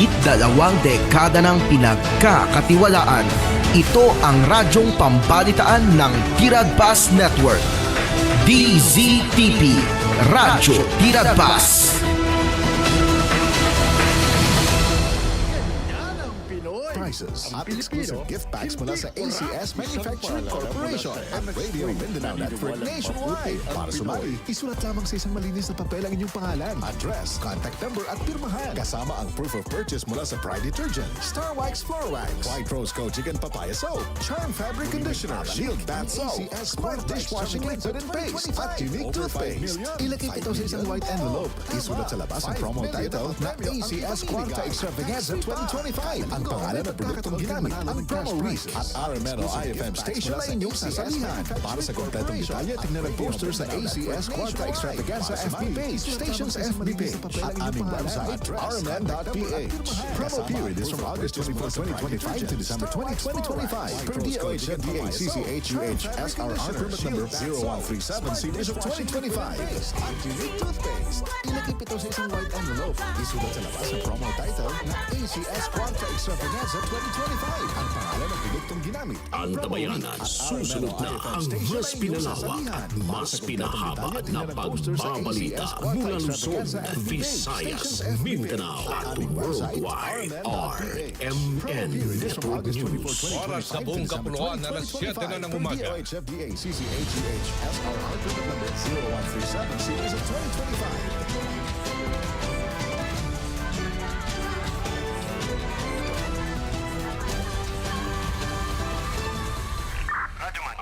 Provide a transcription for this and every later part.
mahigit 2 dekada ng pinagkakatiwalaan. Ito ang radyong pambalitaan ng Tiradpas Network. DZTP, Radyo Tiradpas. Prices at exclusive gift packs mula sa ACS Manufacturing Corporation at Radio Mindanao Network nationwide. Para sumali, isulat lamang sa isang malinis na papel ang inyong pangalan, address, contact number at pirmahan. Kasama ang proof of purchase mula sa Pride Detergent, Star Wax Floor Wax, White Rose Kojic and Papaya Soap, Charm Fabric Conditioner, Shield Bath Soap, Smart Dishwashing Liquid and Paste, at Unique Toothpaste. Ilagay ito sa isang white envelope. Isulat sa labas ang promo title na ACS Quarta Extravaganza 2025. Ang pangalan at produktong ginamit, ang promo wreath at RMN o IFM station na inyong sasalihan. Para sa kompletong detalye, tingnan ang poster sa ACS Quarta Extravaganza FB page, station's FB page, at aming website, rmn.ph. Promo period is from August 24, 2025 to December 20, 2025 per DOH and DACCHUH SRR permit number 0137 series of 2025. At Unique Toothpaste. Ilagay ito sa isang white envelope. Isulat sa labas ang promo title na ACS Quarta Extravaganza 2025. Ang pangalan ng produktong ginamit. Ang tabayanan, susunod na ang mas pinalawak at mas pinahaba na pagbabalita mula Luzon, Visayas, Mindanao at worldwide. RMN Network News. Oras sa buong kapuluan na alas 7 na ng umaga. DOH, CCHUH, SRR permit number 0137 series of 2025.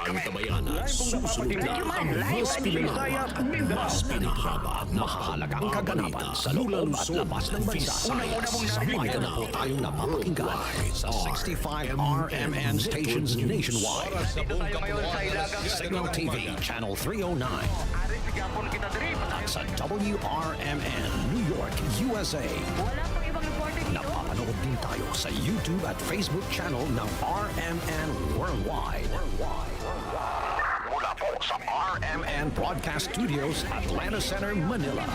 Ang tabayanan, susunod na ang mas pinalawak at mas pinahaba na mahalagang kaganapan sa loob at labas ng bansa. Visayas, Mindanao, tayong napapakinggan sa 65 RMN stations nationwide. Oras sa buong kapuluan Signal TV, Channel 309. At sa WRMN, New York, USA. Napapanood din tayo sa YouTube at Facebook channel ng RMN Worldwide. Mula po sa RMN Broadcast Studios, Atlanta Center, Manila.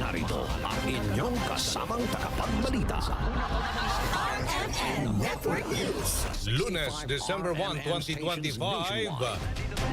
Narito ang inyong kasamang tagapagbalita. Lunes, December 1, 2025.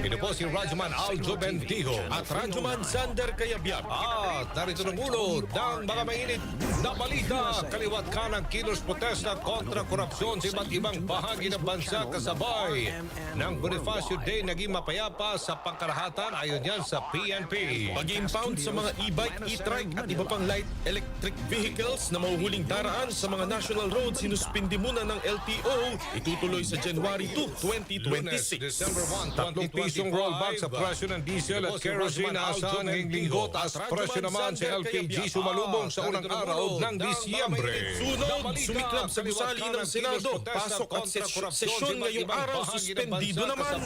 Ito po si Radyoman Aljo Bendijo at Radyoman Sander Cayabyab. At narito ng ulo ng mga mainit na balita. Kaliwat kanang kilos protesta kontra korupsyon sa iba't ibang bahagi ng bansa kasabay ng Bonifacio Day naging mapayapa sa pangkalahatan ayon yan sa PNP. Pag-impound sa mga e-bike, e-trike at iba pang light electric vehicles na mahuhuling daraan sa mga national roads sinuspindi muna ng LTO. Itutuloy sa January 2, 2026. December 1, 2025. Pisong rollback sa presyo ng diesel at kerosene asahan ngayong linggo at presyo naman sa LPG sumalubong sa unang araw ng Disyembre. Sunod, sumiklab sa gusali ng Senado. Pasok at sesyon ngayong araw, suspendido naman.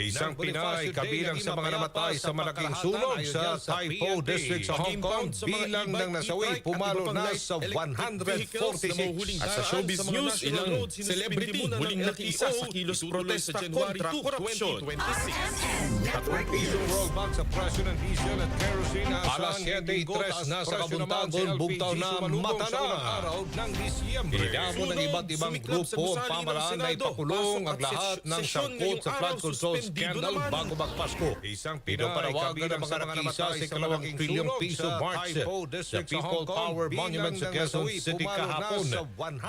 Isang Pinay kabilang sa mga namatay sa malaking sunog sa Taipo District sa Hong Kong. Bilang ng nasawi pumalo na sa 146. At sa showbiz news, ilang celebrity muling nakisa sa kilos protesta kontra korupsyon. Tatlong pisong rollback sa presyo ng diesel at kerosene alas 7:03 na sa Kabuntagon, bugtaw na mata na araw ng Disyembre. Inidamo ng iba't ibang grupo ang pamalaan na ipakulong ang lahat ng sangkot sa flood control scandal bago magpasko. Isang pinapanawagan ng mga nakisa sa 2 trilyong piso march sa People Power Monument sa Quezon City kahapon.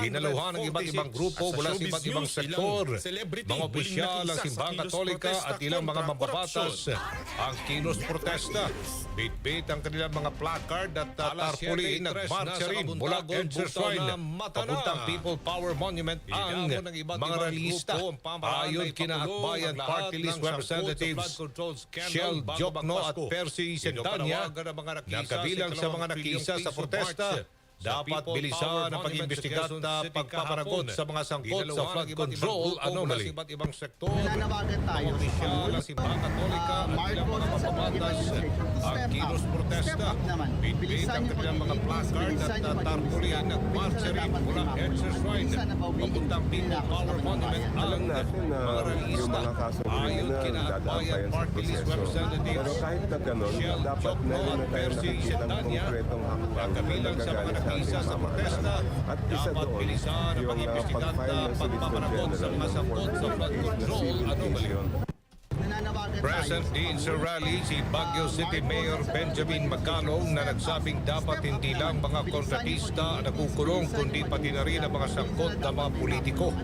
Ginaluhan ng iba't ibang grupo mula sa iba't ibang sektor, mga opisyal ng Simbang Katolika at ilang mga mababatas ang kilos protesta. Bitbit ang kanilang mga placard at tarpaulin nagmarcha rin mula Edger Shrine papuntang People Power Monument ang mga realista. Ayon kina Akbayan Party List Representatives Shell Jokno at Percy Sendanya na kabilang sa mga nakisa sa protesta, dapat bilisan ang pag-imbestiga at pagpapanagot sa mga sangkot sa flood control anomaly. Iba't ibang sektor, Nananawagan tayo mga opisyal ng Simbang Katolika at ilang mga mababatas ang kilos protesta. Bitbit ang kanilang mga placard at tarpaulin nagmarcha rin mula Edger Shrine papuntang People Power Monument ang mga realista. Ayon kina Akbayan Party List Representatives Pero kahit na gano'n, Shell dapat Jokno meron at na tayo Percy nakikita ng Sendanya konkretong na hakbang na kabilang sa mga nagagaling sa isa sa protesta. At isa Dapat doon, bilisan ang yung pag-imbestigahan pag-file na ng Solicitor pagpapanagot sa General mga ng sangkot sa flood 458 na control civil anomaly. case yun. Present din sa rally si Baguio City Mayor Benjamin Macalong na nagsabing dapat hindi lang mga kontratista ang nakukulong kundi pati na rin ang mga sangkot na mga politiko.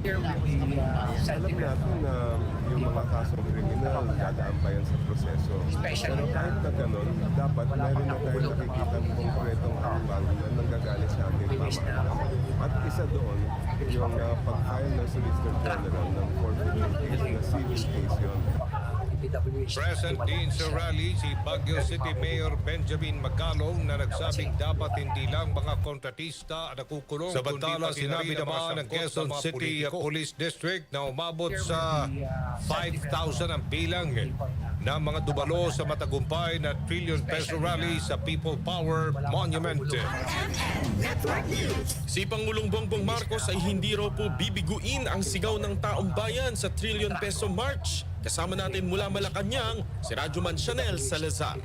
Alam natin na yung mga kasong kriminal dadaan pa yan sa proseso. Pero kahit na ganun, dapat meron na tayo nakikita ng konkretong hakbang na nanggagaling sa ating pamahalaan. At isa doon, yung pag-file ng Solicitor General ng 458 na civil case yun. Present din sa rally si Baguio City Mayor Benjamin Macalong na nagsabing dapat hindi lang mga kontratista ang nakukulong samantala sinabi naman ng Quezon City Police District na umabot sa 5,000 ang bilang ng mga dumalo sa matagumpay na trillion peso rally sa People Power Monument. Si Pangulong Bongbong Marcos ay hindi raw po bibiguin ang sigaw ng taong bayan sa Trillion Peso March. Kasama natin mula Malacanang, si Radyoman Chanel Salazar.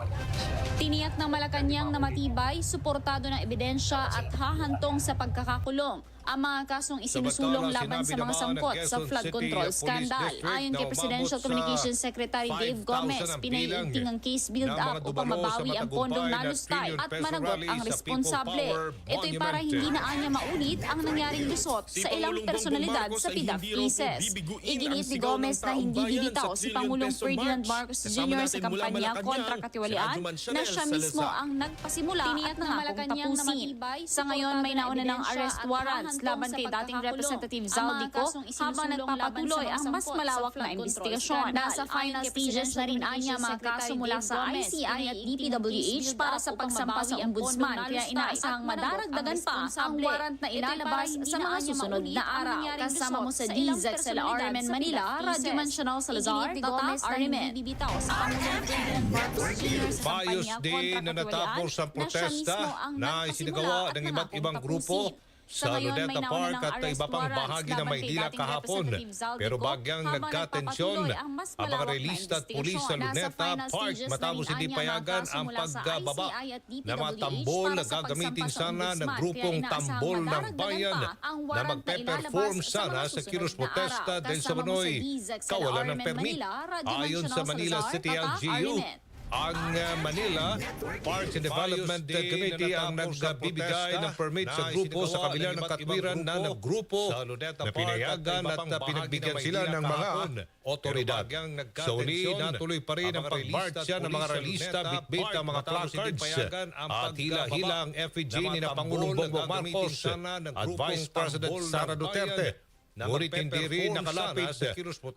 Tiniyak ng Malacanang na matibay, suportado ng ebidensya at hahantong sa pagkakakulong ang mga kasong isinusulong laban sa mga sangkot sa flood control scandal. Ayon kay Presidential Communications Secretary Dave Gomez, pinaiigting ang case build-up upang mabawi ang pondong nalustay at managot ang responsable. Ito'y para hindi na anya maulit ang nangyaring lusot sa ilang personalidad sa PDAF cases. Iginiit ni Gomez na hindi bibitaw si Pangulong Ferdinand Marcos Jr. sa kampanya kontra katiwalian na siya mismo ang nagpasimula at nangakong tapusin. Sa ngayon, may nauna ng arrest warrants laban kay dating Representative Zaldico habang nagpapatuloy ang mas malawak na investigasyon. Nasa final stages na rin anya mga kaso mula sa ICI at DPWH para sa pagsampa sa ombudsman, kaya inaasahang madaragdagan pa ang warrant na ilalabas sa mga susunod na araw. Kasama mo sa DZXL RMN Manila, Radyoman Chanel Salazar, Tatak RMN. Bayos din na natapos ang protesta na isinagawa ng iba't ibang grupo sa Luneta Park at iba pang bahagi ng Maynila kahapon. Pero bagyang nagkatensyon ang mga relista at pulis sa Luneta Park matapos hindi payagan ang pagbaba ng mga tambol na gagamitin sana ng grupong tambol ng bayan na magpe-perform sana sa kilos protesta dahil sa manoy kawalan ng permit. Ayon sa Manila City LGU, ang Manila Parks and Development Committee ang nagbibigay ng permit sa grupo sa kabila ng katwiran na grupo na pinayagan at pinagbigyan sila ng mga otoridad. Sa uli, natuloy pa rin ang pagmarcha ng mga realista, bitbit ang mga placards at hila-hila ang effigy ni na Pangulong Bongbong Marcos at Vice President Sara Duterte. Ngunit hindi rin nakalapit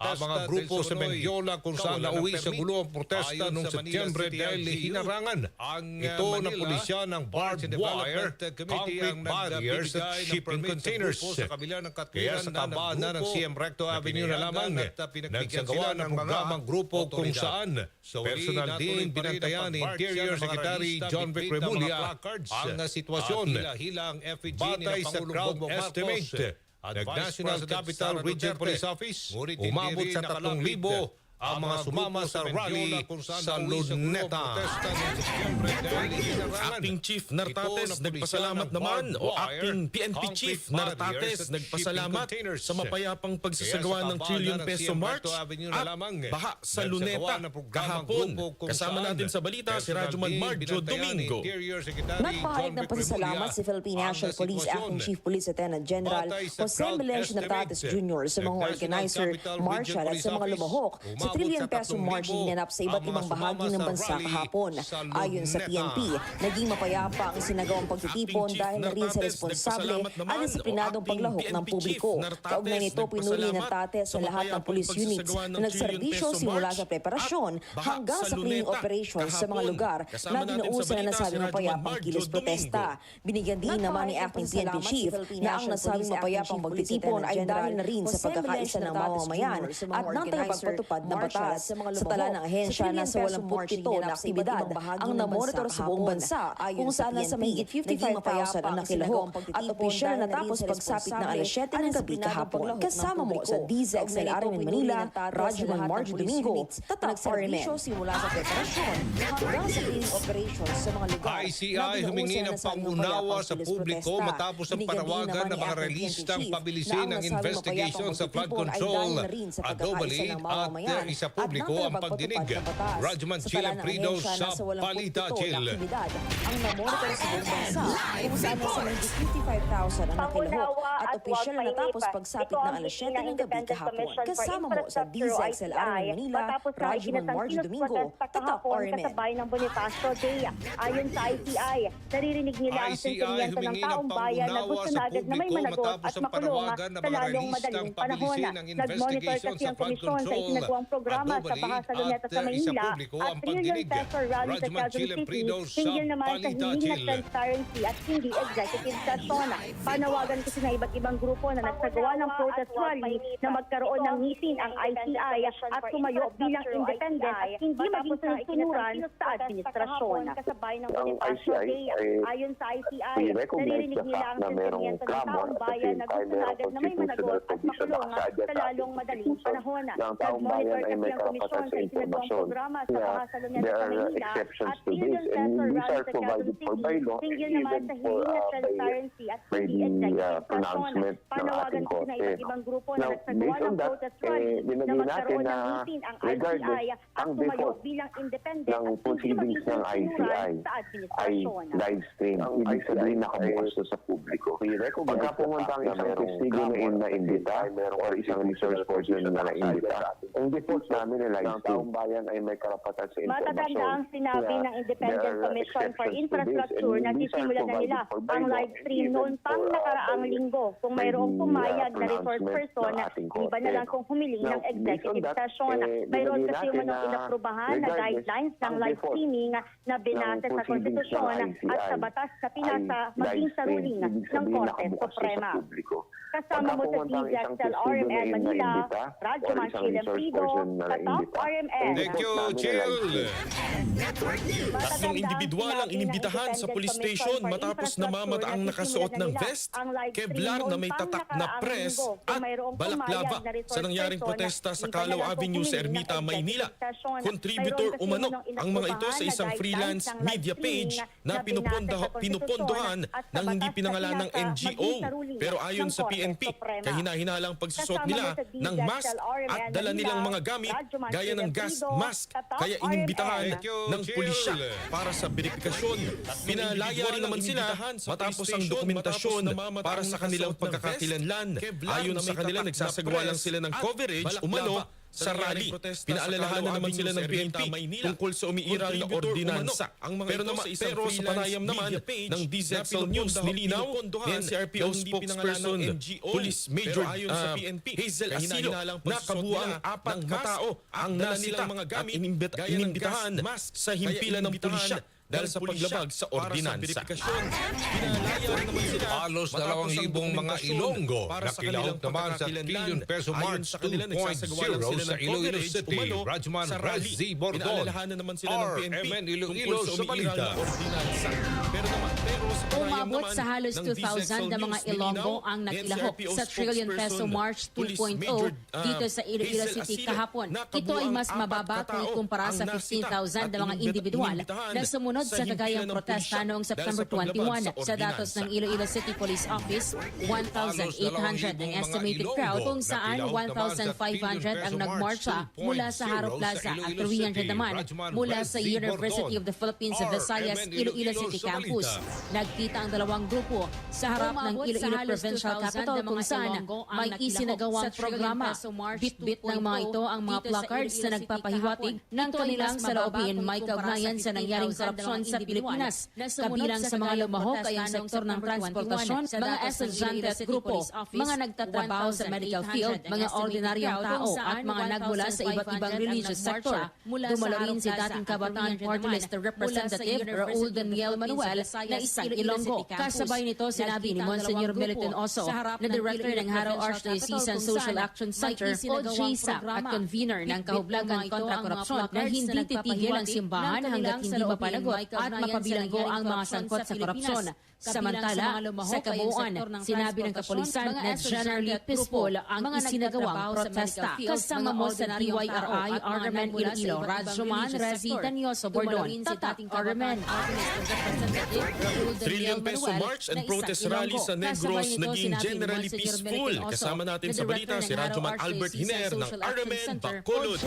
ang mga grupo sa Mendiola kung saan nauwi sa gulo ang protesta noong Setyembre dahil hinarangan ito ng pulisya ng barbed wire, concrete barriers at shipping containers. Kaya sa kabana ng CM Recto Avenue na lamang, nagsagawa ng programang grupo kung saan personal din binantayan ni Interior Secretary John Vic Remulla ang sitwasyon. Batay sa crowd estimate, Nag-National Capital Region Police Office, umabot sa 3,000 ang mga sumama sa rally sa Luneta. Acting Chief Nartates nagpasalamat naman o Acting PNP Chief Nartates nagpasalamat sa mapayapang pagsasagawa ng Trillion Peso March at baha sa Luneta kahapon. Kasama natin sa balita si Radyoman Marjo Domingo. Nagpahayag ng pasasalamat si Philippine National Police Acting Chief Police Lieutenant General Jose Melencio Nartates Jr. sa mga organizer, marshal at sa mga lumahok sa Trillion Peso March na hinanap sa iba't ibang bahagi ng bansa kahapon. Ayon sa PNP, naging mapayapa ang sinagawang pagtitipon dahil na rin sa responsable at disiplinadong paglahok ng publiko. Kaugnay nito, pinuri ng Nartates sa lahat ng police units na nagserbisyo simula sa preparasyon hanggang sa cleaning operations sa mga lugar na dinausan na nasabing mapayapang kilos protesta. Binigyan din naman ni Acting PNP Chief na ang nasabing mapayapang pagtitipon ay dahil na rin sa pagkakaisa ng mamamayan at ng tagapagpatupad ng batas. Sa tala ng ahensya, nasa 87 na aktibidad ang namonitor sa buong bansa, kung saan nasa mahigit 55,000 ang nakilahok at opisyal na natapos pagsapit ng alas 7 ng gabi kahapon. Kasama mo sa DZXL-RM in Manila, Radyo ng Margie Domingo, tatak RMN. Simula sa preparasyon hanggang sa cleaning operations sa mga lugar. ICI humingi ng pangunawa sa publiko matapos ang panawagan ng mga realistang pabilisin ang investigation sa flood control at double at isa publiko ang pagdinig. Radyoman Chile Prido sa Balita Chile. Ang namonitor sa buong bansa, kung saan nasa mahigit 55,000 ang nakilahok at opisyal na natapos pagsapit ng alas 7 ng gabi kahapon. Kasama mo sa DZXL-RM in Manila, Radyo ng Margie Domingo, tatak RMN. Kasabay ng Bonifacio Day. Ayon sa ICI, naririnig nila ang sentimiento ng taong bayan na gusto na agad na may managot at makulong sa lalong madaling panahon. Nag-monitor kasi ang komisyon sa isinagawang programa sa Bahasa Luneta sa Maynila at trillion peso rally sa Quezon City, hinggil naman sa hindi na transparency at hindi executive session. Panawagan kasi na iba't ibang grupo na nagsagawa ng protest rally na magkaroon ng ngipin ang ICI at tumayo bilang independent at hindi maging sunod-sunuran sa administrasyon. Kasabay ng Bonifacio Day, ayon sa ICI, naririnig nila ang sentimiento ng taong bayan na gusto na agad na may managot at makulong sa lalong madaling panahon. Nag-monitor kasi ang komisyon sa isinagawang programa sa Bahasa Luneta sa Maynila at trillion peso rally sa Quezon City, hinggil naman sa hindi na transparency at hindi executive session. Panawagan kasi na iba't ibang grupo na nagsagawa ng protest rally na magkaroon ng ngipin ang ICI at tumayo bilang independent at hindi maging sunod-sunuran sa administrasyon. Live stream. Ibig sabihin nakabukas sa publiko. Pagka pumunta ang isang testigo na imbita or isang resource person na naimbita, ang default namin na live stream. Taong bayan ay may karapatan sa informasyon. Matatanda ang sinabi ng Independent Commission for Infrastructure na sisimulan na nila ang live stream noon pang nakaraang linggo. Kung mayroong pumayag na resource person, iba na lang kung humiling ng executive session. Mayroon kasi umunong inaprubahan na guidelines ng live streaming na binasa sa konstitusyon at sa batas na pinasa maging sa ruling ng Korte Suprema. Kasama mo sa DZXL-RM in Manila, Radyoman Chile Prido, tatak RMN. Thank you, Chill. Tatlong individual ang inimbitahan sa police station matapos namamat ang nakasuot ng vest, Kevlar na may tatak na press at balaklava sa nangyaring protesta sa Calao Avenue sa Ermita, Maynila. Contributor umano ang mga ito sa isang freelance media page na pinupondohan ng hindi pinangalan ng NGO. Pero ayon sa PNP, kahina-hinalang pagsusot nila ng mask at dala nilang mga gamit gaya ng gas mask. Kaya inimbitahan ng pulisya para sa verifikasyon. Pinalaya rin naman sila matapos ang dokumentasyon para sa kanilang pagkakakilanlan. Ayon sa kanila, nagsasagawa lang sila ng coverage umano sa rally. Pinaalalahanan naman sila ng PNP tungkol sa umiiral na ordinansa. Pero sa panayam naman ng DZXL News, nilinaw ni NCRPO spokesperson Police Major Hazel Asilo na kabuang 4 katao ang nasita at inimbitahan sa himpilan ng pulisya dahil sa paglabag sa ordinansa. Halos 2,000 mga Ilonggo na kilahok naman sa trillion peso March 2.0 sa Iloilo City. Radyoman Razzie Bordon, RMN Iloilo sa Balita. Umabot sa halos 2,000 na mga Ilonggo ang nakilahok sa trillion peso March 2.0 dito sa Iloilo City kahapon. Ito ay mas mababa kung ikumpara sa 15,000 na mga individual na sumunod sa kagayang protesta noong September 21. Sa datos ng Iloilo City Police Office, 1,800 ang estimated crowd kung saan 1,500 ang nagmarcha mula sa Haro Plaza at 300 naman mula sa University of the Philippines Visayas Iloilo City Campus. Nagkita ang dalawang grupo sa harap ng Iloilo Provincial Capital kung saan may isinagawang programa. Bit-bit ng mga ito ang mga placards na nagpapahiwatig ng kanilang saloobin may kaugnayan sa nangyaring korupsyon korupsyon sa Pilipinas. Kabilang sa mga lumahok ay ang sektor ng transportasyon, mga estudyante at grupo, mga nagtatrabaho sa medical field, mga ordinaryong tao at mga nagmula sa iba't ibang religious sector. Dumalo rin si dating Kabataan Party List Representative Raul Daniel Manuel na isang Ilonggo. Kasabay nito sinabi ni Monsignor Militon Oso na Director ng Haro Archdiocesan Social Action Center o GSAC at convener ng Kahublagan kontra Korupsyon na hindi titigil ang simbahan hanggat hindi mapanagot at mapabilanggo ang mga sangkot sa korupsyon. Samantala, sa kabuuan, sinabi ng kapulisan na generally peaceful ang isinagawang protesta. Kasama mo sa TYRI, Armen Iloilo, Radyoman, Rezi, Danioso, Bordon, Tatak, Armen. Trillion peso march and protest rally sa Negros naging generally peaceful. Kasama natin sa balita si Radyoman Albert Hiner ng Armen Bacolod.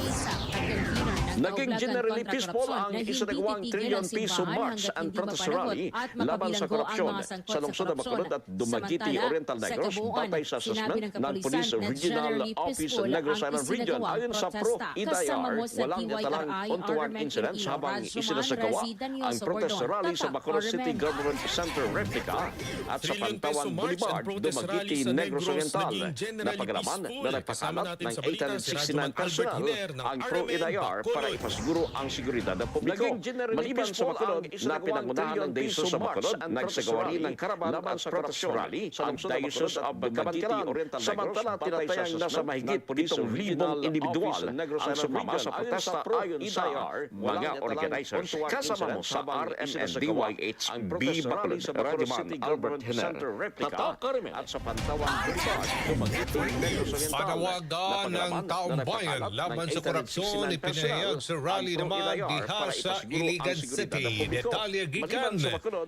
Naging generally peaceful ang isinagawang trillion piso march and protest rally laban sa korupsyon sa lungsod ng Bacolod at Dumaguete, Oriental Negros batay sa assessment ng Police Regional Office Negros Island Region. Ayon sa Pro-IDIR, walang natalang untoward incidents habang isinasagawa ang protest rally sa Bacolod City Government Center replica at sa Pantawan Boulevard, Dumaguete, Negros Oriental na paglaban na nagpakalat ng 869 personnel ang Pro-IDIR para ipasiguro ang seguridad ng publiko. Maliban sa Bacolod na pinangunahan ng Diocese sa Bacolod, nagsagawa rin ng karaban at protest rally ang Diocese of Dumaguete, Oriental Negros. Samantala, tinatayang nasa mahigit 7,000 individual ang sumama sa protesta ayon sa mga organizers. Kasama mo sa RMNDYHB Bacolod, Radyoman Albert Hiner, Tatak Karimen at sa Pantawan Boulevard, Dumaguete, Negros Oriental. Panawagan ng taong bayan laban sa korupsyon ipinahayag sa rally naman diha sa Iligan City. Detalye gikan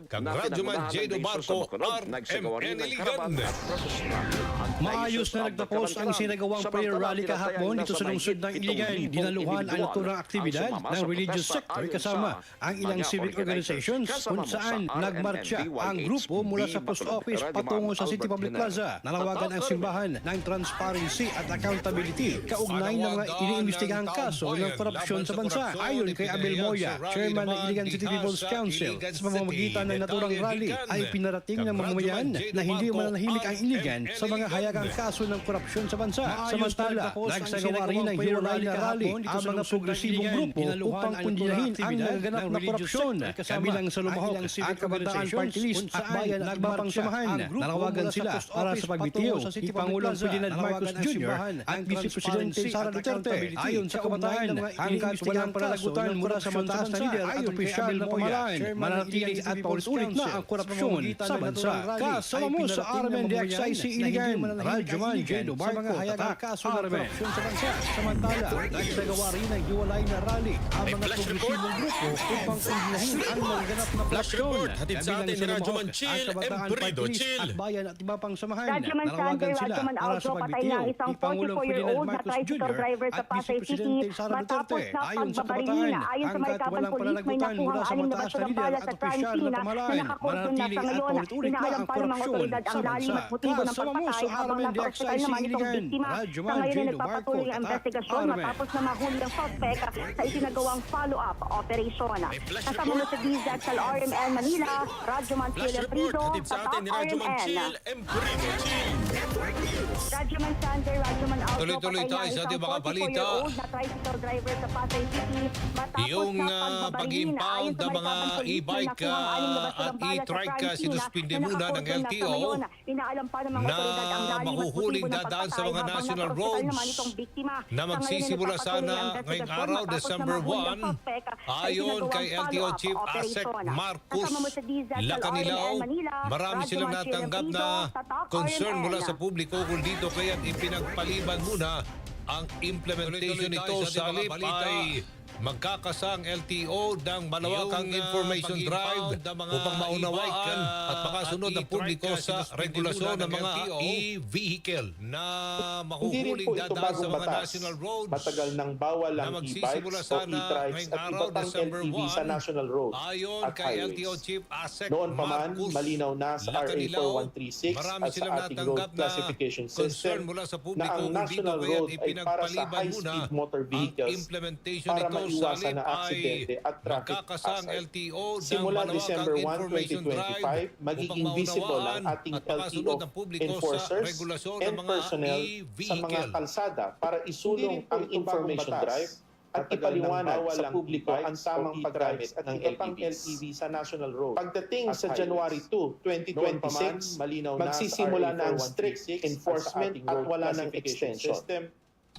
kang Radyoman Jado Barco, RMN Iligan. Maayos na nagtapos ang sinagawang prayer rally kahapon dito sa lungsod ng Iligan. Dinaluhan ang naturang aktibidad ng religious sector kasama ang ilang civic organizations kung saan nagmarcha ang grupo mula sa post office patungo sa City Public Plaza. Nalawagan ang simbahan ng transparency at accountability kaugnay ng mga iniimbestigahang kaso ng korupsyon sa bansa. Ayon kay Abel Moya, chairman ng Iligan City People's Council, sa pamamagitan ng naturang rally ay pinarating ng mamamayan na hindi mananahimik ang Iligan sa mga hayagang kaso ng korupsyon sa bansa. Samantala, nagsagawa rin ng hiwalay na rally ang mga progresibong grupo upang pundinahin ang nagaganap na korupsyon. Kabilang sa lumahok ang Kabataan Party List at Bayan at iba pang samahan. Nalawagan sila para sa pagbitiw ni Pangulong Ferdinand Marcos Jr. at Vice Presidente Sara Duterte. Ayon sa kabataan, hanggat walang pananagutan mula sa mataas na lider at opisyal na pamahalaan, mananatili at paulit-ulit na ang korupsyon sa bansa. Kasama mo sa RMN DXIC Iligan, Radyoman Jado Barco, Tatak kaso ng korupsyon sa bansa. Samantala, nagsagawa rin ng hiwalay na rally ang mga progresibong grupo upang pundinahin ang nagaganap na korupsyon. Hatid sa atin ni Radyoman Chill, Emprido Chill. At Bayan at iba pang samahan. Radyoman Sander, Radyoman Aljo, patay na isang 44-year-old na tricycle driver sa Pasay City matapos na pagbabaril. Ayon sa Marikapan Police, may nakuhang 6 na baso ng bala sa crime scene na nakakursun na sa ngayon. Inaalam pa ng mga otoridad ang lalim at motibo ng pagpatay habang nasa ospital naman itong biktima. Sa ngayon ay nagpapatuloy ang investigasyon matapos na mahuli ang suspect sa isinagawang follow-up operation. Kasama mo sa DZAC sa RMN Manila, Radyoman Chill Emprido, Tatak RMN. Radyoman Sander, Radyoman Aljo, Tuloy-tuloy tayo sa ating mga balita. 44-year-old na tricycle driver sa Pasay City matapos Yung na pagbabaril. pag-impound ng mga e-bike at e-trike sinuspinde muna ng LTO na mahuhuling dadaan sa mga national roads na magsisimula sana ngayong araw, December 1. Ayon kay LTO Chief Asek Marcos Lacanilaw, marami silang natanggap na concern mula sa publiko kung dito kaya't ipinagpaliban muna ang implementation nito sa halip ay magkakasang LTO ng malawakang information drive upang maunawaan at makasunod ang publiko sa regulasyon ng mga e-vehicle na mahuhuling dadaan sa mga national roads. Matagal nang bawal ang e-bikes o e-trikes at iba pang LTV sa national roads at highways. Noon pa man, malinaw na sa RA 4136 at sa ating road classification system na ang national road ay para sa high-speed motor vehicles para maiwasan na aksidente at traffic magkakasang hazard. LTO ng Simula malawakang December 1, information 2025, drive magiging upang visible ang maunawaan ating at makasunod ng LTO publiko sa enforcers regulasyon and ng mga personnel sa mga e-vehicle. kalsada para isulong ang information drive at ipaliwanag sa publiko ang tamang paggamit ng LTV sa national road. Pagdating sa January 2, 2026, magsisimula na ang strict enforcement at wala ng extension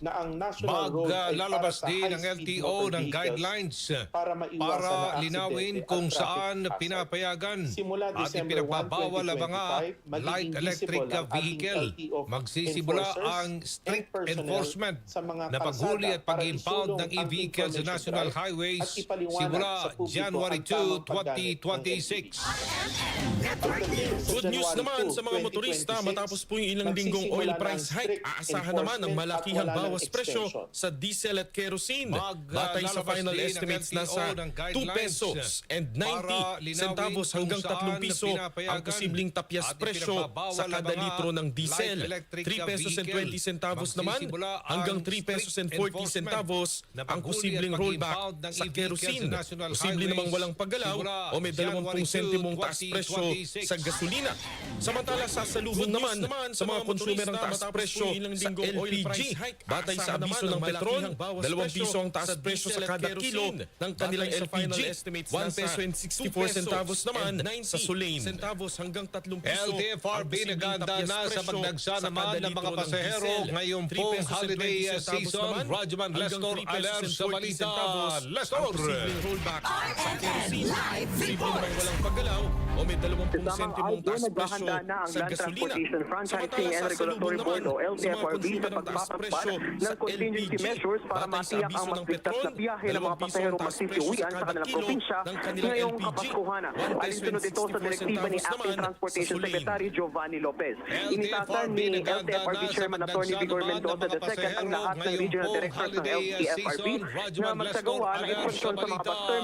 na ang national road ay para Maglalabas sa din ng high-speed LTO motor ng vehicles guidelines para maiwasan para na linawin aksidente kung at traffic saan hazard. pinapayagan Simula at December 1, ipinagbabawal ang mga 2025, light magiging electric visible ang ating vehicle. LTO Magsisimula enforcers ang strict and personnel enforcement sa mga na paghuli kalsada at para pag-impound isulong ng ang e-vehicles sa information national drive highways at ipaliwanag simula sa publiko January ang tamang 2, paggamit ng 2026. Good news naman sa mga motorista matapos po yung ilang linggong oil price hike. Aasahan naman ang malakihang bawas presyo sa diesel at kerosene. Batay sa final estimates nasa 2 pesos and 90 centavos hanggang 3 piso ang posibleng tapyas presyo sa kada litro ng diesel. 3 pesos and 20 centavos naman hanggang 3 pesos and 40 centavos ang posibleng rollback sa kerosene. Posible namang walang paggalaw o may 20 sentimong taas presyo sa gasolina. Samantala sasalubong naman sa mga consumer ang taas presyo sa LPG. Batay sa abiso ng Petron, 2 piso ang taas presyo sa kada kilo ng kanilang LPG. 1 peso and 64 centavos naman sa Solane. Centavos hanggang 3 piso. LTFRB naganda na sa pagdagsa naman ng mga pasahero ngayong pong holiday season. Radyoman Lestor alert sa balita. Lestor! Rollback sa kerosene. Posible namang walang paggalaw o may 20 sentimong taas presyo sa gasolina. Samantala sasalubong naman sa mga consumer ang taas presyo sa LPG. Batay sa abiso ng Petron, 2 piso ang taas presyo sa kada kilo ng kanilang LPG. 1 peso and 64 centavos naman sa Solane. Giovanni Lopez. LTFRB naganda na sa pagdagsa naman ng mga pasahero ngayong pong holiday season. Radyoman Lestor alert sa balita.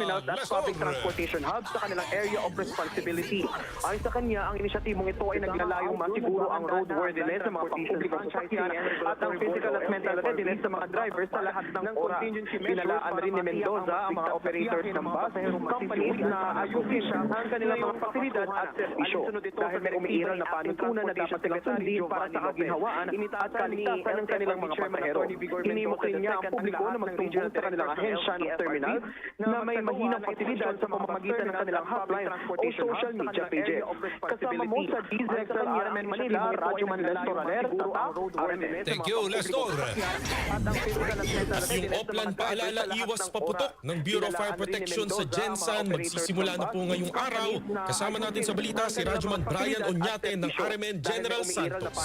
Public Lestor! transportation hubs sa kanilang area of responsibility. Ayon sa kanya, ang inisyatibong ito ay naglalayong masiguro ang roadworthiness ng mga pampublikong sasakyan at ang physical at mental readiness ng mga drivers sa lahat ng oras. Pinalaan rin ni Mendoza ang mga operators ng bus companies na ayusin ang kanilang mga pasilidad at servisyo. Dahil may umiiral na panuntunan na dapat silang sundin para sa kaginhawaan at kaligtasan ng kanilang mga pasahero. Inimok rin niya ang publiko na magtumbong sa kanilang ahensya ng terminal na may mahinang pasilidad sa pamamagitan ng kanilang hotline o social media pages. Kasama mo sa DZXL RMN Manila, Radyoman Lestor Alert, RMN. Thank you, Lestor. Yung Oplan paalala iwas paputok ng Bureau of Fire Protection sa Gensan magsisimula na po ngayong araw. Kasama natin sa balita si Radyoman Brian Oñate ng RMN General Santos.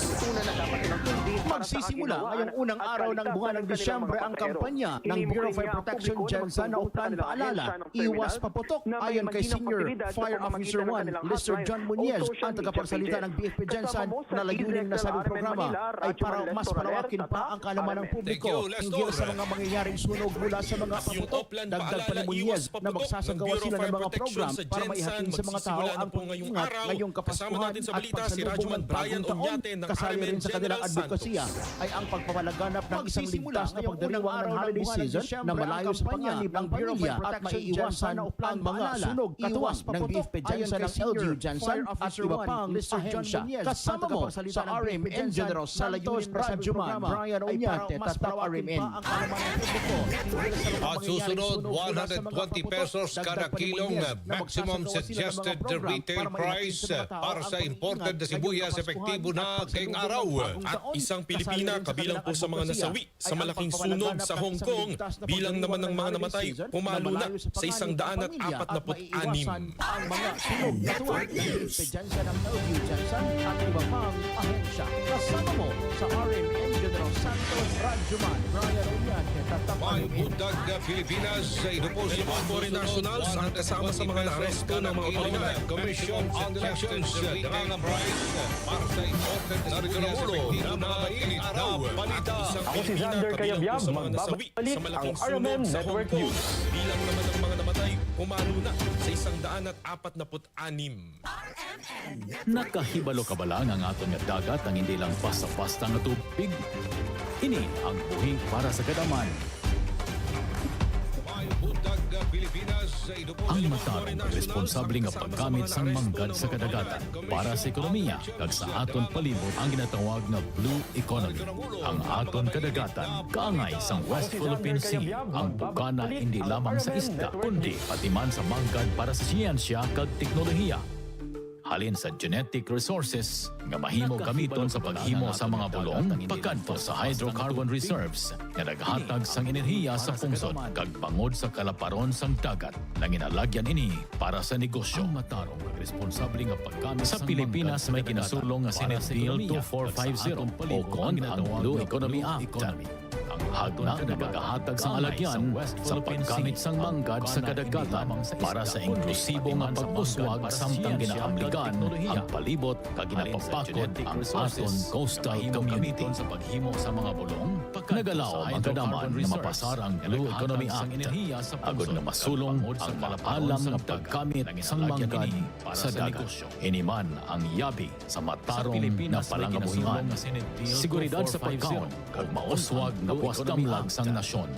Magsisimula ngayong unang araw ng buwan ng Disyembre ang kampanya ng Bureau of Fire Protection Gensan na Oplan paalala, iwas paputok. Ayon kay Senior Fire Officer 1, Lister John Muñez, ang tagapagsalita ng BFP Gensan, na layunin na sabing programa ay para mas palawakin pa ang kaalaman ng publiko hinggil sa mga mangyayaring sunog mula sa mga paputok. Dagdag pa ni Muñez na magsasagawa sila ng mga program para maihatid sa mga tao ang pag-ingat ngayong Kapaskuhan at pagsalubong ng bagong taon. Kasali rin sa kanilang advokasya ay ang pagpapalaganap ng isang ligtas na pagdiriwang ng holiday season na malayo sa panganib ng pamilya at maiiwasan ang mga sunog katuwang ng BFP Gensan ng LGU Gensan at iba pang ahensya. Kasama mo sa RMN General Santos Radyoman Brian Oñate tatak RMN. At susunod, 120 pesos kada kilong maximum suggested retail price para sa imported na sibuyas epektibo na kayong araw. At isang Pilipina kabilang po sa mga nasawi sa malaking sunog sa Hong Kong. Bilang naman ng mga namatay, pumalo na sa 146. Ang mga sunog katuwang ng BFP Gensan ng LGU Gensan at iba pang ahensya. Kasama mo sa RMN General Santos Radyoman Brian Oñate tatak May RMN. budag Pilipinas sa inupos ng mga Foreign nationals ang kasama sa mga naaresto ng mga otoridad. Commission on Elections Danganga Price para sa imported na sibuyas epektibo na init na balita. Ako si Xander Kayabyab, magbabalik ang RMN Network News. Bilang naman ng mga namatay, pumalo na sa 146. Nakahibalo ka ba lang ang atong nga dagat ang hindi lang basta-basta nga tubig? Ini ang buhing para sa kadaman. Ang matarong responsable nga paggamit sang manggad sa kadagatan para sa ekonomiya kag sa aton palibot ang ginatawag na Blue Economy. Ang aton kadagatan kaangay sang West Philippine Sea. Ang bukana hindi lamang sa isda kundi pati man sa manggad para sa siyensya kag teknolohiya. Halin sa genetic resources nga mahimo gamiton sa paghimo sa mga bulong pagkanto sa hydrocarbon reserves nga naghatag sang enerhiya sa pungsod kag bangod sa kalaparon sang dagat na ginalagyan ini para sa negosyo. Ang matarong responsable nga paggamit sa Pilipinas may ginasulong nga Senate Bill 2450 o kon ang Blue Economy Act. Ang hagna na nagahatag sang alagyan sa paggamit sang manggad sa kadagatan para sa inklusibo nga pag-uswag samtang ginaamligan ang palibot kag ginapapakod ang aton coastal community sa paghimo sa mga bulong. Nagalaw ang kadaman na mapasar ang Blue Economy Act agod na masulong ang maalam nga paggamit sang manggad sa dagat. Hiniman ang yabi sa matarong na palangabuhingan, seguridad sa pagkaon kag mauswag na buwas-damlag sang nasyon.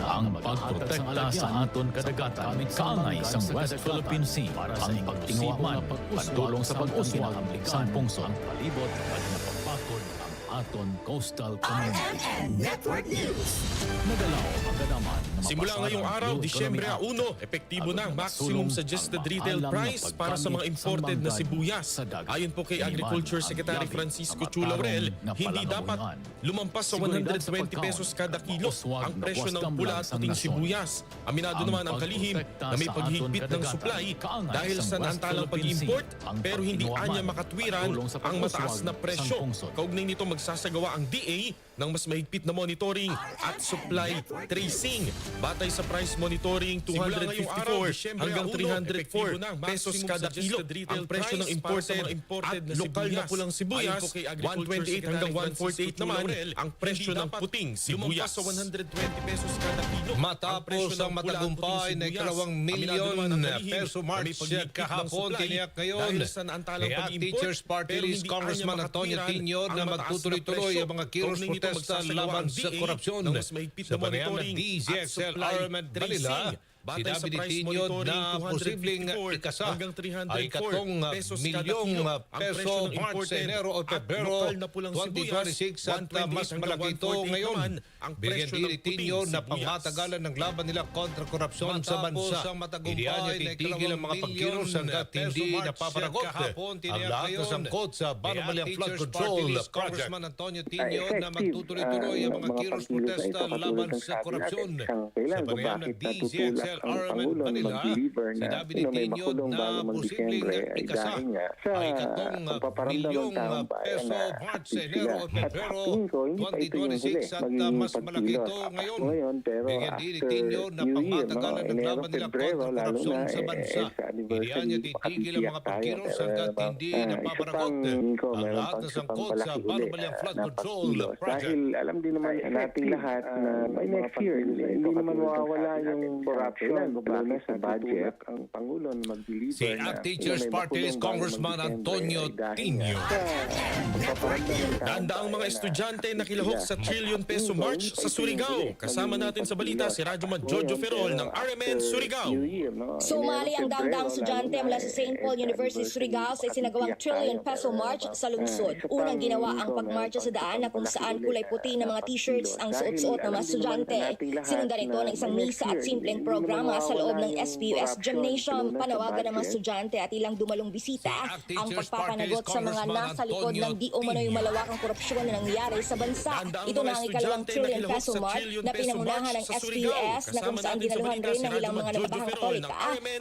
Ang pagprotekta sa aton kadagatan kaangay sang West Philippine Sea ang pagtingwa pagtulong sa pag-uswag sang pungsod palibot at napapakod ang aton coastal community. Nagalaw ang kadaman. Simula ngayong araw, Disyembre 1, epektibo na ang maximum suggested retail price para sa mga imported na sibuyas. Ayon po kay Agriculture Secretary Francisco Chu Laurel, hindi dapat lumampas sa 120 pesos kada kilo ang presyo ng pula at puting sibuyas. Aminado naman ang kalihim na may paghigpit ng supply dahil sa naantalang pag-import pero hindi anya makatwiran ang mataas na presyo. Kaugnay nito magsasagawa ang DA ng mas mahigpit na monitoring at supply tracing. Batay sa price monitoring, 254 hanggang 304 pesos kada kilo ang presyo ng imported at lokal na pulang sibuyas. 128 hanggang 148 naman ang presyo ng puting sibuyas. Sa 120 pesos kada kilo. Matapos ang matagumpay na 2 milyon peso March kahapon, tiniyak ngayon kaya Teachers Party List Congressman Antonio Tino na magtutuloy-tuloy ang mga kilos protesta laban sa korupsyon. Sa panayam ng DZXL Armament Manila, sinabi ni Tino na posibleng ikasa ay 3 milyong peso March sa Enero o Pebrero 2026 at mas malaki ito ngayon. Binigyan din ni Tino na pangmatagalan ng laban nila kontra korupsyon sa bansa. Hindi niya titigil ang mga pagkilos hanggat hindi napaparagot ang lahat na sangkot sa Banubaliang Flood Control Project. Antonio Tino na magtutuloy-tuloy ang mga kilos protesta laban sa korupsyon. Sa panayam ng DZXL Armament Manila, sinabi ni Tino na posibleng ikasa ay 3 milyong peso March sa Enero o Pebrero 2026 at mas malaki ito ngayon. Bigyan din ni Tino na pangmatagalan ng laban nila kontra korupsyon sa bansa. Hindi niya titigil ang mga pagkilos hanggat hindi napaparagot ang lahat na sangkot sa Banubaliang Flood Control Project. Dahil alam din naman nating lahat na by next year, hindi naman mawawala yung corruption, lalo sa budget. Ang Pangulo mag-deliver si Act Teachers Party List Congressman Antonio Tino. Daang mga estudyante na kilahok sa trillion peso march sa Surigao. Kasama natin sa balita si Radyoman Jojo Ferrol ng RMN Surigao. Sumali ang daang estudyante mula sa St. Paul University Surigao sa isinagawang trillion peso march sa lungsod. Unang ginawa ang pagmarcha sa daan na kung saan kulay puti na mga t-shirts ang suot-suot ng mga estudyante. Sinundan ito ng isang misa at simpleng programa sa loob ng SPUS Gymnasium. Panawagan ng mga estudyante at ilang dumalong bisita ang pagpapanagot sa mga nasa likod ng di umano'y malawakang korupsyon na nangyari sa bansa. Ito na ang ikalawang trillion peso march na pinangunahan ng SPUS na kung saan dinaluhan rin ng ilang mga nabatahang Katolika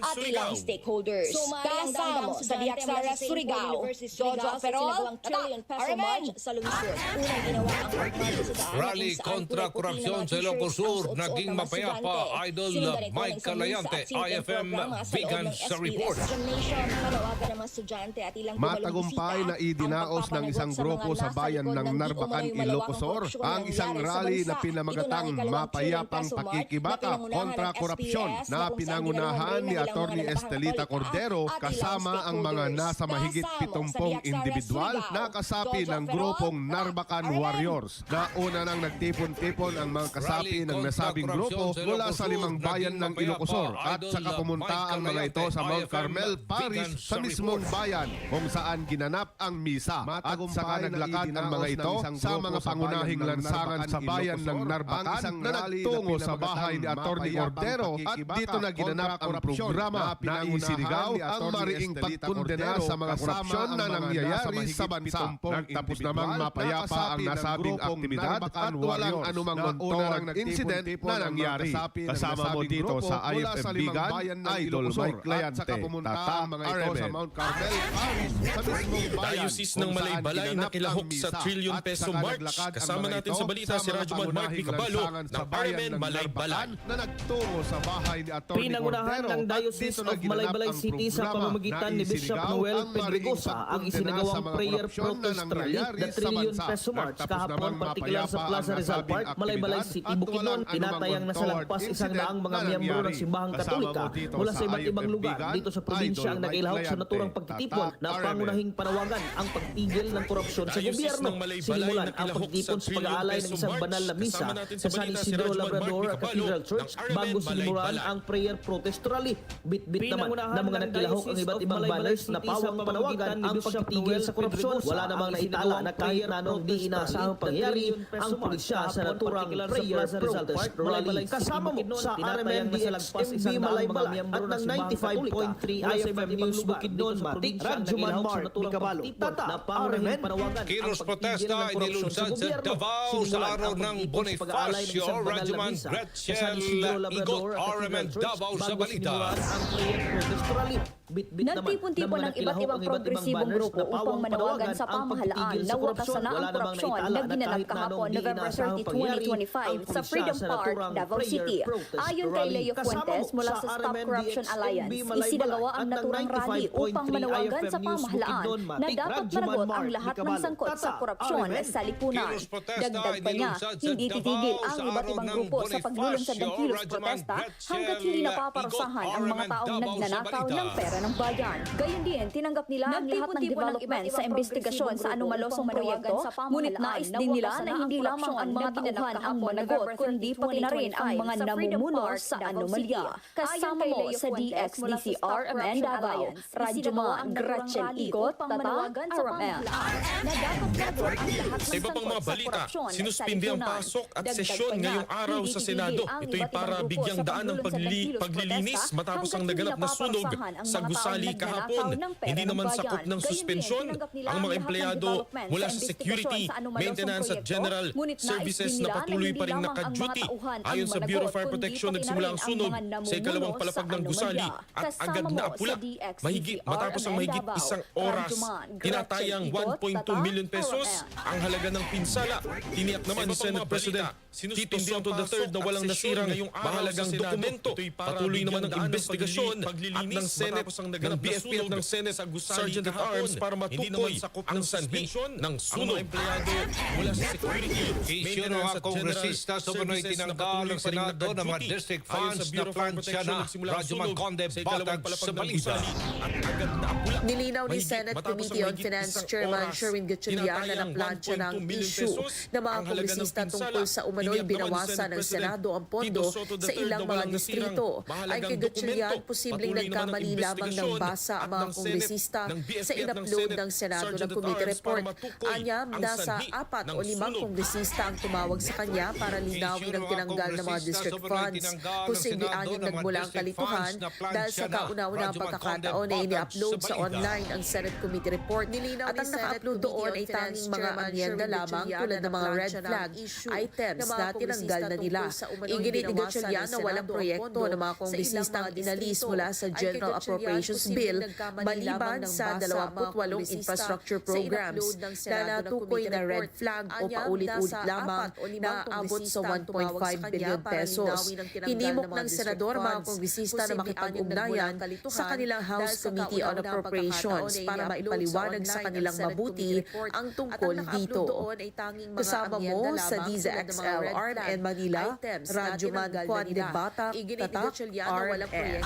at ilang stakeholders. Kasama sa Diaksara, Surigao, Jojo Ferrol, trillion peso march sa lungsod. Unang ginawa ang pagmarcha sa daan Rally kontra korupsyon sa Ilocos Sur naging mapayapa. Idol Mike Calayante, IFM Vegan sa report. Matagumpay na idinaos ng isang grupo sa bayan ng Narbacan, Ilocos Sur ang isang rally na pinamagatang mapayapang pakikibaka kontra korupsyon na pinangunahan ni Attorney Estelita Cordero kasama ang mga nasa mahigit 70 individual na kasapi ng grupong Narbacan Warriors. Nauna nang nagtipon-tipon ang mga kasapi ng nasabing grupo mula sa 5 bayan ng Ilocosur at saka pumunta ang mga ito sa Mount Carmel Parish sa mismong bayan kung saan ginanap ang misa at saka naglakad ang mga ito sa mga pangunahing lansangan sa bayan ng Narbacan na nagtungo sa bahay ni Atty. Cordero at dito na ginanap ang programa na isinigaw ang mariing pagkondena sa mga korupsyon na nangyayari sa bansa. Nagtapos namang mapayapa ang nasabing aktibidad at walang anumang untong incident na nangyari. Kasama mo dito sa IFF Bigan, Idol Mike Cleante, Tata RMN. Diocese ng Malaybalay na kilahok sa trillion peso march. Kasama natin sa balita si Radyoman Mark Picabalo ng RMN Malaybalay. Na nagtungo sa bahay ni Atty. Pinangunahan ng Diocese of Malaybalay City sa pamamagitan ni Bishop Noel Pedregosa ang isinagawang prayer protest rally na trillion peso march kahapon partikular sa Plaza Rizal Park, Malaybalay City, Bukidnon. Tinatayang nasa lagpas 100 mga miyembro ng Simbahang Katolika mula sa iba't ibang lugar dito sa probinsya ang nakilahok sa naturang pagtitipon na pangunahing panawagan ang pagtigil ng korupsyon sa gobyerno. Sinimulan ang pagtipon sa pag-aalay ng isang banal na misa sa San Isidro Labrador Cathedral Church bago sinimulan ang prayer protest rally. Bit-bit naman na mga nakilahok ang iba't ibang banners na pawang panawagan ang pagtigil sa korupsyon. Wala namang naitala na kahit na anong di inaasahang pangyayari ang pulisya sa naturang prayer protest rally. Kasama mo sa RMN DXMB Malaybalay at ng 95.3 IFM News Bukidnon, Matik, Radyoman Mark Picabalo, Tata, RMN, Kilos protesta inilunsad sa Davao sa araw ng Bonifacio. Radyoman Gretchen Igot, RMN Davao sa balita. Nagtipon-tipon ng iba't ibang progresibong grupo upang manawagan sa pamahalaan na watasan na ang korupsyon na ginanap kahapon November 30, 2025 sa Freedom Park, Davao City. Ayon kay Leo Fuentes mula sa Stop Corruption Alliance, isinagawa ang naturang rally upang manawagan sa pamahalaan na dapat managot ang lahat ng sangkot sa korupsyon sa lipunan. Dagdag pa niya, hindi titigil ang iba't ibang grupo sa paglulunsad ng kilos protesta hanggat hindi napaparusahan ang mga taong nagnanakaw ng pera ng bayan. Gayon din, tinanggap nila ang lahat ng development sa investigasyon sa anumalosong proyekto, ngunit nais din nila na hindi lamang ang mga tauhan ang managot, kundi pati na rin ang mga namumuno sa anomalya. Kasama mo sa DXDCR RMN Davao, Radyoman Gretchen Igot, Tata, RMN. Sa iba pang mga balita, sinuspindi ang pasok at sesyon ngayong araw sa Senado. Ito'y para bigyang daan ng paglilinis matapos ang naganap na sunog sa gusali kahapon. Hindi naman sakop ng suspensyon ang mga empleyado mula sa security, maintenance at general services na patuloy pa rin naka-duty. Ayon sa Bureau of Fire Protection, nagsimula ang sunog sa ikalawang palapag ng gusali at agad na apula. Matapos ang mahigit isang oras, tinatayang 1.2 million pesos ang halaga ng pinsala. Tiniyak naman ni Senate President Tito Soto III na walang nasirang mahalagang dokumento. Patuloy naman ang investigasyon at ng Senate, ng BFP at ng Senate Sergeant at Arms para matukoy ang sanhi ng sunog. Empleyado mula sa security, Isyo ng mga kongresista sa Panoy tinanggal ng Senado ng mga district funds na plansya na Radyoman Conde Batag sa balita. Nilinaw ni Senate Committee on Finance Chairman Sherwin Gatchalian na plansya ng issue na mga kongresista tungkol sa umano'y binawasan ng Senado ang pondo sa ilang mga distrito. Ay kay Gatchalian, posibleng nagkamali lamang ng basa ang mga kongresista sa inupload ng Senado ng committee report. Anya, nasa 4 o 5 kongresista ang tumawag sa kanya para linawin ang tinanggal ng mga district funds. Posible anyang nagmula ang kalituhan dahil sa kauna-unang pagkakataon na ini-upload sa online ang Senate Committee Report. At ang naka-upload doon ay tanging mga amyenda lamang tulad ng mga red flag items na tinanggal na nila. Iginit ni Gatchalian na walang proyekto ng mga kongresistang inalis mula sa General Appropriations Bill maliban sa 28 infrastructure programs na natukoy na red flag o paulit-ulit lamang na abot sa 1.5 billion pesos. Hinimok ng senador mga kongresista na makipag-ugnayan sa kanilang House Committee on Appropriations para maipaliwanag sa kanilang mabuti ang tungkol dito. Kasama mo sa DZXL RMN Manila, Radyoman Conde Batag, Tatak, RMN.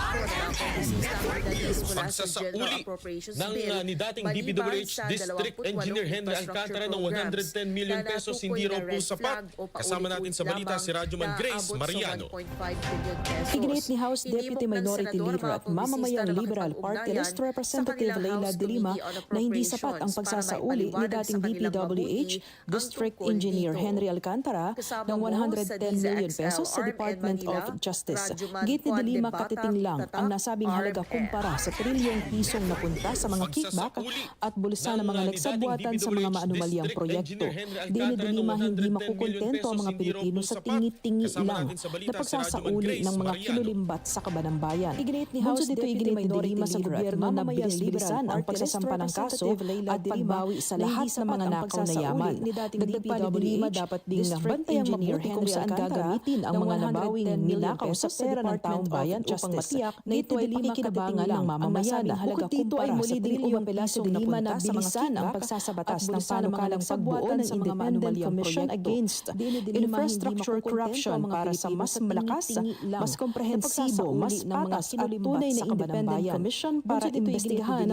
release mula sa Pagsasauli General Appropriations ng Bill, ni dating maliban DPWH sa District 28 Engineer Henry Alcantara ng 110 million na pesos natukoy hindi raw na po red sapat. flag o Kasama natin sa balita si Radyoman lamang Grace na abot Mariano. sa 1.5 billion pesos. Iginit ni House Hinimok Deputy ng Minority senador Leader at mga mamamayang kongresista na Liberal Party List makipag-ugnayan Representative sa kanilang Leila House de Lima Committee on na hindi sapat ang Appropriations para pagsasauli ni maipaliwanag dating sa kanilang DPWH mabuti ang District tungkol Engineer dito. Henry Alcantara Kasama ng mo sa 110 million DZXL, pesos sa RMN Department Manila, of Justice. Radyoman Git ni Juan de Lima Debata, katiting lang ang nasabing halaga RMN. kumpara sa trilyong pisong napunta sa mga kickback at bulsa ng mga nagsabwatan sa mga maanumalyang proyekto. Di ni de Lima hindi makukontento ang mga Pilipino sa tingi-tingi lang na pagsasauli ng mga kilulimbat sa kabanang bayan. Iginit ni House Deputy Minority Leader sa gobyerno na bilis-bilisan ang pagsasampa ng kaso at pagbawi sa lahat ng mga nakaw na yaman. Dagdag pa ni Lima dapat ding bantayang mabuti kung saan gagamitin ang mga nabawing ninakaw sa pera ng taong bayan upang matiyak na ito ay pakikinabangan ng mamamayan. Bukod dito ay muli ding umapela si de Lima na bilisan ang pagsasabatas ng panukalang pagbuo ng Independent Commission Against Infrastructure Corruption para sa mas malakas, mas komprehensibo, mas patas at tunay na Independent Commission para imbestigahan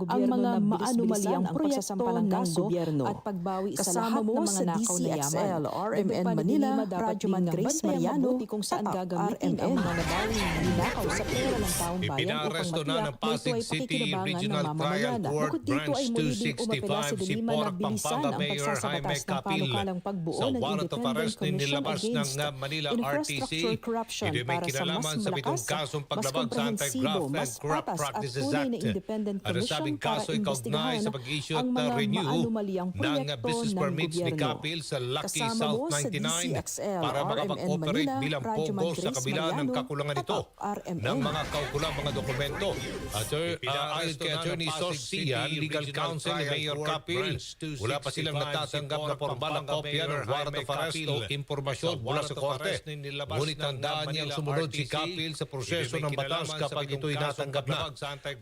ang mga maanumalyang proyekto ng gobyerno at pagbawi sa lahat ng mga nakaw na yaman. RMN Manila, Radyoman Grace Mariano, kung saan gagamitin ang mga nabawing ninakaw sa pera ng taong bayan upang Ipinaresto na ng matiyak na ito Pasig ay City pakikinabangan ng Regional mamamayan. Trial Court Bukod dito ay Branch muli ding umapela si 265 de si Lima na Pork bilisan Pampanga ang Mayor pagsasabatas Jaime ng Capil. panukalang pagbuo Sa ng warrant of Independent arrest ni Commission nilabas ng Against Manila RTC, Infrastructure Corruption ito may para sa mas kinalaman sa pitong malakas, kasong mas paglabag sa komprehensibo, Anti-Graft mas and Corrupt patas at Practices tunay Act. na Independent Ang Commission nasabing para kaso ay kaugnay imbestigahan sa pag-issue ang at mga renew maanumalyang ng proyekto business ng permits ni gobyerno. Capil sa Lucky Kasama South mo sa 99 DZXL, para RMN makapag-operate Manila, bilang Radyoman pogo sa Grace kabila ng Mariano, kakulangan nito RMN. ng mga kaukulang mga dokumento. Ayon kay Attorney Sorcia, Legal Counsel ni Mayor Capil, wala pa silang natatanggap na formal na kopya ng warrant of arrest o impormasyon mula sa korte. Ngunit tandaan niyang sumunod si Capil sa proseso ng batas kapag ito'y natanggap na.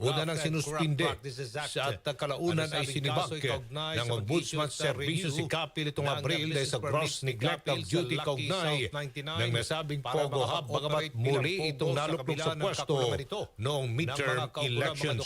Una nang sinuspinde at kalaunan ay sinibak ng Ombudsman Servicio si Capil itong Abril dahil sa gross neglect of duty kaugnay ng nasabing Pogo Hub bagamat muli itong naluklok sa pwesto noong midterm elections.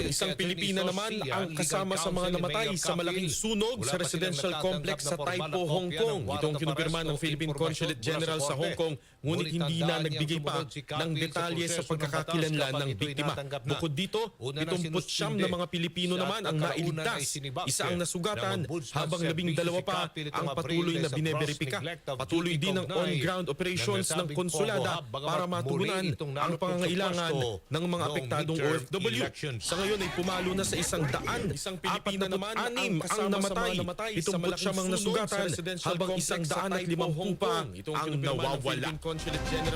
Isang Pilipina naman ang kasama sa mga namatay sa malaking sunog sa residential complex sa Taipo, Hong Kong. Ito ang kinumpirma ng Philippine Consulate General sa Hong Kong, ngunit hindi na nagbigay pa ng detalye sa pagkakakilanlan ng biktima. Bukod dito, 79 na mga Pilipino naman ang nailigtas. Isa ang nasugatan habang 12 pa ang patuloy na bineberipika. Patuloy din ang on-ground operations ng konsulada para matugunan ang pangangailangan ng mga apektadong OFW. Sa ngayon ay pumalo na sa 100. Isang Pilipina naman ang namatay. 70 ang nasugatan habang 150 pa ang nawawala.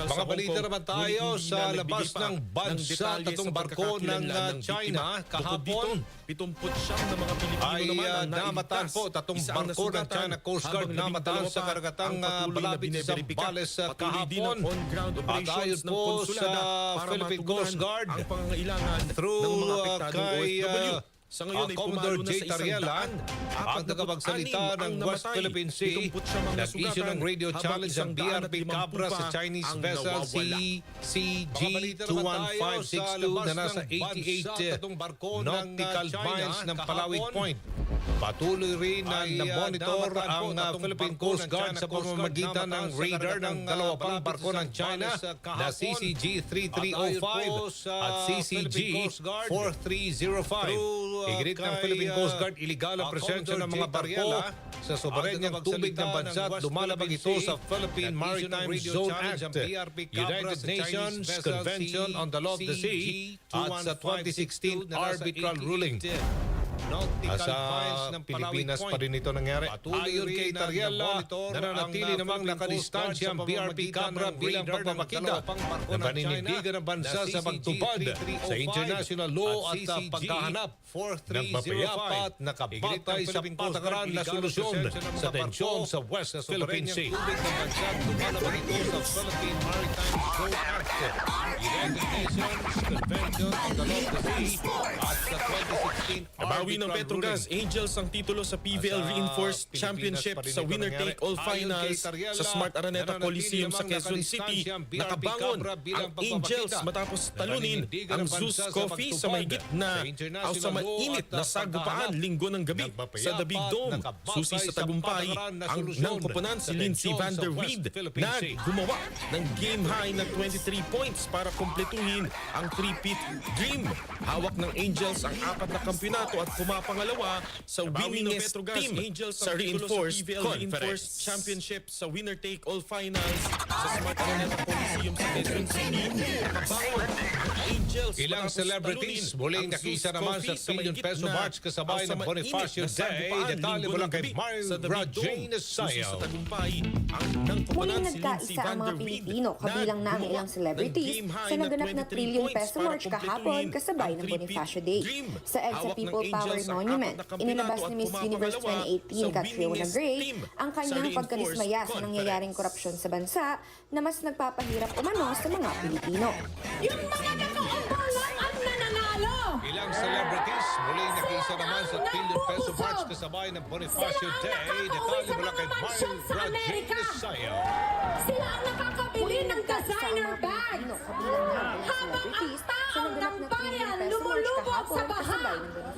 Mga balita naman tayo sa labas ng bansa, tatong barko ng China kahapon 79 na mga Pilipino ay naman ang namataan naligtas. po. Tatong Isa ang barko ng nasugatan China Coast Guard habang namataan 12 sa karagatang ang patuloy na balapit sa bineberipika. Bales Patuloy din kahapon. ang on-ground At operations ayon ng po konsulada sa para Philippine matugunan Coast Guard ang pangangailangan through ng mga apektadong kay OFW. Sa ngayon ay Commodore pumalo na J. sa Tariela, 100. ang tagapagsalita ng West Philippine Sea, nag-issue ng radio challenge ang BRP Cabra sa Chinese vessel CCG-21562 na nasa 88 nautical miles ng Palawig Point. Patuloy rin na monitor ang Philippine Coast Guard sa pamamagitan ng radar ng dalawa pang barko ng China na CCG-3305 at CCG-4305. Iginit ng Philippine Coast Guard, iligal ang presensya ng mga barko sa soberenyang tubig ng bansa at lumalabag ito sa Philippine Maritime Zone Act, United Nations Convention on the Law of the Sea at sa 2016 arbitral ruling. Sa Pilipinas pa rin ito nangyari. Ayon kay Tariela, nananatili namang nakadistansya ang BRP Cabra bilang pagpamakita ng paninindigan ng bansa sa pagtupad sa international law at pagkahanap ng mapayapat na kabatay sa patakaran na solusyon sa tensyon sa West Philippine Sea. Lumalabag ito sa Philippine Maritime Zone Act, United Nations Convention on the Law of the Sea at sa 2016 Nabawi Nakuha ng Petrogas Angels ang titulo sa PVL Reinforced Championship sa winner-take-all finals sa Smart Araneta Coliseum sa Quezon City. Nakabangon ang Angels matapos talunin ang Zeus Coffee sa mahigit na o sa mainit na sagupaan linggo ng gabi sa The Big Dome. Susi sa tagumpay ang nang koponan si Lindsey Van Der Weed na gumawa ng game high na 23 points para kumpletuhin ang three-peat dream. Hawak ng Angels ang 4 na kampyonato at pumapangalawa sa winningest team sa Reinforced Conference Championship sa winner-take-all finals sa Smart Araneta Coliseum sa Quezon City. Nakabangon ang Angels. Ilang celebrities muling nakiisa naman sa Trillion Peso March kasabay ng Bonifacio Day. Detalye mula kay Myra Jane Sayaw. Muling nagkaisa ang mga Pilipino, kabilang na ang ilang celebrities, sa naganap na Trillion Peso March kahapon kasabay ng Bonifacio Day. Sa EDSA People Power Monument, inilabas ni Miss Universe 2018 Catriona Gray ang kanyang pagkanismaya sa nangyayaring korupsyon sa bansa na mas nagpapahirap umano sa mga Pilipino. Yung mga nakaupo lang ang nananalo! Ilang celebrities muling nakiisa naman sa Trillion Peso March kasabay ng Bonifacio Day. Detalye mula kay Myra Jane Sayaw. Sila ang nakakabili ng designer bag! Habang ang taong ng bayan lumulubog sa baha,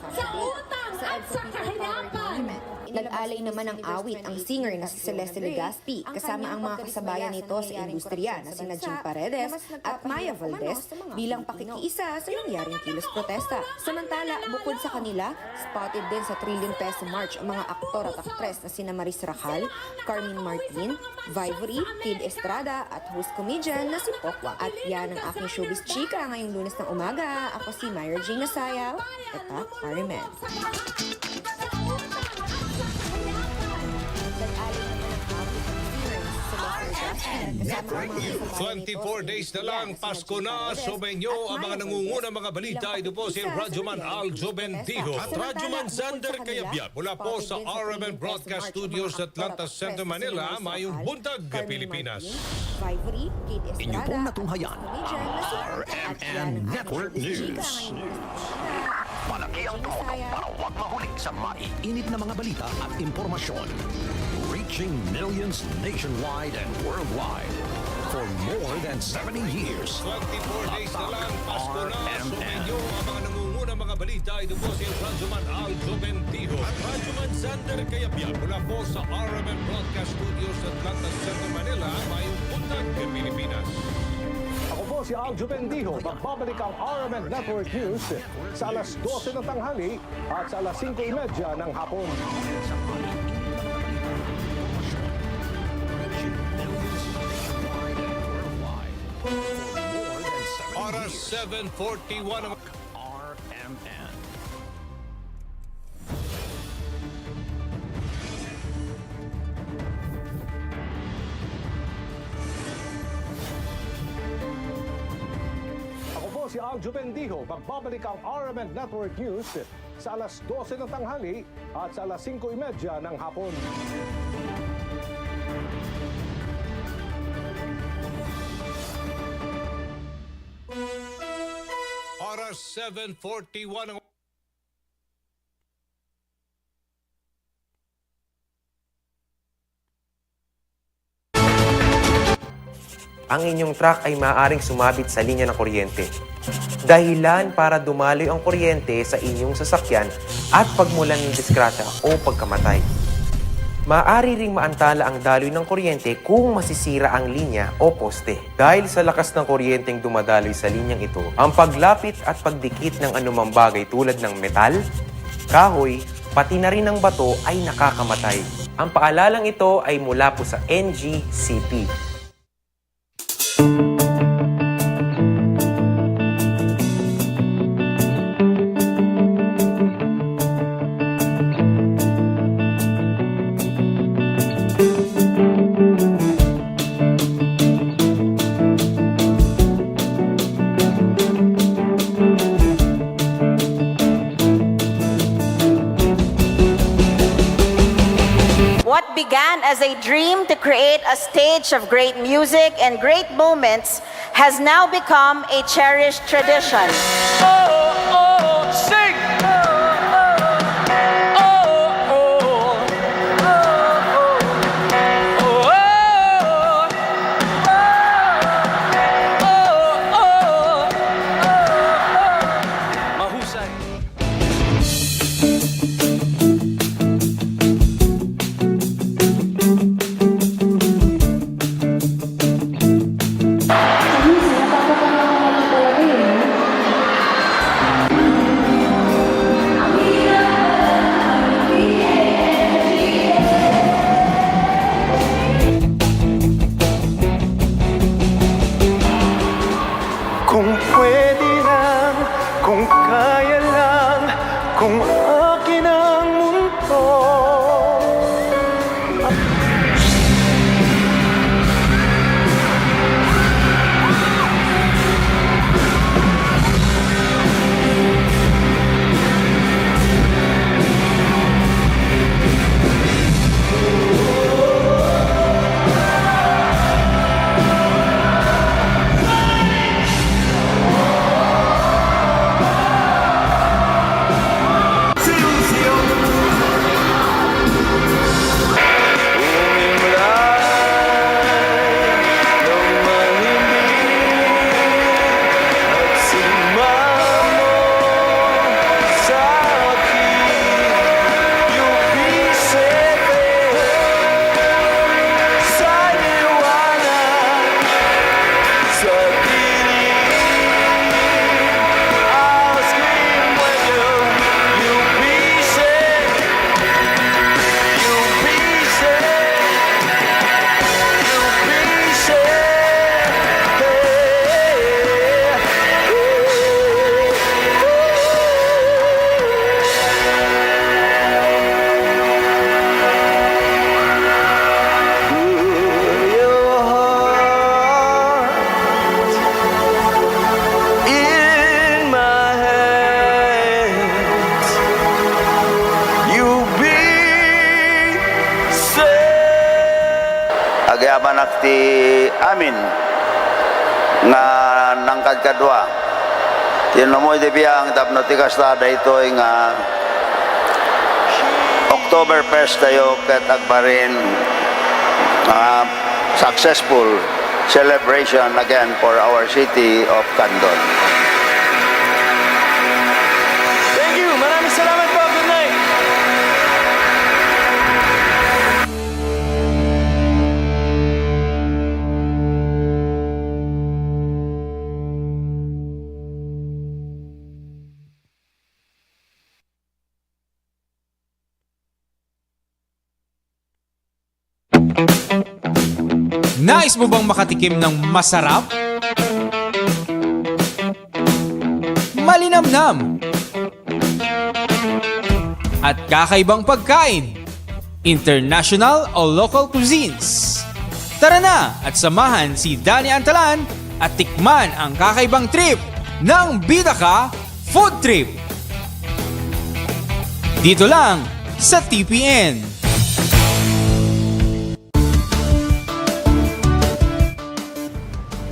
sa utang at sa kahirapan! Nag-alay naman ng awit ang singer na si Celeste Legazpi kasama ang mga kasabayan nito sa industriya na sina Jim Paredes at Maya Valdez bilang pakikiisa sa nangyaring kilos protesta. Samantala, bukod sa kanila, spotted din sa Trillion Peso March ang mga aktor at aktres na sina Maris Racal, Carmen Martin, Vivory, Kid Estrada at host comedian na si Pokwa. At yan ang aking showbiz chika ngayong Lunes ng umaga. Ako si Myra Gina Sayaw, Tatak Arimen. 24 days na lang, Pasko na. Sumainyo ang mga nangunguna mga balita. Ito po si Radyoman Aljo Bendijo. At Radyoman Zander Kayabyab. Mula po sa RMN Broadcast Studios sa Atlanta Center, Manila, Mayong Buntag, Pilipinas. Inyo pong natunghayan ang RMN Network News. Malaki ang tulong para huwag mahuli sa maiinit na mga balita at impormasyon. Reaching millions nationwide and worldwide for more than 70 years. 24 days na lang, Pasko na. Sumainyo ang mga nangunguna mga balita. Ito po si Radyoman Aljo Bendijo. At Radyoman Zander Kayabyab. Mula po sa RMN Broadcast Studios sa Atlanta Center, Manila, Mayong Buntag, Pilipinas. Ako po si Aljo Bendijo. Magbabalik ang RMN Network News sa alas 12 ng tanghali at sa alas 5:30 ng hapon. Oras 7:41 ang RMN. Ako po si Aljo Bendijo. Magbabalik ang RMN Network News sa alas 12 ng tanghali at sa alas 5:30 ng hapon. Oras 7:41 ang ang inyong truck ay maaaring sumabit sa linya ng kuryente. Dahilan para dumaloy ang kuryente sa inyong sasakyan at pagmulan ng disgrasya o pagkamatay. Maaari ring maantala ang daloy ng kuryente kung masisira ang linya o poste. Dahil sa lakas ng kuryenteng dumadaloy sa linyang ito, ang paglapit at pagdikit ng anumang bagay tulad ng metal, kahoy, pati na rin ng bato ay nakakamatay. Ang paalalang ito ay mula po sa NGCP. What began as a dream to create a stage of great music and great moments has now become a cherished tradition. Sing! yabanak ti amin nga nangkad kadwa. Tinamoy di biyang tapno ti kastada ito nga October 1st tayo ket agbarin successful celebration again for our city of Candon. Thank you. Maraming salamat po. Good night. Nais mo bang makatikim ng masarap? Malinamnam at kakaibang pagkain, international o local cuisines. Tara na at samahan si Danny Antalan at tikman ang kakaibang trip ng Bida Ka Food Trip. Dito lang sa TPN.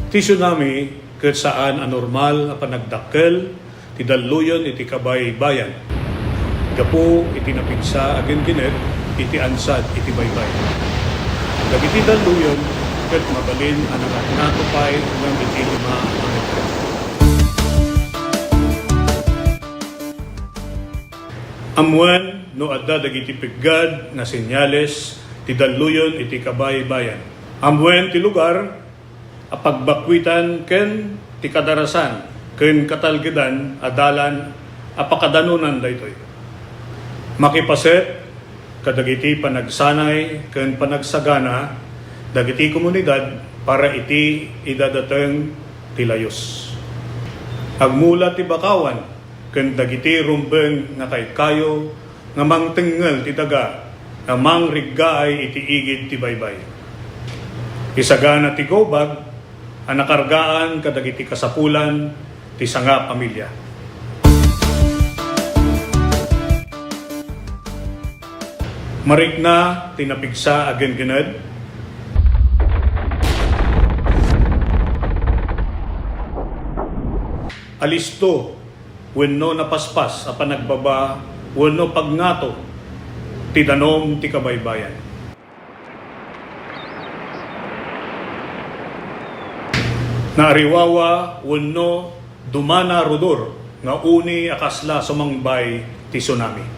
Ti tsunami ket saan anormal a panagdakkel ti daluyon iti kabay bayan. Gapo iti napigsa agen ginet iti ansad iti baybay. Dagiti daluyon ket mabalin ang natupay ng iti 5 a metro. Amuan no adda dagiti piggad na senyales ti daluyon iti kabay bayan. Amuan ti lugar a pagbakwitan ken ti kadarasan ken katalgedan adalan a pakadanunan daytoy. Makipaset kadagiti panagsanay ken panagsagana dagiti komunidad para iti idadateng ti layos. Agmula ti bakawan ken dagiti rumbeng nga kaykayo nga mangtengel ti daga nga mangriggaay iti igid ti baybay. Isagana ti gobag ang nakargaan kadagiti kasapulan ti sanga pamilya. Marikna tinapigsa agen gened. Alisto wenno napaspas a panagbaba wenno pagngato ti danom ti kabaybayan. Naariwawa wenno dumana rudor nga uni akasla sumangbay ti tsunami.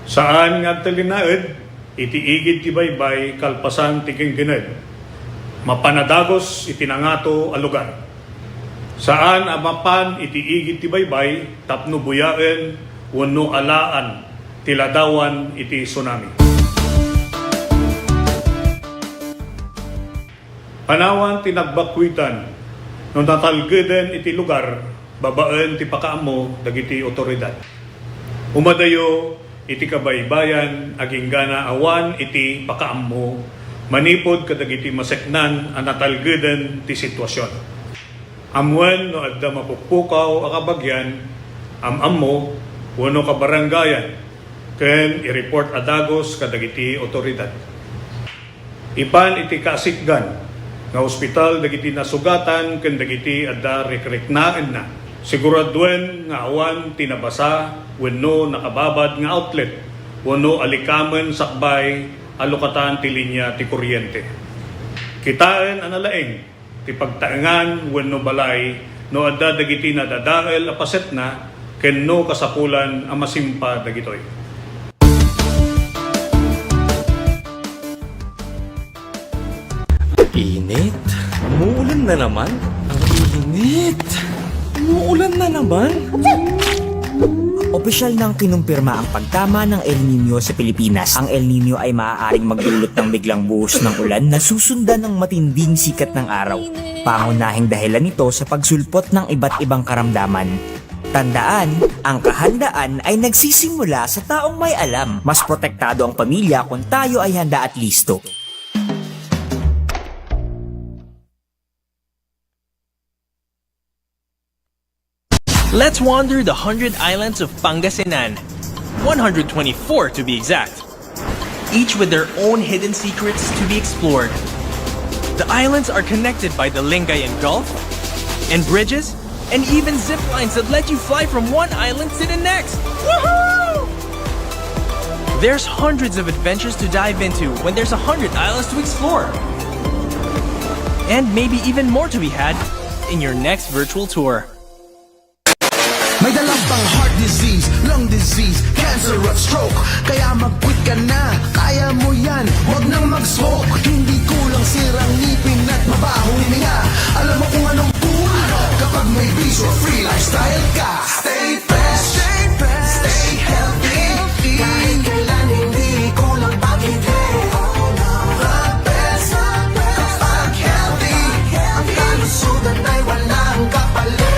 Saan nga talinaed iti igid ti baybay kalpasan ti kengkened. Mapanadagos iti nangato a lugar. Saan amapan iti igid ti baybay tapno buyaen wenno alaan ti ladawan iti tsunami. Panawan ti nagbakwitan no natalgeden iti lugar babaen ti pakaammo dagiti otoridad. Umadayo iti kabaybayan aging gana awan iti pakaammo manipod kadagiti maseknan a natalgeden ti sitwasyon. Amuan no adda mapukpukaw a kabagyan, ammo wano kabaranggayan, ken i-report adagos kadagiti otoridad. Ipan iti kasikgan nga ospital dagiti nasugatan ken dagiti adda rekreknaan na. Siguraduen nga awan tinabasa wenno nakababad nga outlet, wano alikamen sakbay alokatan ti linya ti kuryente. Kitaan analaeng ti pagtaengan wenno balay no adda dagiti nadadael a paset na kenno kasapulan a masimpa dagitoy. Init? Umuulan na naman? Ang init! Umuulan na naman? Opisyal nang kinumpirma ang pagtama ng El Nino sa Pilipinas. Ang El Nino ay maaaring magdulot ng biglang buhos ng ulan na susundan ng matinding sikat ng araw. Pangunahing dahilan nito sa pagsulpot ng iba't ibang karamdaman. Tandaan, ang kahandaan ay nagsisimula sa taong may alam. Mas protektado ang pamilya kung tayo ay handa at listo. Let's wander the 100 islands of Pangasinan, 124 to be exact, each with their own hidden secrets to be explored. The islands are connected by the Lingayen Gulf, and bridges, and even zip lines that let you fly from one island to the next. Woohoo! There's hundreds of adventures to dive into when there's 100 islands to explore. And maybe even more to be had in your next virtual tour. May dalang pang heart disease, lung disease, cancer at stroke. Kaya mag-quit ka na, kaya mo yan, huwag nang mag-smoke. Hindi kulang sirang ngipin at mabahong hininga. Alam mo kung anong cool kapag may peace or free lifestyle ka. Stay fresh, stay healthy. Kahit kailan hindi kulang pag-ibig. The best kapag healthy. Ang kalusugan ay walang kapalit.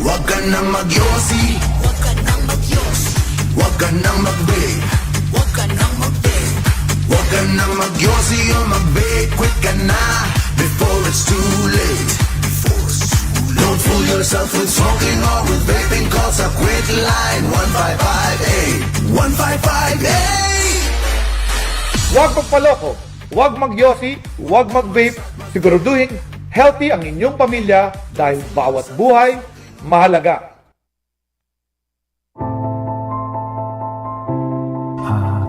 Huwag ka nang magyosi, huwag ka nang magyosi, huwag ka nang mag-vape, huwag ka nang mag-vape, huwag ka nang magyosi o mag-vape, quit ka na before it's too late. Don't fool yourself with smoking or with vaping, call sa quit line 1558, 1558. Huwag magpaloko, huwag magyosi, huwag mag-vape. Siguraduhin healthy ang inyong pamilya dahil bawat buhay mahalaga.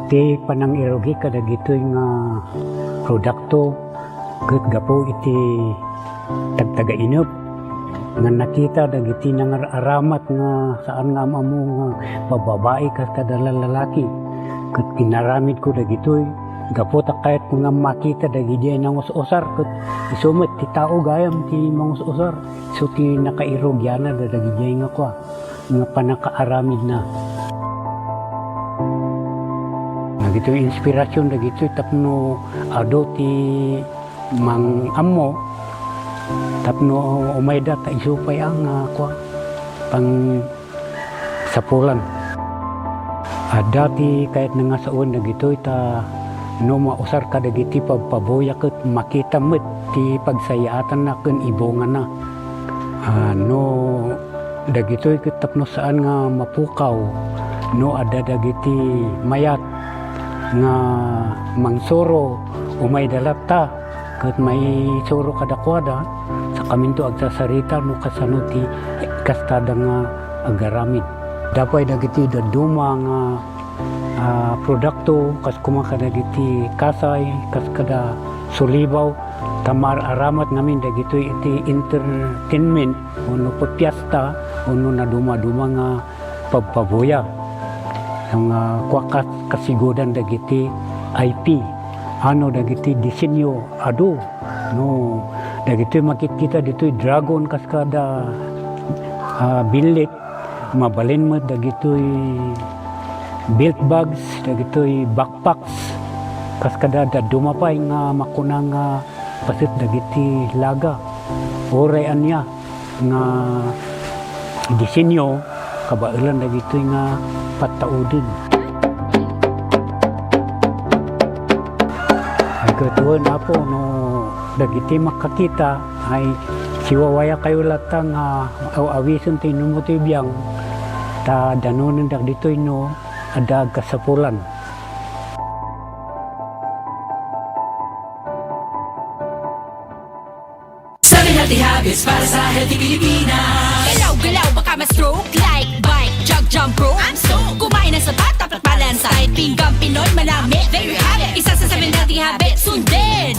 Ti panang irogi kada gitoy nga produkto ket gapo iti tagtaga inup nga nakita dagiti nangaramat nga saan nga amo nga bababae kas kada lalaki ket kinaramid ko dagitoy gapo ta kahit nga makita dagiti nang usar ket isumet ti tao gayam ti mangusar so ti nakairogyana dagiti nga kwa nga panakaaramid na. Nagito inspirasyon dagito tapno ado ti mang ammo tapno umayda ta isupay ang kwa pang sapulan. Ada ti kahit nga saon dagito ta no mausar ka dagiti pagpaboya ket makita met ti pagsayaatan na ken ibongan na. No dagito ket tapno saan nga mapukaw no ada dagiti mayat nga mangsuro umay dalata ket may suro kadakwada sa kaminto agsasarita no kasano ti kastada nga agaramid dapay dagiti daduma nga produkto kas kumaka dagiti kasay kas kada sulibaw tamar aramat namin dagito iti entertainment uno pagpiesta uno na duma-duma nga pagpaboya ang kwakas kasigodan dagiti IP ano dagiti disenyo ado no dagiti makikita ditoy dragon kaskada bilit mabalin mo dagitoy belt bags dagitoy backpacks kaskada dumapay nga makunang pasit dagiti laga oray anya nga disenyo kabailan dagitoy nga pataudin. Ay katuan na po no dagiti makakita ay siwawaya kayo latang awison tayo numutibiyang ta danunin dagitoy no adag kasapulan. Healthy habits para sa healthy Pilipinas. Galaw-galaw baka ma-stroke like bike, jog, jump, rope. I'm so kumain ng sapat, dapat balance. Kahit pinggang Pinoy, manami, there you have it. Isa sa 7 healthy habits, sundin.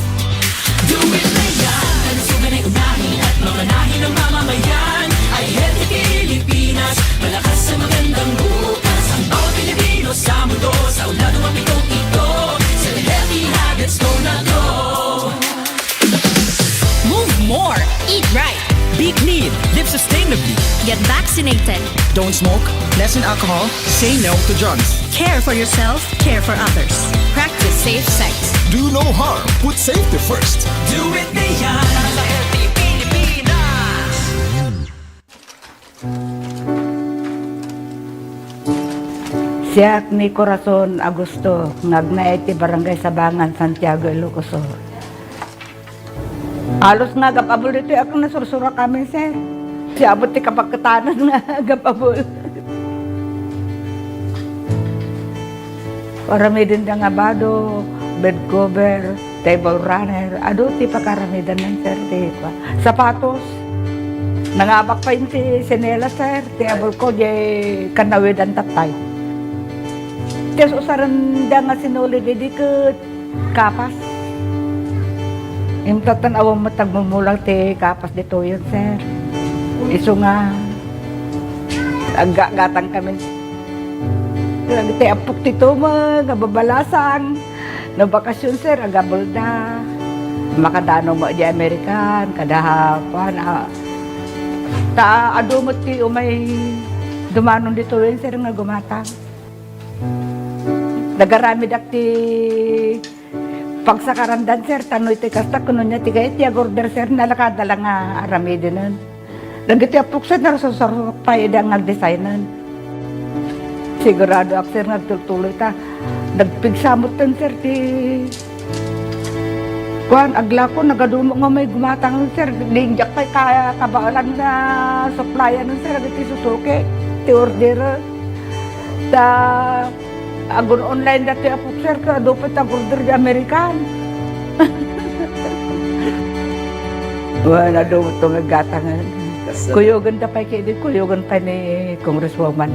Do it na yan. Kalusugan ay unahin at mamanahin ng mamamayan. Ay healthy Pilipinas, malakas sa magandang bukas. Ang bawat Pilipino sa mundo, sa ulan ng mapitong ito. Sa healthy habits, go na go. Move more, eat right. Be clean, live sustainably. Get vaccinated. Don't smoke, lessen alcohol, say no to drugs. Care for yourself, care for others. Practice safe sex. Do no harm, put safety first. Do it na yan. Sa healthy Pilipinas. Siak ni Corazon Agusto, ngagnaay ti Barangay Sabangan, Santiago, Ilocos. Alos nga gapabol dito ako nasursura kami sir. Siabot ti kapagkatanan nga gapabol. Paramidin ng abado, bed cover, table runner, ado ti pakaramidan ng sir, ti pa. Sapatos, nangabak pa yun ti sinela sir, ti abol ko, di kanawid ang tatay. Tiyas usaran da nga sinuli, di ka kapas. Yung tatanawang matagmumulang ti kapas dito yun sir. Iso nga, gatang kami. Lagi tayo apok tito mga babalasang. Na bakasyon sir, agabol na. Makadano mo di Amerikan, kadahapan. Adumot ti umay dumanon dito yun sir nga gumatang. Nagaramid ak ti pagsakarandan sir, tanoy ti kasta kuno niya ti gayet ti agorder sir, nalakadala nga aramidin nun. Lagi ti apok sir, narasasarok pa idang nag-designan. Sigurado ako sir, nagtutuloy ta. Nagpigsamot tan sir, ti... Kuhan, agla ko, nagadumo nga may gumatang sir. Lingjak kay kabaalan na supplyan nun sir, ti susuki, ti order. Ta... Agun online dati apok sir, kadupit ang order di Amerikan. Wala daw ito nga gatangan. Kuyogan ta pa kaya, kuyogan pa ni Congresswoman.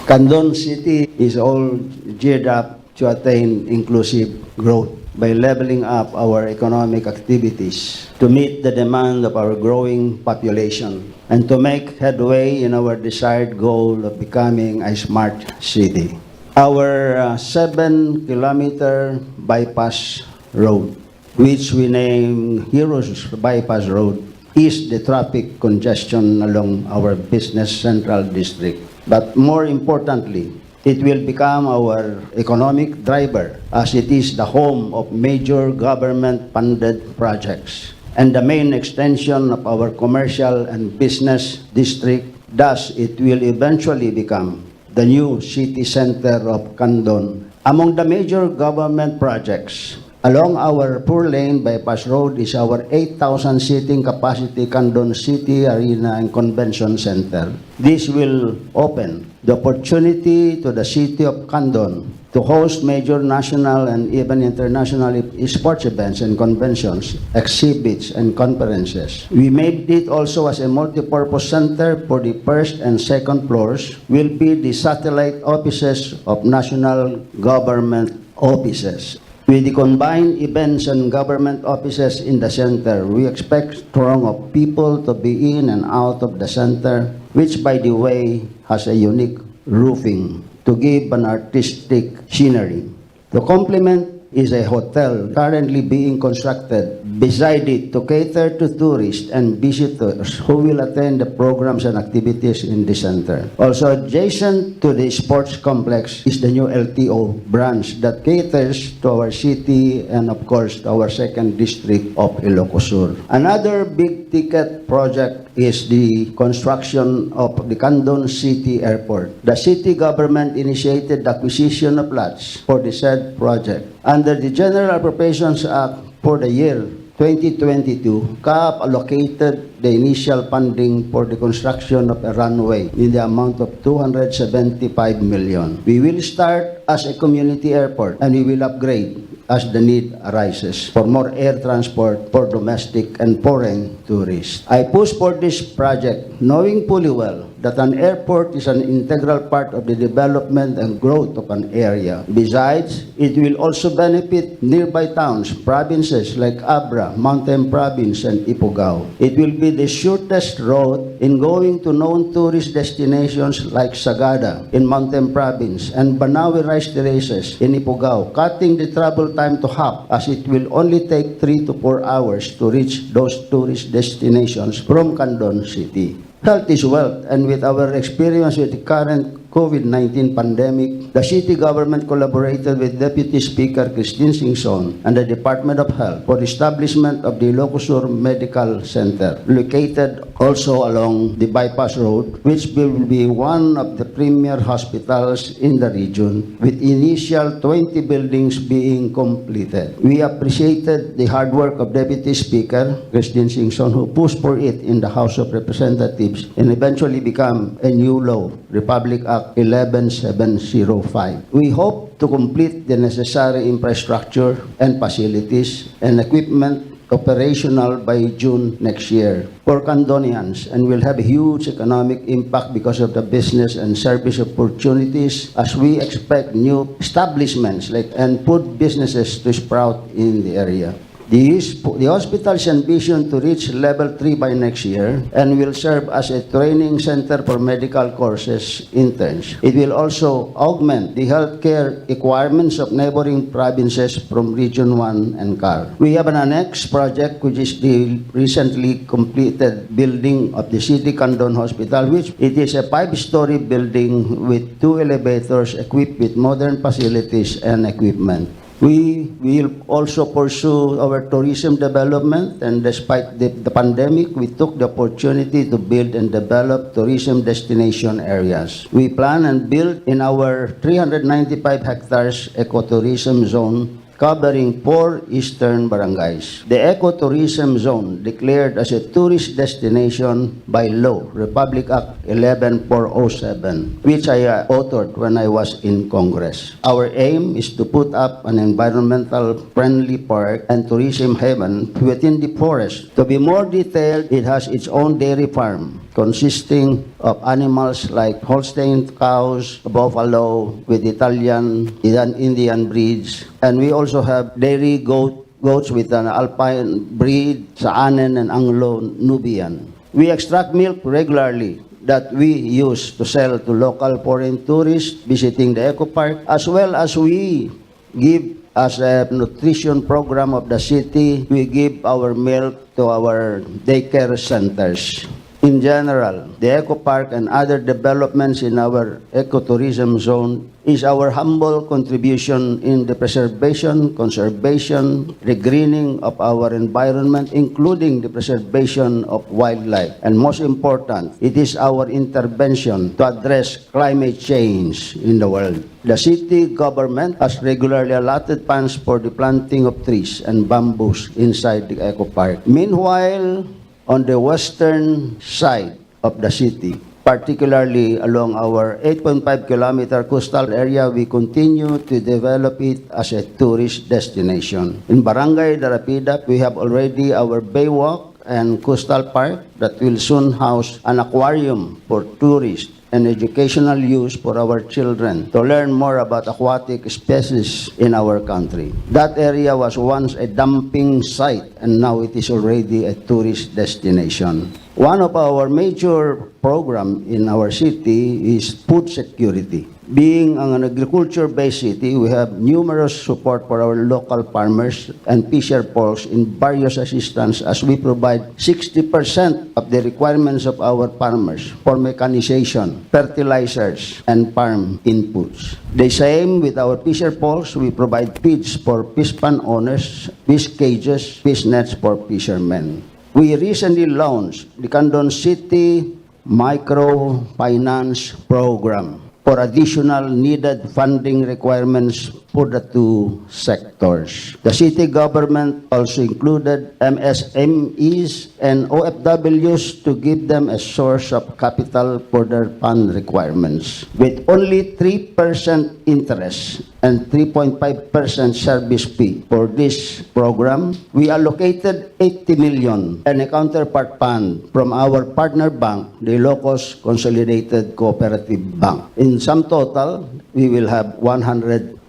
Candon City is all geared up to attain inclusive growth by leveling up our economic activities to meet the demand of our growing population and to make headway in our desired goal of becoming a smart city. Our 7-kilometer bypass road, which we name Heroes Bypass Road, ease the traffic congestion along our business central district. But more importantly, it will become our economic driver as it is the home of major government-funded projects and the main extension of our commercial and business district. Thus, it will eventually become the new city center of Candon. Among the major government projects along our 4-lane bypass road is our 8,000 seating capacity Candon City Arena and Convention Center. This will open the opportunity to the city of Candon to host major national and even international sports events and conventions, exhibits, and conferences. We made it also as a multi-purpose center for the first and second floors will be the satellite offices of national government offices. With the combined events and government offices in the center, we expect throng of people to be in and out of the center, which by the way has a unique roofing to give an artistic scenery. To complement is a hotel currently being constructed beside it to cater to tourists and visitors who will attend the programs and activities in the center. Also adjacent to the sports complex is the new LTO branch that caters to our city and of course to our second district of Ilocos Sur. Another big ticket project is the construction of the Candon City Airport. The city government initiated the acquisition of lots for the said project. Under the General Appropriations Act for the year 2022, CAAP allocated the initial funding for the construction of a runway in the amount of 275 million. We will start as a community airport and we will upgrade as the need arises for more air transport for domestic and foreign tourists. I push for this project knowing fully well that an airport is an integral part of the development and growth of an area. Besides, it will also benefit nearby towns, provinces like Abra, Mountain Province, and Ifugao. It will be the shortest road in going to known tourist destinations like Sagada in Mountain Province and Banawe Rice Terraces in Ifugao, cutting the travel time to half as it will only take 3 to 4 hours to reach those tourist destinations from Candon City. Health is wealth, and with our experience with the current COVID-19 pandemic, the city government collaborated with Deputy Speaker Christine Singson and the Department of Health for the establishment of the Ilocos Sur Medical Center, located also along the Bypass Road, which will be one of the premier hospitals in the region, with initial 20 buildings being completed. We appreciated the hard work of Deputy Speaker Christine Singson, who pushed for it in the House of Representatives and eventually become a new law, Republic Act 11705. We hope to complete the necessary infrastructure and facilities and equipment operational by June next year for Candonians, and will have a huge economic impact because of the business and service opportunities as we expect new establishments and food businesses to sprout in the area. The hospital's ambition to reach level 3 by next year and will serve as a training center for medical courses interns. It will also augment the healthcare requirements of neighboring provinces from Region 1 and CAR. We have an annex project, which is the recently completed building of the City Candon Hospital, which it is a 5-story building with 2 elevators equipped with modern facilities and equipment. We will also pursue our tourism development, and despite the pandemic, we took the opportunity to build and develop tourism destination areas. We plan and build in our 395 hectares ecotourism zone covering 4 eastern barangays. The ecotourism zone, declared as a tourist destination by law, Republic Act 11407, which I authored when I was in Congress. Our aim is to put up an environmental friendly park and tourism haven within the forest. To be more detailed, it has its own dairy farm consisting of animals like Holstein cows, buffalo with Italian, Indian breeds, and we also have dairy goats with an alpine breed, Saanen and Anglo-Nubian. We extract milk regularly that we use to sell to local foreign tourists visiting the eco park, as well as we give as a nutrition program of the city. We give our milk to our daycare centers. In general, the Eco Park and other developments in our ecotourism zone is our humble contribution in the preservation, conservation, regreening of our environment, including the preservation of wildlife. And most important, it is our intervention to address climate change in the world. The city government has regularly allotted funds for the planting of trees and bamboos inside the Eco Park. Meanwhile, on the western side of the city, particularly along our 8.5-kilometer coastal area, we continue to develop it as a tourist destination. In Barangay Darapida, we have already our Baywalk and Coastal Park that will soon house an aquarium for tourists and educational use for our children to learn more about aquatic species in our country. That area was once a dumping site, and now it is already a tourist destination. One of our major programs in our city is food security. Being an agriculture-based city, we have numerous support for our local farmers and fisher folks in various assistance, as we provide 60% of the requirements of our farmers for mechanization, fertilizers, and farm inputs. The same with our fisher folks, we provide feeds for fish pond owners, fish cages, fish nets for fishermen. We recently launched the Candon City Microfinance Program for additional needed funding requirements for the 2 sectors. The city government also included MSMEs and OFWs to give them a source of capital for their fund requirements. With only 3% interest and 3.5% service fee for this program, we allocated 80 million and a counterpart fund from our partner bank, the Ilocos Consolidated Cooperative Bank. In sum total, we will have 160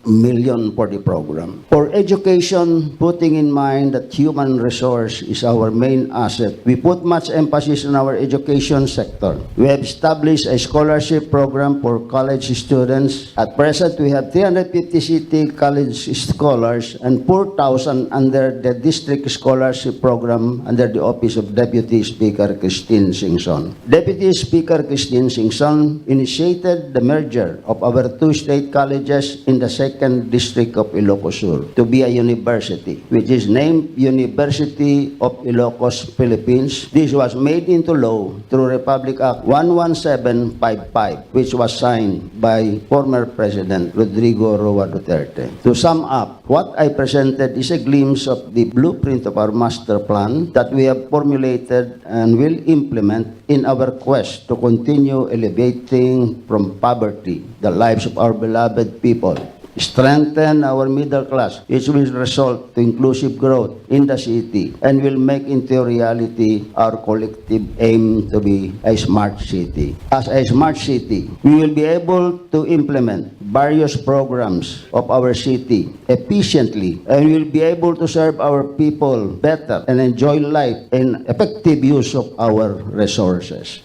million for the program. For education, putting in mind that human resource is our main asset, we put much emphasis on our education sector. We have established a scholarship program for college students. At present, we have 350 city college scholars and 4,000 under the district scholarship program under the office of Deputy Speaker Christine Singson. Deputy Speaker Christine Singson initiated the merger of our two state colleges in the second district of Ilocos Sur to be a university, which is named University of Ilocos, Philippines. This was made into law through Republic Act 11755, which was signed by former President Rodrigo Roa Duterte. To sum up, what I presented is a glimpse of the blueprint of our master plan that we have formulated and will implement in our quest to continue elevating from poverty the lives of our beloved people, strengthen our middle class, which will result to inclusive growth in the city and will make into reality our collective aim to be a smart city. As a smart city, we will be able to implement various programs of our city efficiently and will be able to serve our people better and enjoy life and effective use of our resources.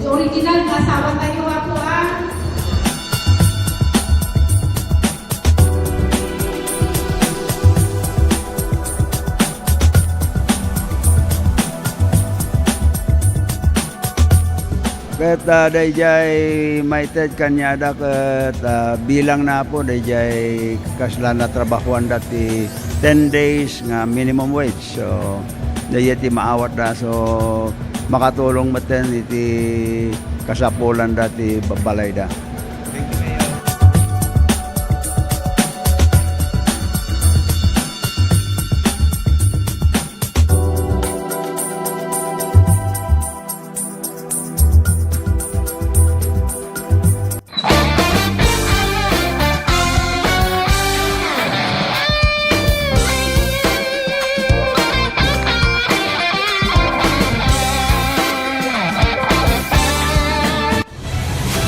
Original, asawa tayo ako Ket dayjay maited kanyada ket bilang na po dayjay kasla na trabahuan dati 10 days nga minimum wage. So dayjay maawat da so makatulong maten iti kasapulan dati babalay da.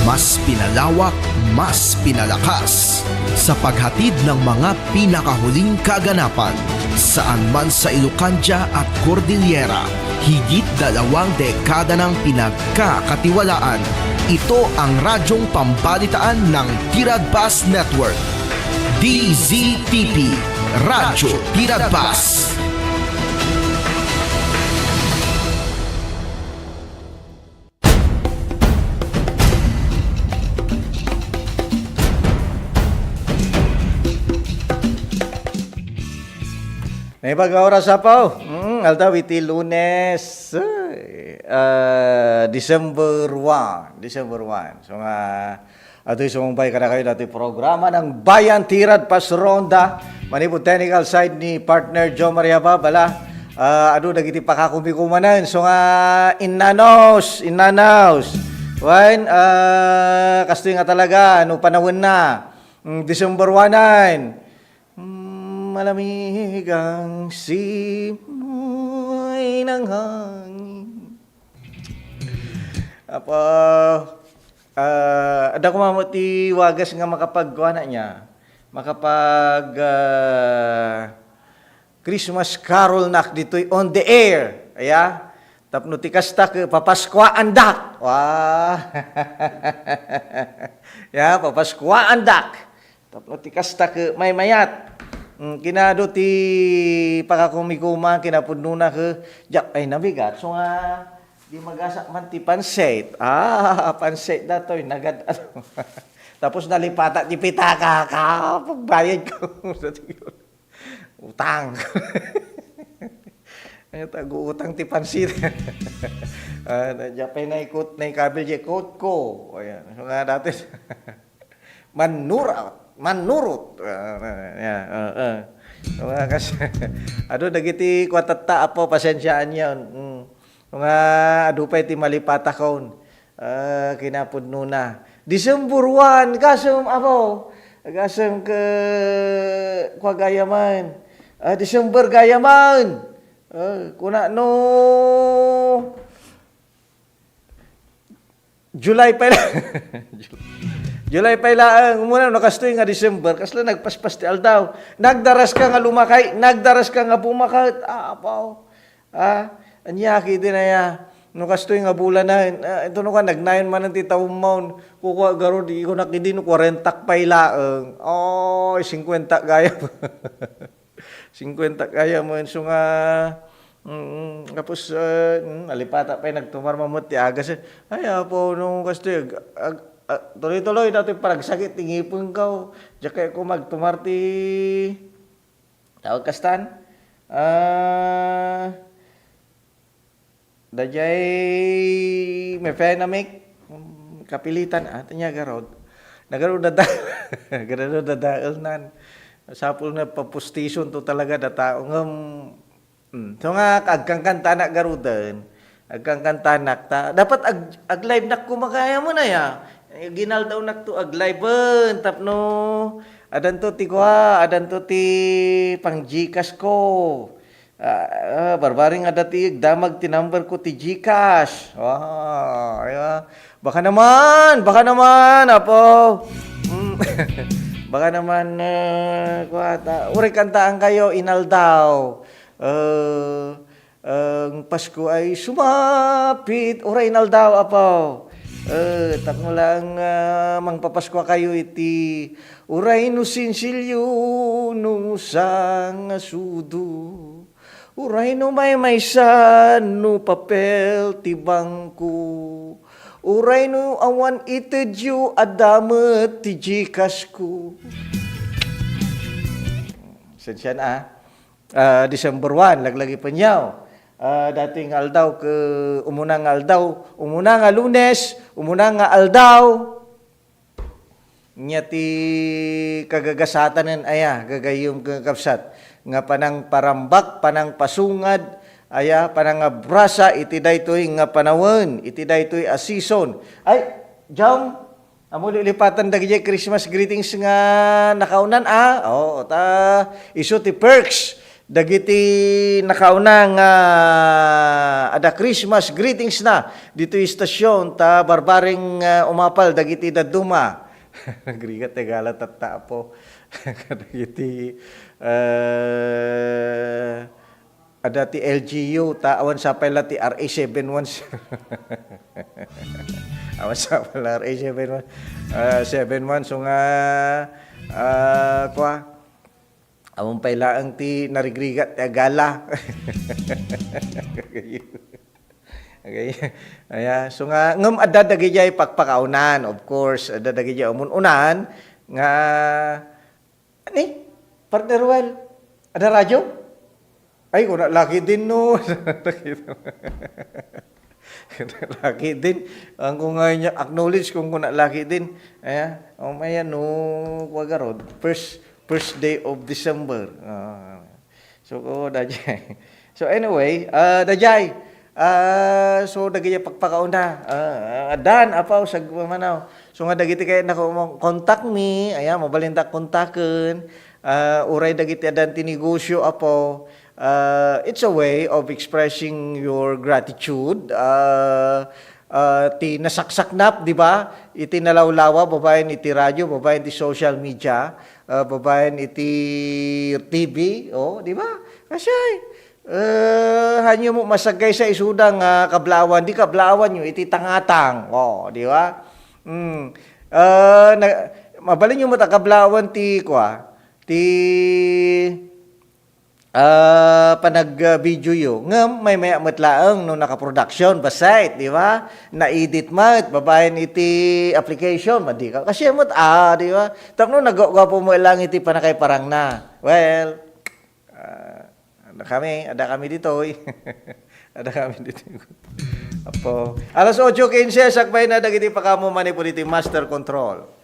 Mas pinalawak, mas pinalakas sa paghatid ng mga pinakahuling kaganapan saan man sa Ilocania at Cordillera. Higit 2 dekada ng pinagkakatiwalaan. Ito ang radyong pambalitaan ng Tiradpas Network. DZTP, Radyo Tiradpas. May pag-oras po. Alta witi Lunes, December 1. So nga, ito'y sumumpay ka na kayo natin programa ng Bayan Tiradpas Ronda. Manipod technical side ni partner Joe Maria Babala. Nagiti pakakumikumanan. So nga, inanos. Wan, kastoy nga talaga, ano panahon na. December 1, malamig ang simoy ng hangin. Apa, ada ko mamati wagas nga makapagkuha na niya. Makapag Christmas Carol nak dito'y on the air. Aya, tapno ti kasta ke papaskwa andak. Wah. Ya, papaskwa andak. Tapno ti kasta ke may mayat. Kinado ti pakakumikuma kinapudnuna ke jak ay nabigat. So nga di magasak man ti pansit. Pansit datoy nagad ano. Tapos nalipata ti pitaka ka pagbayad ko sa utang. Tagu-utang ti pansit. Japay na ikot na ikabil di ikot ko. Ayan. So nga dati, manurot. So nga kasi, dagiti kwatata apo, pasensyaan yun. So nga, adupay ti malipata kaon. Kinapudno na. December 1, kasum apo. Kasum ke kwa gayaman. December gayaman. Kuna no July pa lang. July pa lang. Muna nakastoy nga December. Kasla nagpaspas ti aldaw. Nagdaras ka nga lumakay. Nagdaras ka nga bumakat. Apaw. Anyaki din na ya. Nakastoy nga bulan na. Ito no ka, nagnayon man ang titawang maun. Kukuha garo, di ko nakidin. 40 pa lang. 50 gaya. 50 kaya mo so nga tapos alipata pa nagtumar mamut ti agas ay apo nung kasto tuloy-tuloy dati paragsakit tingipon ka diya kaya ko magtumar ti tawag kastan dajay may penamik kapilitan niya garod nagarod dadaal nan sapul na papustisyon to talaga da tao ngam so nga agkang kantanak garudan agkang kantanak ta dapat ag live nak kumakaya mo na ya ginal daw nak to ag live tapno adan to ti pang Gcash ko barbaring ada ti damag ti number ko ti Gcash baka naman apo baka naman, uri kantaan kayo, inaldaw. Ang Pasko ay sumapit, uri inaldaw, apaw. Takmo lang, mangpapaskwa kayo iti, uray no sinsilyo, no sang asudo. Uray no may no papel, tibangko. Uray no awan itedyo adamet ti Gcash ko. Sensya na December 1, laglagi pa niyaw. Dating aldaw ke umunang nga Lunes, umunang nga aldaw. Nya ti kagagasatanen aya, gagayom kagapsat. Nga panang parambak, panang pasungad, aya panangabrasa iti daytoy nga panawon iti daytoy a season ay jam amo lilipatan dagiti Christmas greetings nga nakaunan isu ti perks dagiti nakauna nga ada Christmas greetings na dito istasyon ta barbaring umapal dagiti daduma grigat tegala tatta po dagiti ada ti LGU ta awan sa pala ti RA71 awan sa pala RA71 71 so nga awan pala ang ti narigrigat ti agala okay so nga ngem adda dagiti pagpakaunan of course adda dagiti umunan nga ani partner well ada radyo. Ay, kung laki din no. Laki din. Ang kung ngayon niya, acknowledge kung laki din. Maya no, wagarod. First day of December. So, dajay. So, anyway, dajay. So dagiti pagpakauna. Dan apaw sa manaw. So nga dagiti kay nako contact me, mabalinta kontaken. Uray dagiti adan tinegosyo apo. It's a way of expressing your gratitude. Ti nasaksaknap, di ba? Iti nalawlawa, babayan iti radyo, babayan iti social media, babayan iti TV, di ba? Kasi hanyo mo masagay sa isudang kablawan, di kablawan nyo, iti tangatang, di ba? Mabalin nyo mo ta kablawan ti panag-video yo nga may matlaang no naka-production basite, di ba? Na-edit mat, babayan iti application, madi ka. Kasi mat, di ba? Tapno nagawa po mo lang iti panakay parang na. Well, ada kami dito. Ada kami dito. Apo. Alas 8:15, sakbay na dagiti pa kamo manipuliti master control.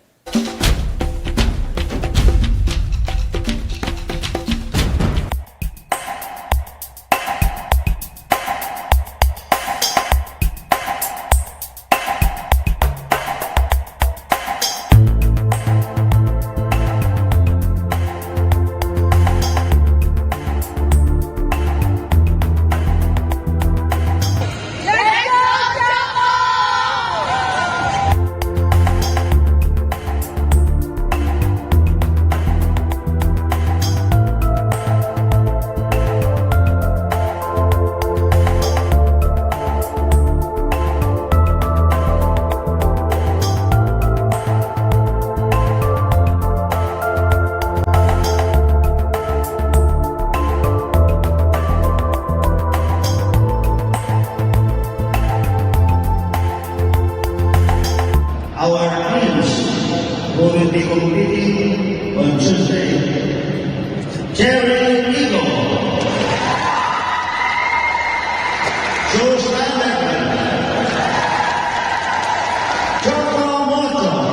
Our dreams will be completing on Tuesday. Jerry Rigo, Joe Standard, Choco Moto,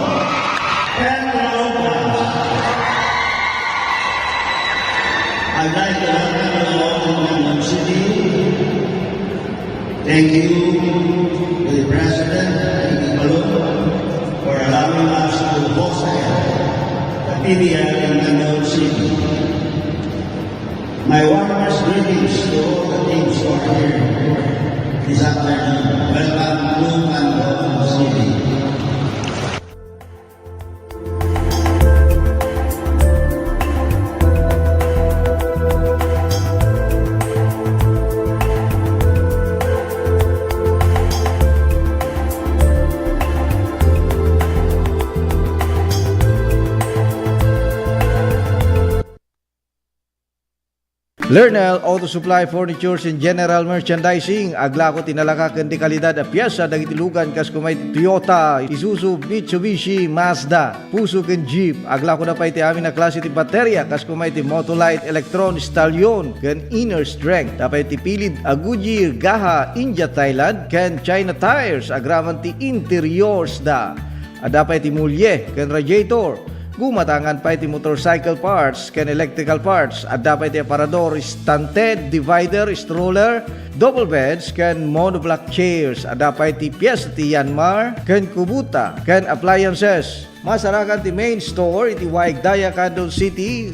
and Lopez. I'd like to welcome you all to London City. Thank you to the President, for allowing us to host the PBL in London City. My warmest greetings to all the teams who are here this afternoon. Welcome to London City. Lernel Auto Supply Furnitures and General Merchandising. Agla ko tinalakaken di kalidad a piyesa dagiti lugan kas kumay Toyota, Isuzu, Mitsubishi, Mazda, Puso ken Jeep. Agla ko na pa iti amin na klase ti baterya kas kumay ti Motolite, Electron, Stallion ken Inner Strength. Tapay ti pilid a Goodyear, Gaha, India, Thailand ken China Tires. Agraman ti interiors da. Adapay ti mulye ken radiator. Gumatangan pa iti motorcycle parts ken electrical parts. Adda pa iti aparador, stunted, divider, stroller, double beds ken monoblock chairs. Adda pa iti piyesa ti Yanmar ken Kubota ken appliances. Masarakan ti main store iti Waigdaya, Quezon City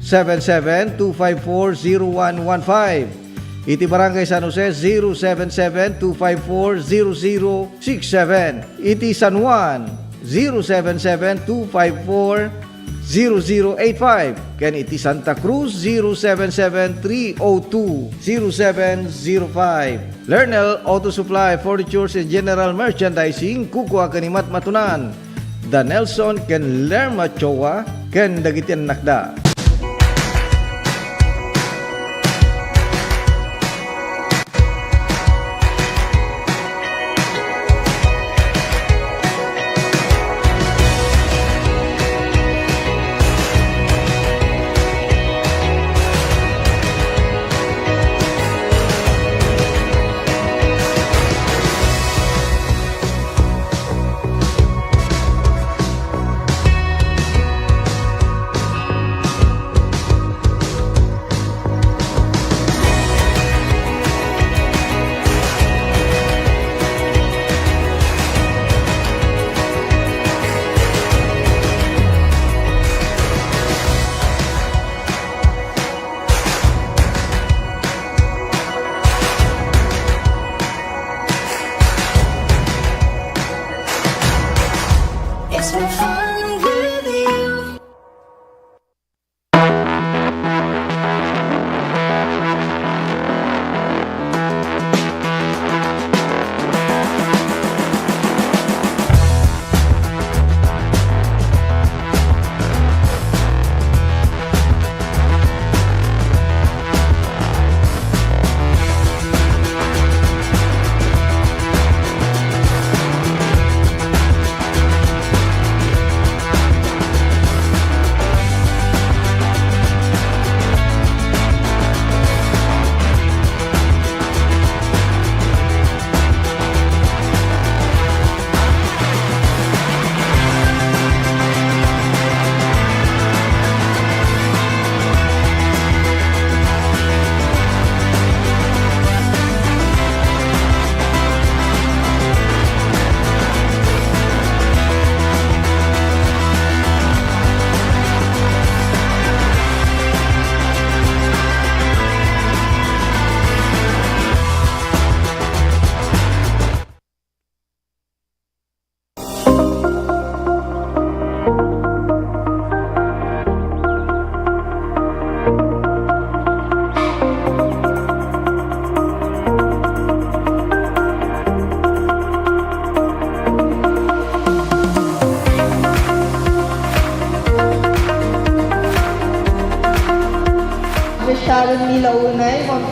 077-254-0115. Iti Barangay San Jose 077-254-0067. Iti San Juan 077-254-0085. Ken iti Santa Cruz 077-302-0705. Lernel Auto Supply Furnitures and General Merchandising. Kukua kanimat matunan Da Nelson ken Lerma Chowa ken dagitian nakda.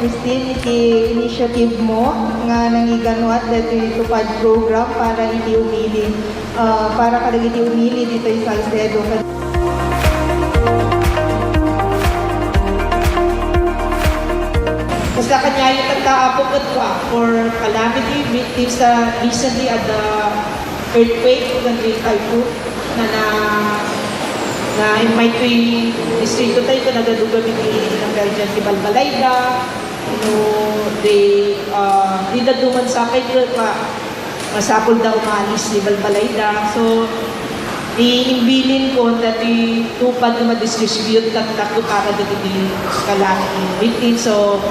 Christine, iti initiative mo nga nangiganuat dito itupad program para iti umili, para kadag iti umili dito sa Salcedo. Basta kanya yung tagtaapok at for calamity victims recently at the earthquake ng Great Typhoon na in my three distrito tayo ko nagaduga bigay ng dyan si Balbalayda, di nagduman sa akin pa masapol daw umalis ni Balbalayda. So, iimbilin ko na tupad na ma-distribute takto para dito di calamity victims. So,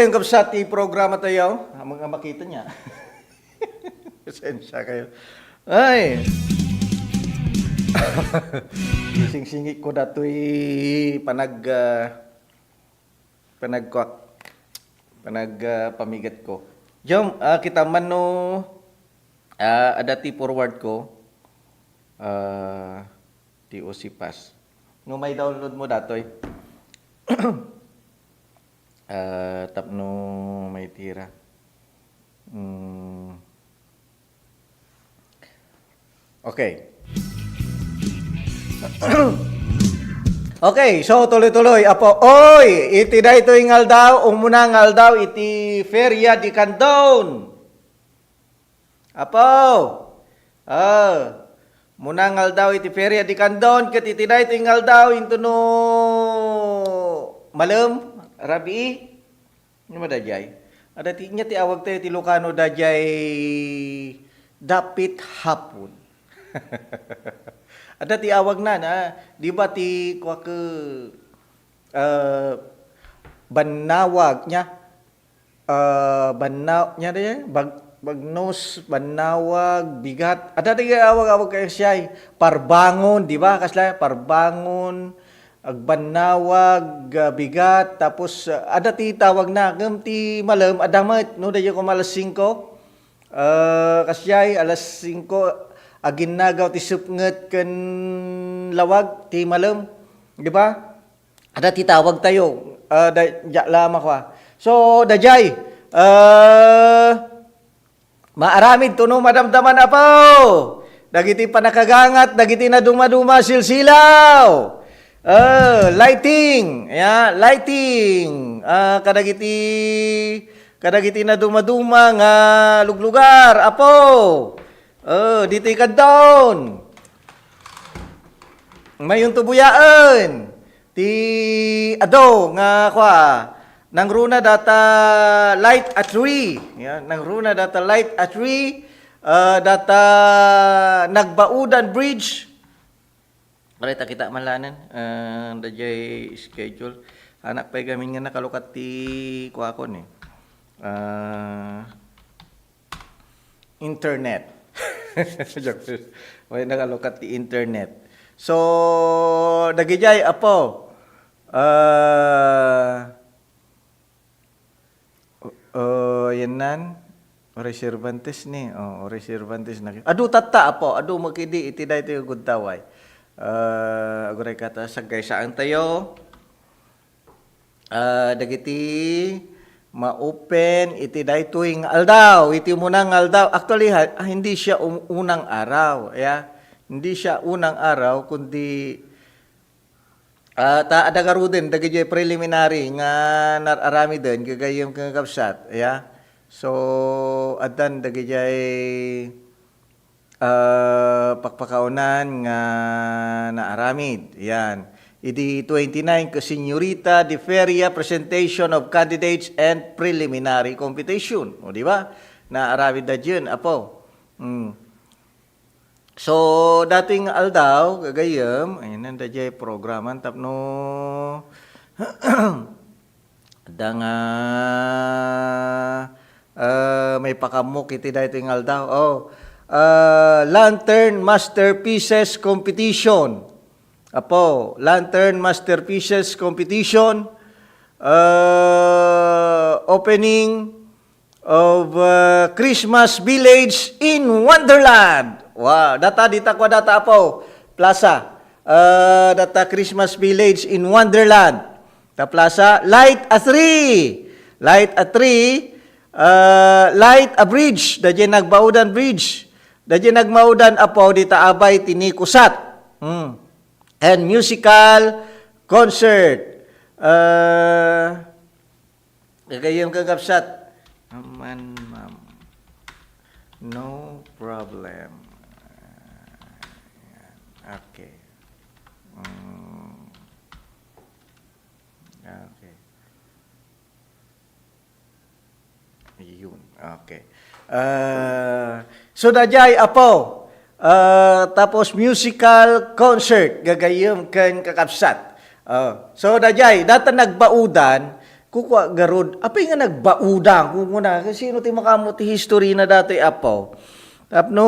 Yung kapsat, i-programa tayo. Mga makita niya. Pasensya kayo. Ay! Sing-singik ko dato'y pamigat ko. Jom, kita man no, adati forward ko, ti Osipas. No may download mo dato'y. Tapno may tira. Okay. Okay, so tuloy-tuloy. Apo, oy, iti da ito ingal daw, umuna ngal daw, iti Feria di Candon. Apo, muna ngal daw, iti Feria di Candon, kat iti da ito ingal daw, into no malam, Rabi, ano madajay? Ada tinya ti awag tayo ti Lucano dajay dapit hapon. Ada ti awag na, di ba ti kwa ke banawag nya, banaw nya daya, bagnos, banawag, bigat. Ada ti awag kayo siya, parbangon, di ba? Kasla parbangon, agbanawag, bigat, tapos ada ti tawag na ti malam adamat no dayo ko alas 5 kasyay alas 5 agin nagaw ti supnget ken lawag ti malam, di ba? Ada ti tawag tayo da lama kwa. So dajay maaramid tuno madamdaman apo dagiti panakagangat dagiti na dumaduma silsilaw. Lighting, lighting. Kadagiti na dumaduma nga luglugar, apo. Dito ikadon. Mayong tubuyaan. Ti ado nga kwa. Nang runa data light at tree. Nang runa data light at tree. Data nagbaudan bridge. Balita kita malanan, dajay schedule. Anak pa'y gamin nga nakalukat ti kuakon eh. Internet. May nakalukat ti internet. So, dagijay, apo. Yan nan. Ore Cervantes ni. Ore Cervantes na. Adu tata, apo. Adu makidi, iti da ito yung gudtaway. Aguray kata sagay saan tayo dagiti ma-open iti daytoy nga aldaw iti munang aldaw actually hindi siya unang araw hindi siya unang araw kundi ta adagaruden dagiti preliminary nga nararami den gagayem kang kapsat so adan dagiti pakpakaunan nga naaramid. Yan. Iti 29 ka Senyorita de Feria Presentation of Candidates and Preliminary Competition. O, di ba? Naaramid na dyan, apo. So, dating aldaw, gagayam, ayun nanda dyan programan, tapno, ada nga may pakamok iti dayto yung aldaw. Lantern Masterpieces Competition. Apo, Lantern Masterpieces Competition. Opening of Christmas Village in Wonderland. Wow, data dita ko data po. Plaza. Data Christmas Village in Wonderland. Ta plaza light a 3. Light a 3. Light a bridge. Dadya nagbaudan bridge. Dadya nagmaudan apo dita abay tinikusat. And musical concert. Gagayong kagapsat. Ma'am. No problem. Okay. Okay. Yun. Okay. So dajay apo. Tapos musical concert gagayom kan kakapsat. So dajay data nagbaudan kukuha garod apay nga nagbaudan kung muna kasi sino ti makamo ti history na dati apo. Tapno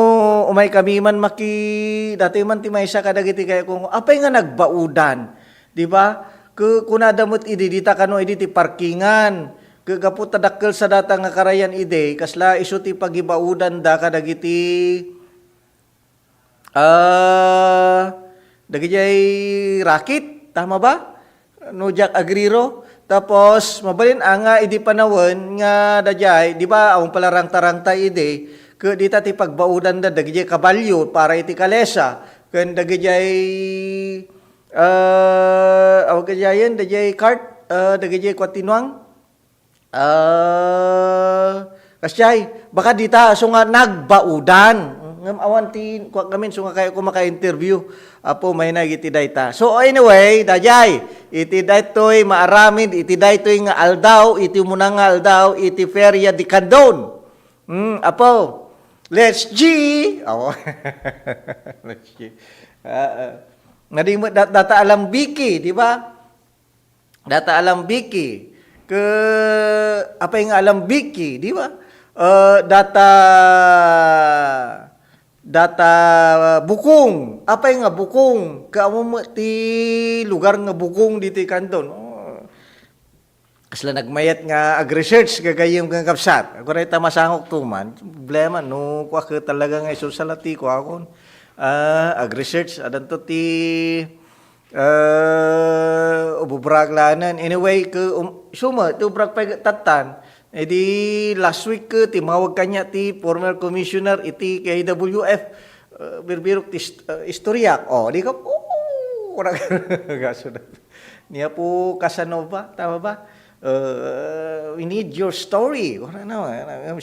umay kami man dati man ti maysa kadagiti kay kung apay nga nagbaudan, di ba? Kunadamot idi dita kano idi ti parkingan. Kagapu tadakkel sa data nga karayan ide kasla isu ti pagibaudan da kadagiti dagijay rakit, tama ba? No Jack Agriro. Tapos mabalin nga idi panawon nga dajay, di ba? Awong palarang-tarang ta ide, ke dita ti pagbaudan da dagijay kabalyo para iti kalesa, ken dagijay awag gajayen dagijay cart, dagijay kwatinwang. Kasyay, baka dita so nga nagbaudan. Ngam awan ti kami so nga kayo ko maka-interview. Apo may nagiti dayta. So anyway, dajay, iti daytoy maaramid, iti daytoy nga aldaw, iti muna nga aldaw, iti Feria di Candon. Apo, let's G. Oh. Let's G. Data alambiki, di ba? Data alambiki. Apa yung alambiki, di ba? Data bukong. Apa yung nga bukong? Kaamo ti lugar nga bukong dito Candon. Kasla nagmayat nga ag-research gagayong kang kapsat. Ako rin masangok tuman. Problema, no, kwa ka talaga nga iso sa lati ko ako. Ag-research, adan to ti ububraglanan. Anyway, suma, ti ubrag tatan. Di last week ti mawag kanya ti former commissioner iti KWF birbirok ti istoryak. Di ka po niya po Casanova, tama ba? We need your story.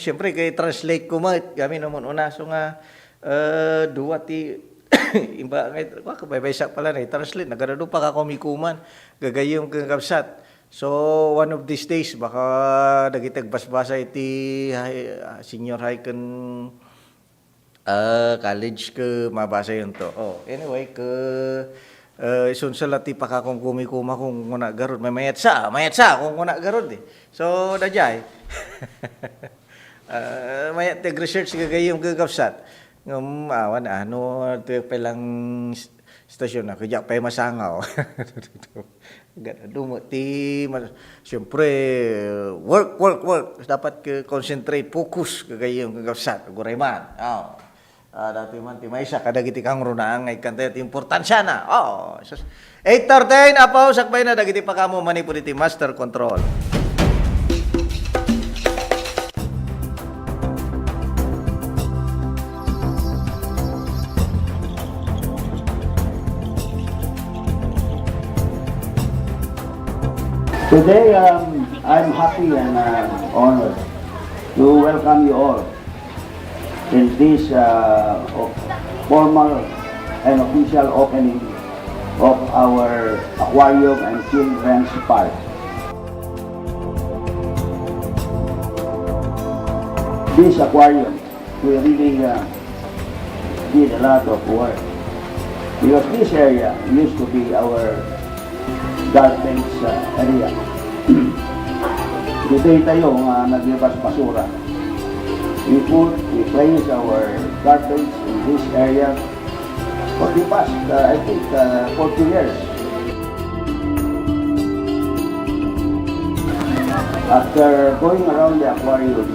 Siyempre kay translate ko kami naman una so nga duwa ti iba kabaybaysak pala na translate nagarado pa ka kumikuman gagayong kagabsat. So, one of these days, baka nagitag basbasa iti senior high kan college ke mabasa yun to. Anyway, isun sa lati pa ka kung kumikuma kung kuna garod. May mayat sa kung kuna garod eh. So, dajay. Mayat tag-research gagayong kagapsat. Awan, ito palang stasyon na. Kaya pa'y masangaw. Siyempre, work. Dapat concentrate, focus, kagayong kagapsat, gurayman. Dati man, timaysa, kadagiti kang runaang, ay kanta iti importansya na. 8:13, apaw, sakbay na, dagiti pa kamo, manipuliti, master control. Today, I'm happy and honored to welcome you all in this formal and official opening of our aquarium and children's park. This aquarium will really did a lot of work because this area used to be our garbage area. Dito tayo naglabas basura. we place our garbage in this area for the past, I think, 40 years. After going around the aquarium,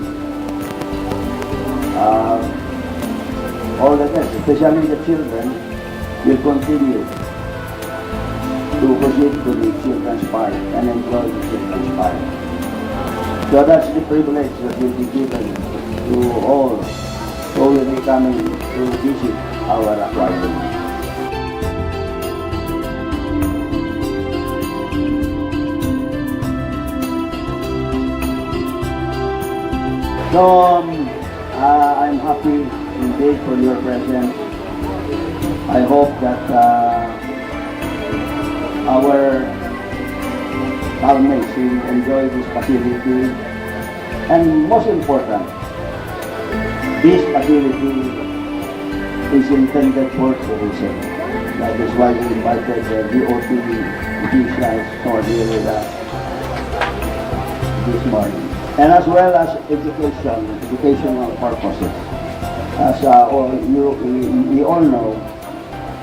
all the guests, especially the children, will continue to proceed to the children's park and enjoy the children's park. So that's the privilege that will be given to all who will be coming to visit our aquarium. So I'm happy indeed for your presence. I hope that our housemates will enjoy this facility. And most important, this facility is intended for tourism. That is why we invited the DOT officials to deal with us this morning. And as well as educational purposes. As we all know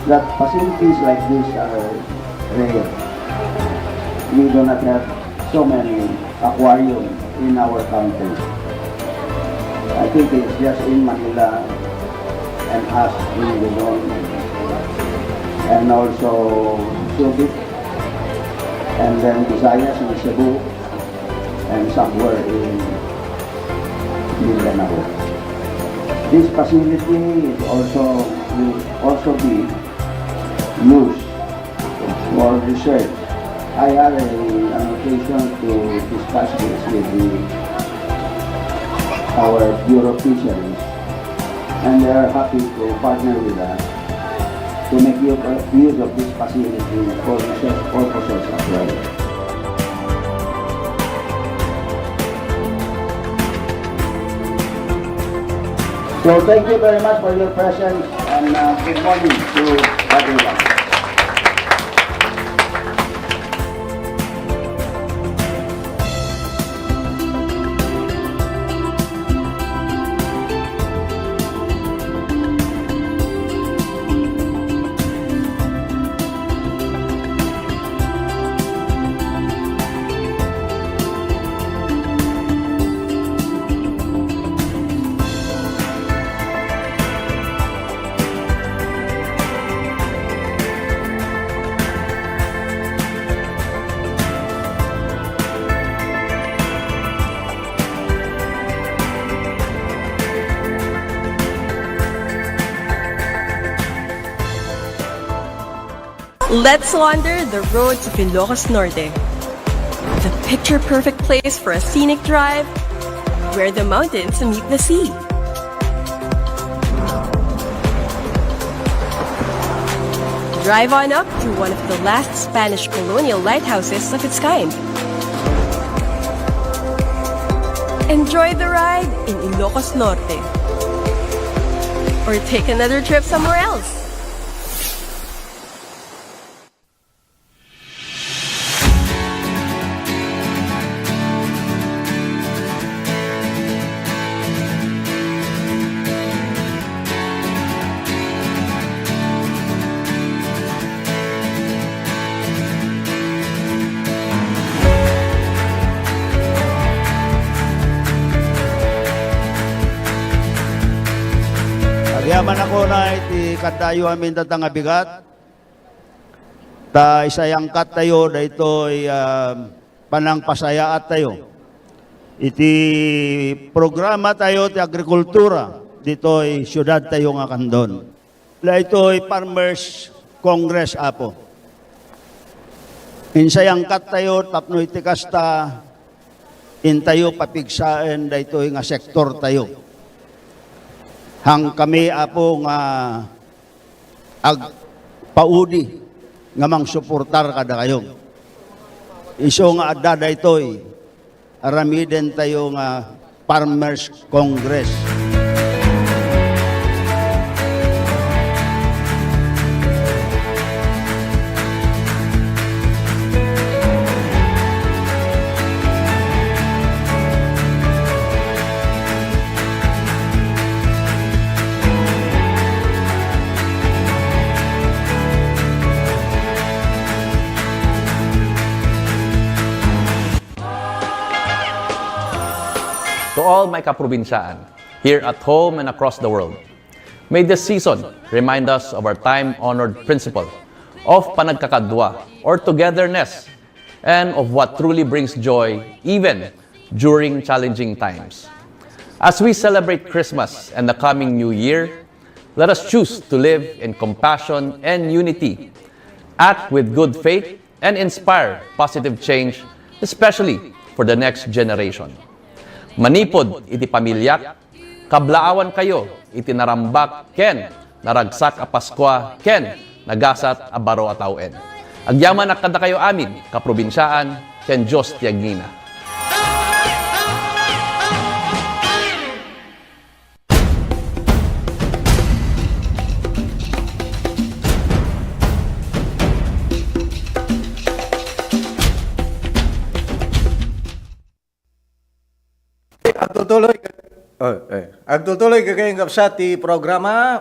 that facilities like this are rare. We do not have so many aquariums in our country. I think it's just in Manila and us in Luzon and also Subic and then Visayas and Cebu and somewhere in Mindanao. This facility will also be used for research. I had an occasion to discuss this with our Bureau of Fisheries, and they are happy to partner with us to make use of this facility for research purposes as well. So thank you very much for your presence and good morning to everyone. Let's wander the roads of Ilocos Norte. The picture-perfect place for a scenic drive where the mountains meet the sea. Drive on up to one of the last Spanish colonial lighthouses of its kind. Enjoy the ride in Ilocos Norte. Or take another trip somewhere else. Yaman ako na iti kadayo amin tatang abigat. Ta isayang kat tayo dahito panang pasayaat tayo. Iti programa tayo ti agrikultura dito ay syudad tayo nga kandon. Ito ay Farmers Congress apo. Insayang kat tayo tapno iti kasta in tayo papigsaan dahito nga sektor tayo. Hang kami apo nga paudi nga mang suportar kada kayo. Iso nga adda itoy aramiden tayo nga Farmers Congress. all my kaprobinsaan, here at home and across the world, may this season remind us of our time-honored principle of panagkakadwa or togetherness and of what truly brings joy even during challenging times. As we celebrate Christmas and the coming New Year, let us choose to live in compassion and unity, act with good faith, and inspire positive change, especially for the next generation. Manipod iti pamilyak, kablaawan kayo iti narambak ken naragsak a Paskwa ken nagasat a baro a tawen. Agyaman akada kayo amin, kaprobinsyaan, ken Diyos ti agnina. Agtutuloy kagayong kapsat ti programa.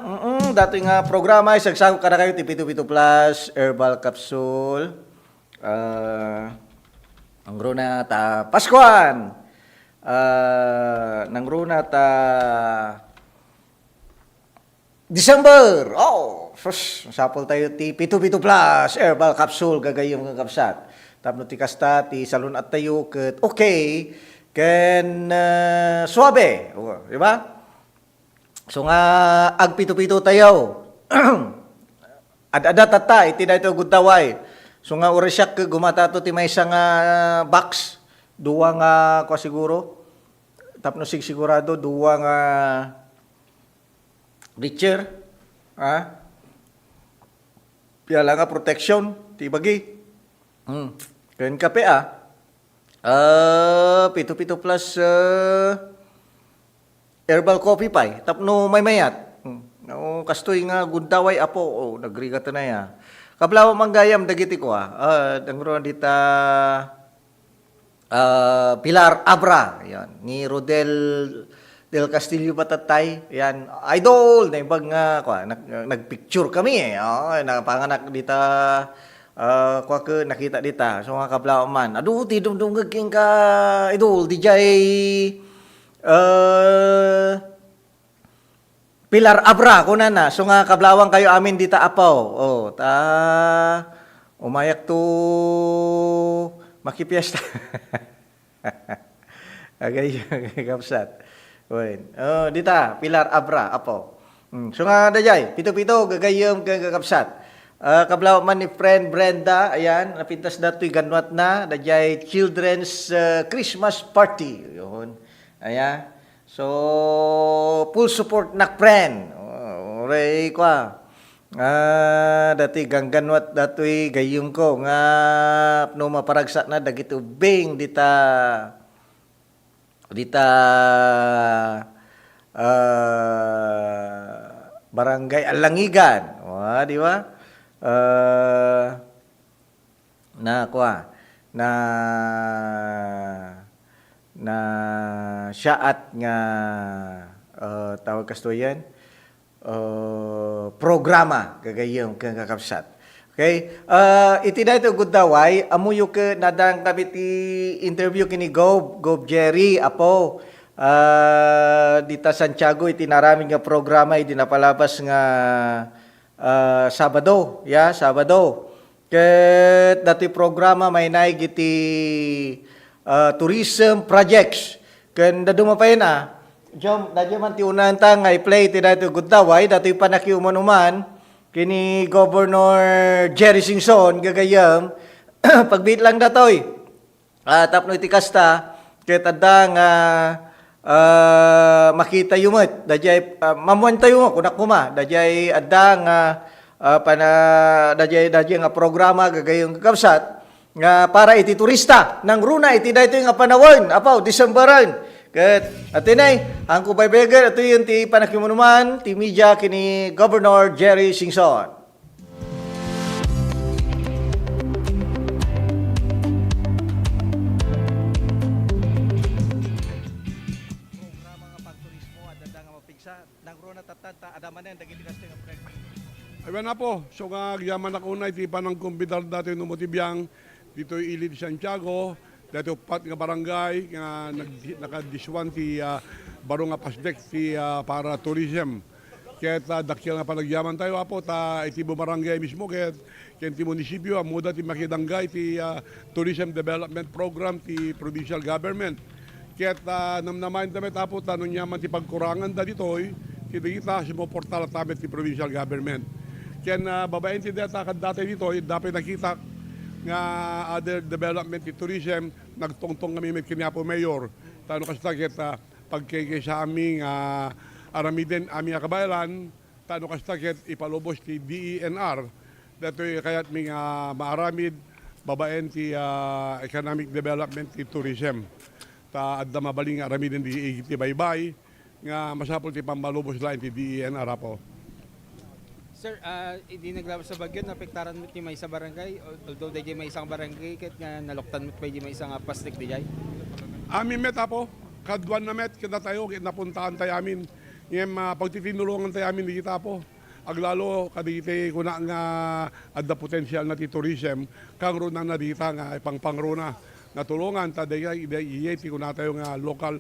Dato nga programa isagsagop kada kayo ti Pito-Pito Plus Herbal Capsule. Ang runa ta Paskuan. Nang runa ta December. Sapol tayo ti Pito-Pito Plus Herbal Capsule kagayong kapsat. Tapno ti kasta ti salon at tayo ket okay. Ken suabe, di ba? So nga agpito-pito tayo. Ad-adat tata iti dayto gudaway. So nga oresyak gumatato ti maysa nga box, duwa nga ko siguro. Tapno sigurado duwa nga richer, ha? Piyala nga protection ti bagi. Ken kape Pito-Pito Plus herbal coffee pie. Tapno may mayat. Kastoy nga gundaway apo. Nagrigato na ya. Kablaw manggayam dagiti ko dangro dita Pilar Abra. Yan. Ni Rodel del Castillo Batatay. Yan. Idol. Naibag nga nagpicture kami napanganak dita kwa ke nakita dita so nga kablaw man aduh ti dumdum king ka idol DJ Pilar Abra kunana so nga kablawang kayo amin dita apaw umayak to makipiesta agay kapsat dita Pilar Abra apaw so nga dajay pito-pito gagayom kapsat kablaw man ni friend Brenda, ayan, napintas dato'y ganwat na, dajay children's Christmas party. Yun. Ayan. So, full support na friend. Oray kwa. Dati gangganwat dato'y gayong ko, nga no maparagsak na, dagito bing dita barangay Alangigan. Di ba? Na syaat nga tawag kastoyan programa gagayong kang kakapsat. Okay? Iti na ito gudaway amuyo ke nadang kami ti interview kini Gob Jerry apo dita Santiago iti naraming nga programa iti napalabas nga Sabado. Ket dati programa may naig iti tourism projects. Ken dadumapayen dadyo man ti unan ta nga i-play ti dati gudaway dati panakiumanuman kini Governor Jerry Singson gagayam pagbit lang datoy. Tapno iti kasta ket adda nga makita yumet dajay mamuan tayo kunak kuma dajay adda nga dajay nga programa gagayong kakabsat nga para iti turista nang runa iti daytoy nga panawon apaw Decemberan ket atinay ang kubaybeger ito yung ti panakimunuman ti media kini Governor Jerry Singson. Ayun na po, so nga yaman ako na iti panang kumbidar dati numutibiyang dito ilid Santiago, Dito pat nga barangay nga nakadiswan ti baro nga pasdek ti para tourism. Kaya dakil nga panagyaman tayo apo ta iti barangay mismo kaya ti munisipyo amuda ti makidanggay ti tourism development program ti provincial government. Kaya namnamain damit apo tanong yaman ti pagkurangan da ditoy kita sumuporta la tamet ti provincial government. Kaya babaen ti data kadate ditoy dapat nakita nga other development ti tourism nagtungtong kami met Quiapo Mayor tano kasta kita pagkikay sa aming aramiden aming kabayalan tano kasta ket ipalubos ti DENR datoy kayat ming maaramid babaen ti economic development ti tourism ta adda mabaling aramiden ti baybay nga masapol ti pambalubos lain ti DENR apo. Sir, hindi naglabas sa bagyo, napektaran mo ti may isa barangay, although di may isang barangay, kat nga naloktan mo pa di may isang pastik di jay? Amin met apo, kadwan na met, kita tayo, napuntaan tayo amin, yung pagtitinulungan tayo amin di kita po. Aglalo, kadite ko na nga adda potential na ti tourism, kang runa na dita nga pangpangruna, natulungan, taday iyeti ko na tayo nga local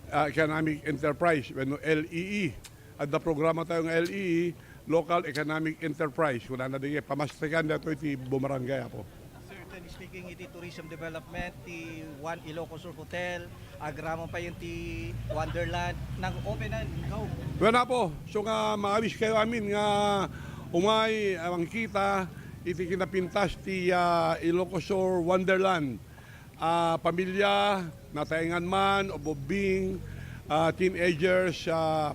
economic enterprise, LEE. Adda programa tayo nga LEE, Local Economic Enterprise. Kung na di pamastikan dito iti bumarangay po. Sir, speaking iti tourism development, ti One Ilocos Hotel, agramo pa yung ti Wonderland, nang open na, go. Well na po, so nga maawis kayo amin nga umay ang kita iti kinapintas ti Ilocos Wonderland. Pamilya, nataingan man, o bobing, teenagers,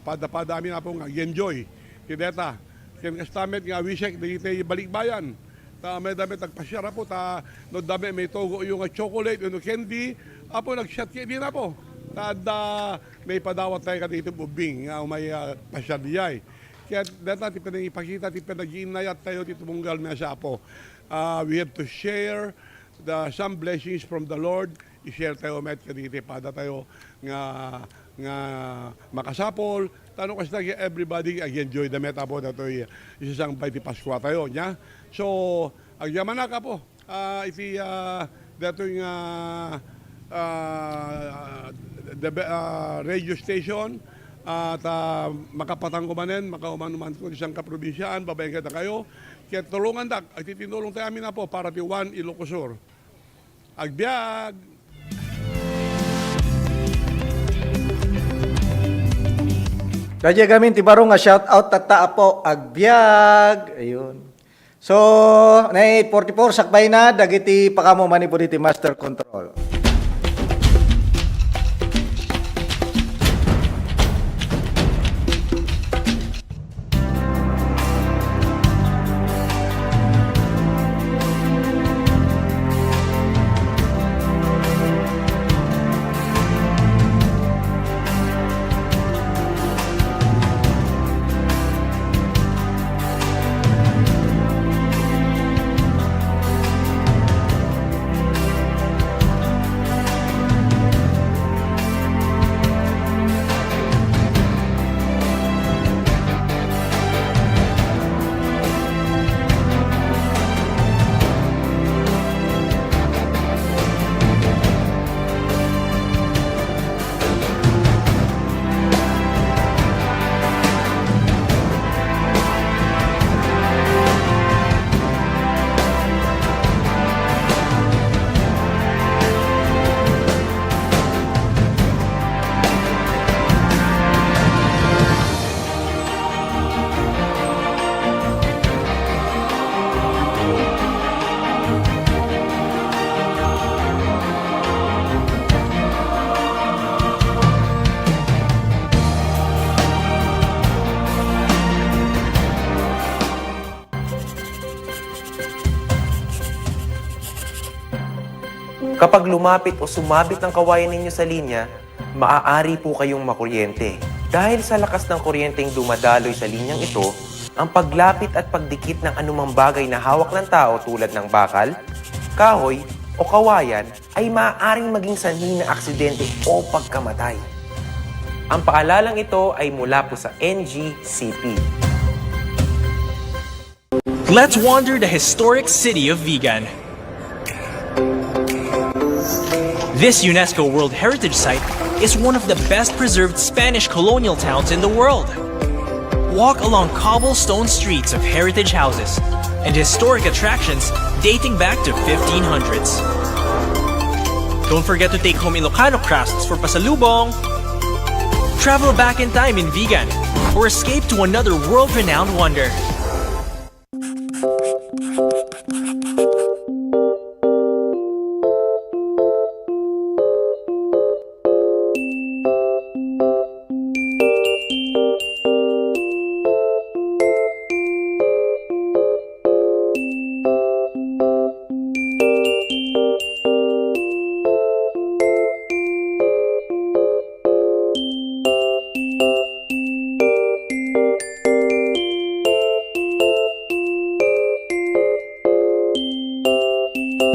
pada-pada amin na po nga enjoy. Kideta, ken kastamet nga wisek dito balikbayan. Ta may dami tagpasyara po ta no dami may togo yung chocolate yung candy apo nagshot di na po. Tada may padawat tayo kadito bubing nga may pasyadiyay. Kaya data ti pinagipakita ti pinaginayat tayo ti tumunggal na siya po. We have to share some blessings from the Lord. I-share tayo met kadito pada tayo nga makasapol. Tanong kasi na everybody enjoy the meta po na ito isang by the Paskwa tayo niya. So, ang yaman na ka po, iti dito yung radio station at makapatang kumanen, makaumanuman ko isang kaprobinsyan, babayan kita kayo. Kaya tulungan dak, at titinulong tayo amin na po para ti One Ilocos Sur. Agbiag! Kaya gamin ti baro nga shout out tata po agbyag. Ayun. So, nay 44 sakbay na dagiti pakamo manipod iti master control. Kapag lumapit o sumabit ang kawayan ninyo sa linya, maaari po kayong makuryente. Dahil sa lakas ng kuryenteng dumadaloy sa linyang ito, ang paglapit at pagdikit ng anumang bagay na hawak ng tao tulad ng bakal, kahoy o kawayan ay maaaring maging sanhi ng aksidente o pagkamatay. Ang paalalang ito ay mula po sa NGCP. Let's wander the historic city of Vigan. This UNESCO World Heritage Site is one of the best preserved Spanish colonial towns in the world. Walk along cobblestone streets of heritage houses and historic attractions dating back to 1500s. Don't forget to take home Ilocano crafts for pasalubong. Travel back in time in Vigan or escape to another world-renowned wonder.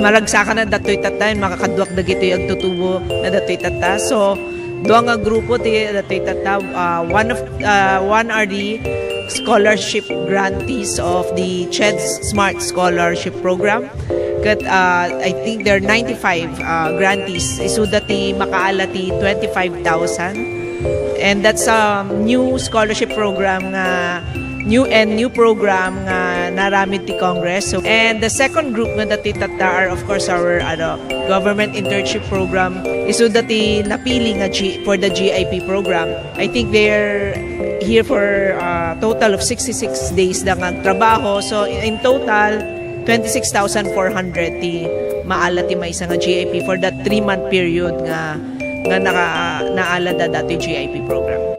Malagsakan na datoy tatayin, makakaduak na gito yung tutubo na datoy tata. So, doang nga grupo ti datoy tata, one are the scholarship grantees of the CHED's Smart Scholarship Program. Kat, I think there are 95 grantees. Isuda ti makaala ti 25,000. And that's a new scholarship program nga new program nga naramid ti Congress. So, and the second group nga dati tata are of course our government internship program. Isu dati napili nga for the GIP program. I think they're here for a total of 66 days na nagtrabaho. So in total 26,400 ti maala ti may isa nga GIP for that 3-month period nga naala da dati GIP program.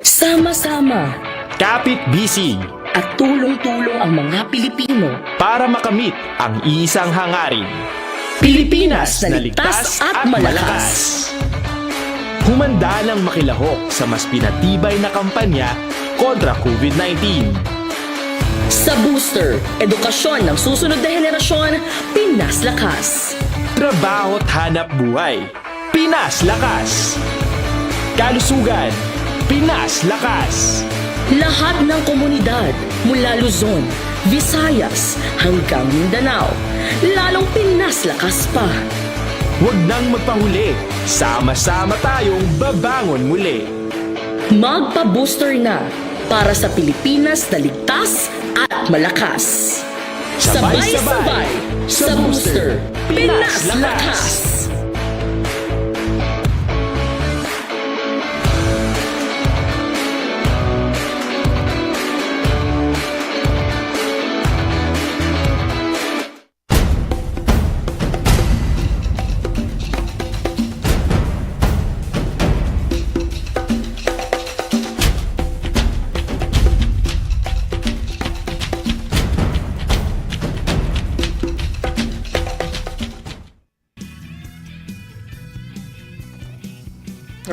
Sama-sama, kapit-bisig, at tulong-tulong ang mga Pilipino para makamit ang isang hangarin. Pilipinas na ligtas at malakas. Humanda ng makilahok sa mas pinatibay na kampanya kontra COVID-19. Sa Booster, edukasyon ng susunod na henerasyon, Pinas Lakas. Trabaho't hanap buhay, Pinas Lakas. Kalusugan, Pinas Lakas. Lahat ng komunidad mula Luzon, Visayas hanggang Mindanao, lalong Pinas Lakas pa. Huwag nang magpahuli, sama-sama tayong babangon muli. Magpa-booster na para sa Pilipinas na ligtas at malakas. Sabay-sabay sa Booster, Pinas Lakas.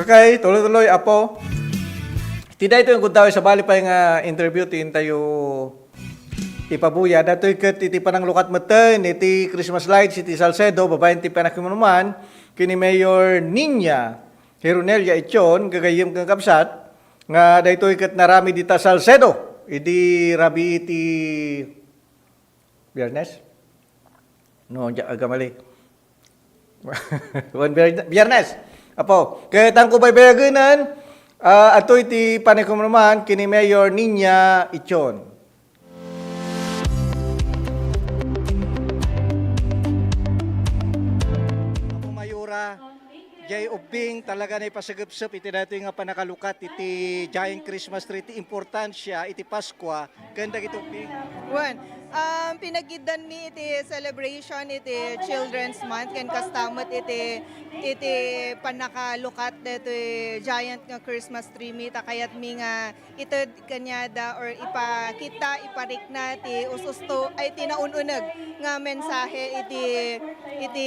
Okay, tuloy-tuloy, Apo. Tidak ito yung kung sa bali pa yung interview, tin tayo ipabuya. Dato yung iti panang lukat matan, iti Christmas lights, iti Salcedo, babayan ti panakimanuman, kini Mayor Niña Herunelia Ichon, gagayim kang kapsat, nga dito yung narami dita Salcedo, iti rabi iti Biyernes? No, agamali. Biyernes. Apo, kaya tangko ba'y bayaganan, ato iti panikom naman, kini Mayor Niña Ichon. Apo Mayura, Jay Ubing, talaga na ipasagapsap, iti dato yung panakalukat, iti Giant Christmas Tree, iti importansya, iti Paskwa, ganda ito Ubing. Juan, Pinagidan mi iti celebration iti Children's Month ken kastamot iti panakalukat dito giant nga Christmas tree mi takayat mi nga ited kanyada or ipakita iparikna ti ususto ay tinaununeg nga mensahe iti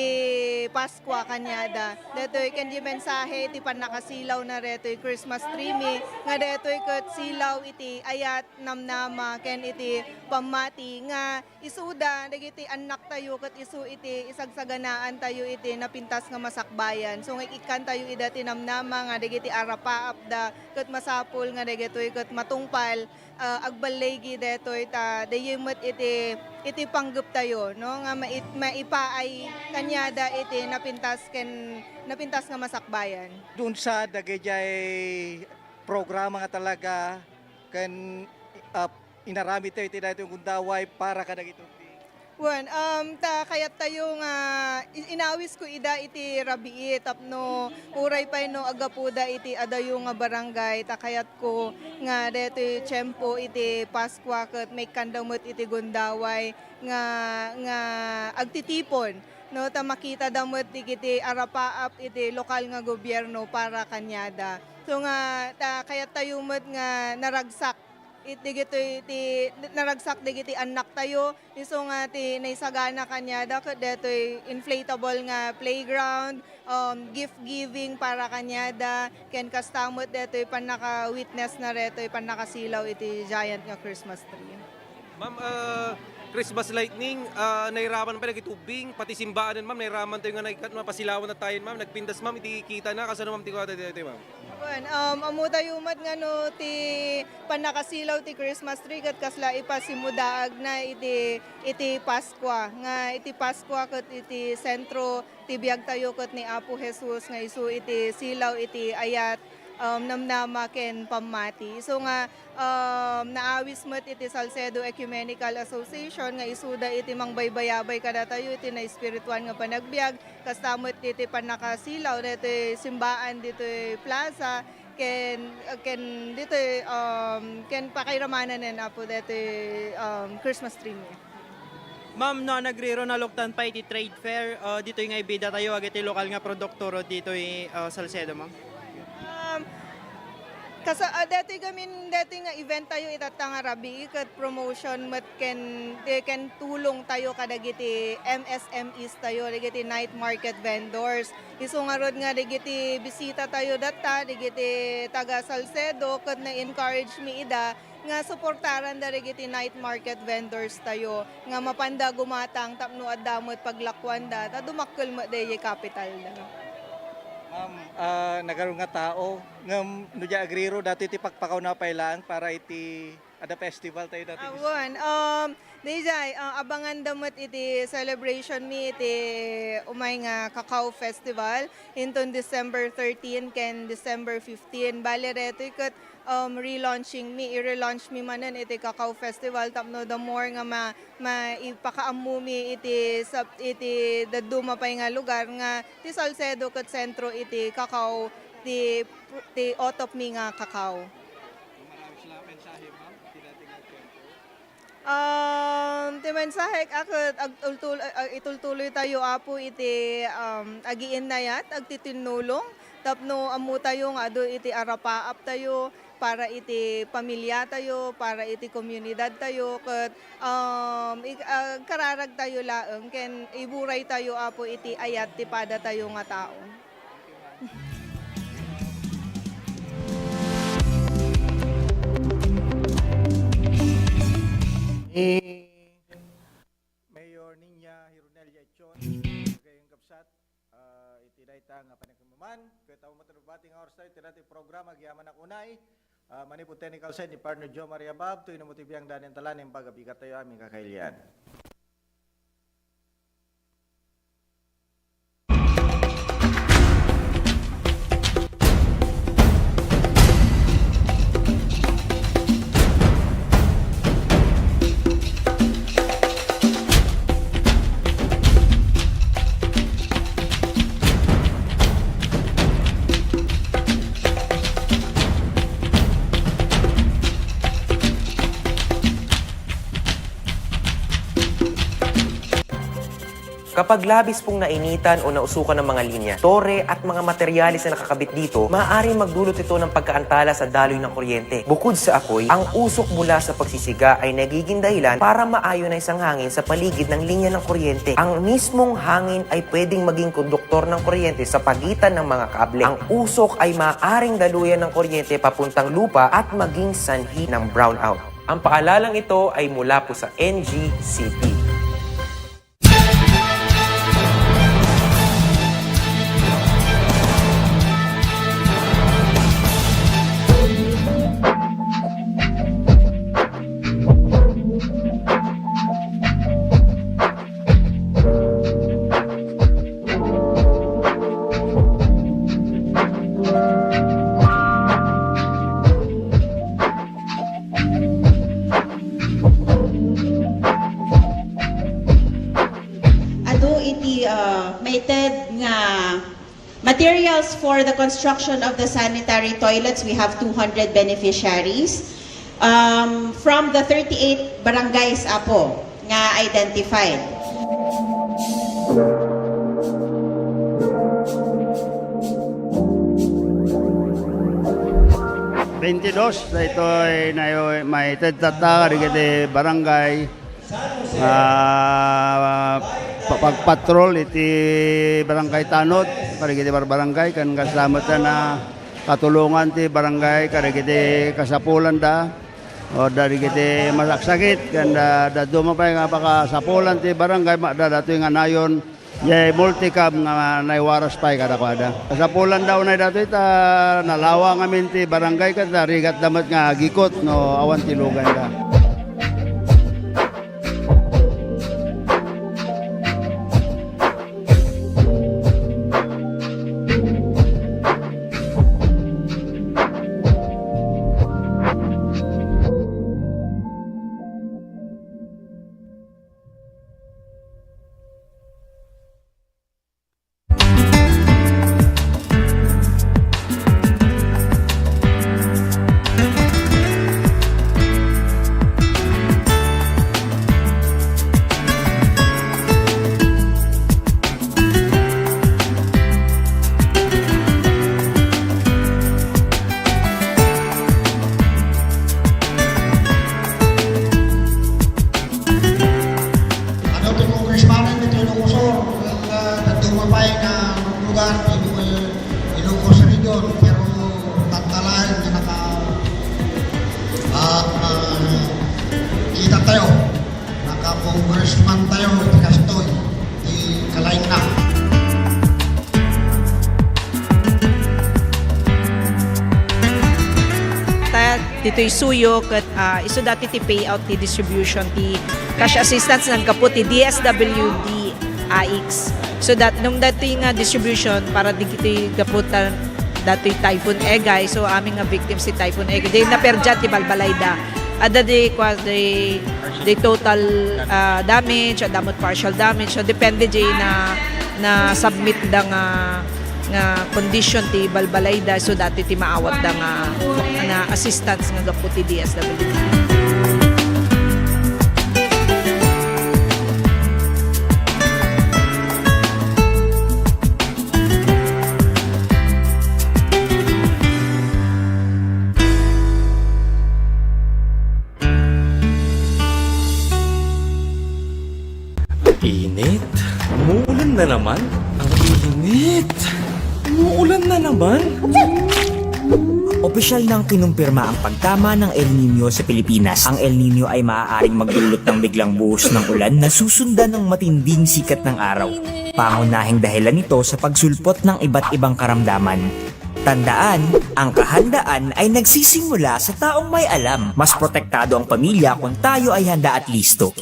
Pasko kanyada. Dito ken di mensahe iti panakasilaw na reto Christmas tree mi nga dito ket silaw iti ayat namnama ken iti pamati nga isuda dagiti anak tayo ket isu iti isagsaganaan tayo iti napintas nga masakbayan. So nga ikan tayo ida tinamnama nga dagiti arapaap da ket masapul nga dagitoy ket matungpal agbalegi detoy ta dayemot iti panggep tayo no nga maipaay kanyada iti napintas nga masakbayan. Doon sa dagayjay programa nga talaga kan inarami tayo iti daytoy gundaway para kadagito. Wan, kayat tayo nga inawis ko ida iti rabii tapno uray pa no agapuda iti adayo nga barangay takayat ko nga deto tiyempo iti Pasko ket may kandamot iti gundaway nga agtitipon no ta makita damot iti arapaap iti lokal nga gobyerno para kanyada. So nga kayat tayo met nga naragsak iti naragsak digiti anak tayo iso nga ti naisagana kanyada ket detoy inflatable nga playground gift giving para kanyada ken kastamot detoy panaka witness na retoy panakasilaw iti giant nga Christmas tree. Ma'am, Christmas lightning, nairaman pa nagitubing, pati simbaan ma'am, nairaman tayo nga nagkat mapasilawan na tayo ma'am, nagpindas ma'am, iti kita na, kasano ma'am, tikuha tayo ma'am. Amo tayo mat nga no ti panakasilaw ti Christmas tree ket kasla ipasimudaag na iti Pasko nga iti Pasko ket iti sentro ti biag tayo ket ni Apo Jesus nga isu iti silaw iti ayat namnama ken pamati. So nga naawis met iti Salcedo Ecumenical Association nga isuda iti mangbaybayabay kada tayo iti na espirituan nga panagbiag kastamot iti panakasilaw dito simbaan dito plaza ken dito ken pakairamanan na po dito Christmas tree. Ma'am, no, nagriro na luktan pa iti trade fair dito nga ibida tayo ag iti lokal nga produktoro dito Salcedo ma'am. Dati nga event tayo itatanga rabi ket promotion met ken tulong tayo kadagiti MSMEs tayo dagiti night market vendors. Isu nga rod nga dagiti bisita tayo data dagiti taga Salcedo ket na-encourage mi ida nga suportaran dagiti night market vendors tayo nga mapanda gumatang tapno addamot paglakwan da ta dumakkel mo dayay capital da. Nagkaroon nga tao nga nudya agriro dati ti pakpakaw na pailaan para iti ada festival tayo dati. Dayjay abangan damot iti celebration mi iti umay nga Cacao Festival inton December 13 ken December 15 bali reto ket i-relaunch mi manen iti Cacao Festival tapno the more nga maipakaammo mi iti daduma pay nga lugar nga ti Salcedo ket sentro iti Cacao ti otop mi nga Cacao. Ti mensahe akit itultuloy tayo apo iti agiin nayat agtitinulong tapno ammo tayo nga ado iti arapaap tayo para iti pamilya tayo para iti komunidad tayo ket kararag tayo laeng ken iburay tayo apo iti ayat ti pada tayo nga tao. Mayor Ninya Hironelia Echon kayong kapsat iti dayta nga panagkamaman kaya mo tanubati nga oras tayo iti programa agyaman ak unay manipod technical side ni partner Joe Maria Bab tuyo na motibiyang danin talan ng pagabigat tayo aming kakailian. Kapag labis pong nainitan o nausukan ng mga linya, tore at mga materyales na nakakabit dito, maaaring magdulot ito ng pagkaantala sa daloy ng kuryente. Bukod sa apoy, ang usok mula sa pagsisiga ay nagiging dahilan para maayonize ang hangin sa paligid ng linya ng kuryente. Ang mismong hangin ay pwedeng maging konduktor ng kuryente sa pagitan ng mga kable. Ang usok ay maaaring daluyan ng kuryente papuntang lupa at maging sanhi ng brownout. Ang paalalang ito ay mula po sa NGCP. Materials for the construction of the sanitary toilets, we have 200 beneficiaries from the 38 barangays apo nga identified. Na ito ay may tagtata di barangay pagpatrol iti barangay Tanod karigiti barangay kan kasalamat na katulungan ti barangay karigiti kasapulan da o dari kiti masaksakit kan da dumapay nga pakasapulan ti barangay da datoy nga nayon yay multicam nga naiwaras pay kada kasapulan daw na datoy ta nalawa ngamin ti barangay kada rigat damat nga gikot no awan ti lugan da. Kita tayo, naka-congressman tayo, ikastoy, ikalain na. Dito'y suyo kat iso dati ti payout ti distribution ti cash assistance ng kaput ti DSWD AX. So nung dati nga distribution para di kiti kaputan dati Typhoon Egay, so aming nga victims si Typhoon Egay. Di naperja ti Balbalayda. Ada the total damage, damot partial damage. So depende di na submit da nga condition ti Balbalayda, so dati ti maawat da na assistance nga gapu ti DSWD. Init? Umuulan na naman? Ang init! Umuulan na naman? Opisyal nang kinumpirma ang pagtama ng El Nino sa Pilipinas. Ang El Nino ay maaaring magdulot ng biglang buhos ng ulan na susundan ng matinding sikat ng araw. Pangunahing dahilan nito sa pagsulpot ng iba't ibang karamdaman. Tandaan, ang kahandaan ay nagsisimula sa taong may alam. Mas protektado ang pamilya kung tayo ay handa at listo.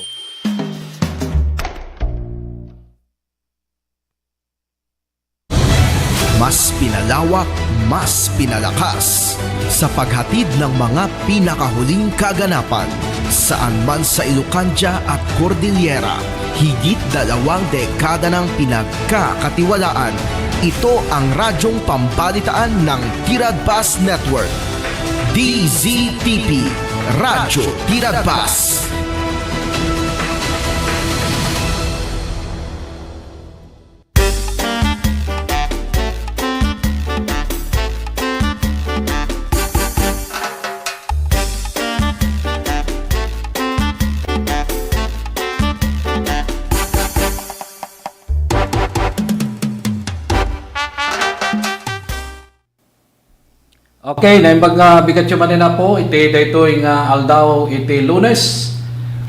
Mas pinalawak, mas pinalakas sa paghatid ng mga pinakahuling kaganapan saan man sa Ilocanja at Cordillera. Higit 2 dekada ng pinagkakatiwalaan. Ito ang radyong pambalitaan ng Tiradpas Network. DZTP, Radyo Tiradpas. Okay, naimbag nga bigat yung manina po, iti daytoy nga aldaw iti Lunes.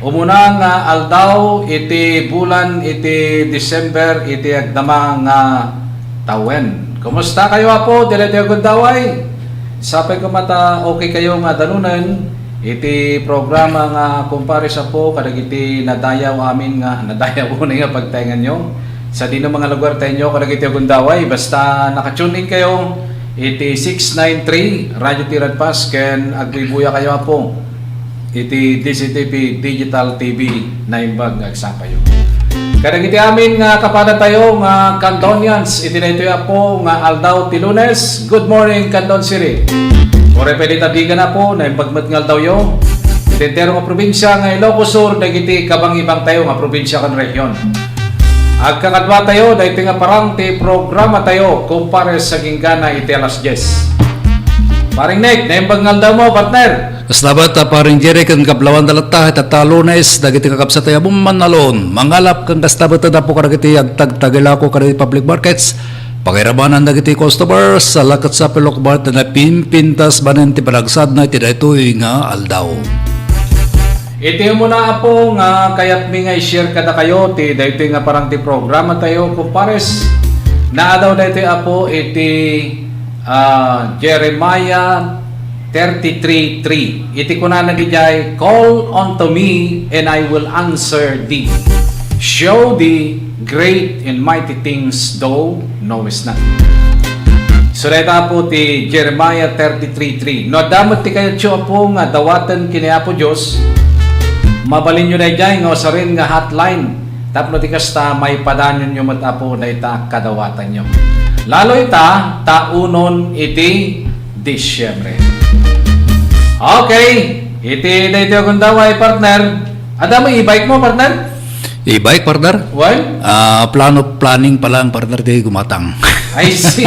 Umuna nga aldaw iti bulan iti December iti agdama nga tawen. Kumusta kayo po? Dili tayo gundaway. Sapay ko mata okay kayo nga danunan. Iti programa nga kumpare sa po kadag iti nadayaw amin nga nadayaw una nga pagtaingan nyo. Sa dino mga lugar tayo kadag iti gundaway. Basta nakatune in kayo. Iti 693 Radio Tirad Pas ken agbibuya kayo po. Iti DCTV Digital TV na imbag agsapayo. Kadang iti amin nga kapada tayo nga Cantonians iti na ito po nga aldaw ti Lunes. Good morning Canton City. Ore pwede tabigan na po na imbagmat nga aldaw yo. Iti entero nga probinsya nga Ilocos Sur dagiti kabang-ibang tayo nga probinsya kan region. Agkakadwa tayo, dahil nga parang ti programa tayo kumpare sa ginggana iti alas 10. Paring Nick, naimbag daw mo, partner. Kaslabat paring Jerry kan kablawan dalata at Lunes dagiti kakabsa tayo bumanalon. Mangalap kang kaslabat na po kadagiti agtag-tagila ko kadagiti public markets. Pakirabanan dagiti customers sa lakat sa pilokbart na pimpintas banen ti palagsad na iti daytoy nga aldaw. Iti mo na po nga kayat mi nga i-share kada kayo ti daytoy nga parang ti programa tayo kumpares na daw daytoy apo iti Jeremiah 33:3. Iti kunana di jay, call unto me and I will answer thee. Show thee great and mighty things thou knowest not. So dayta po ti Jeremiah 33:3. No damot ti kayo po nga dawatan kini Apo Dios. Mabalin nyo na dyan nga sa rin nga hotline. Tapno ti kasta may padanyon nyo matapo na ita kadawatan nyo. Lalo ita taunon iti Disyembre. Okay, iti dito akong daway partner. Ada mo i-bike mo partner? I-bike partner? Well? Planning pa lang partner di gumatang. I see.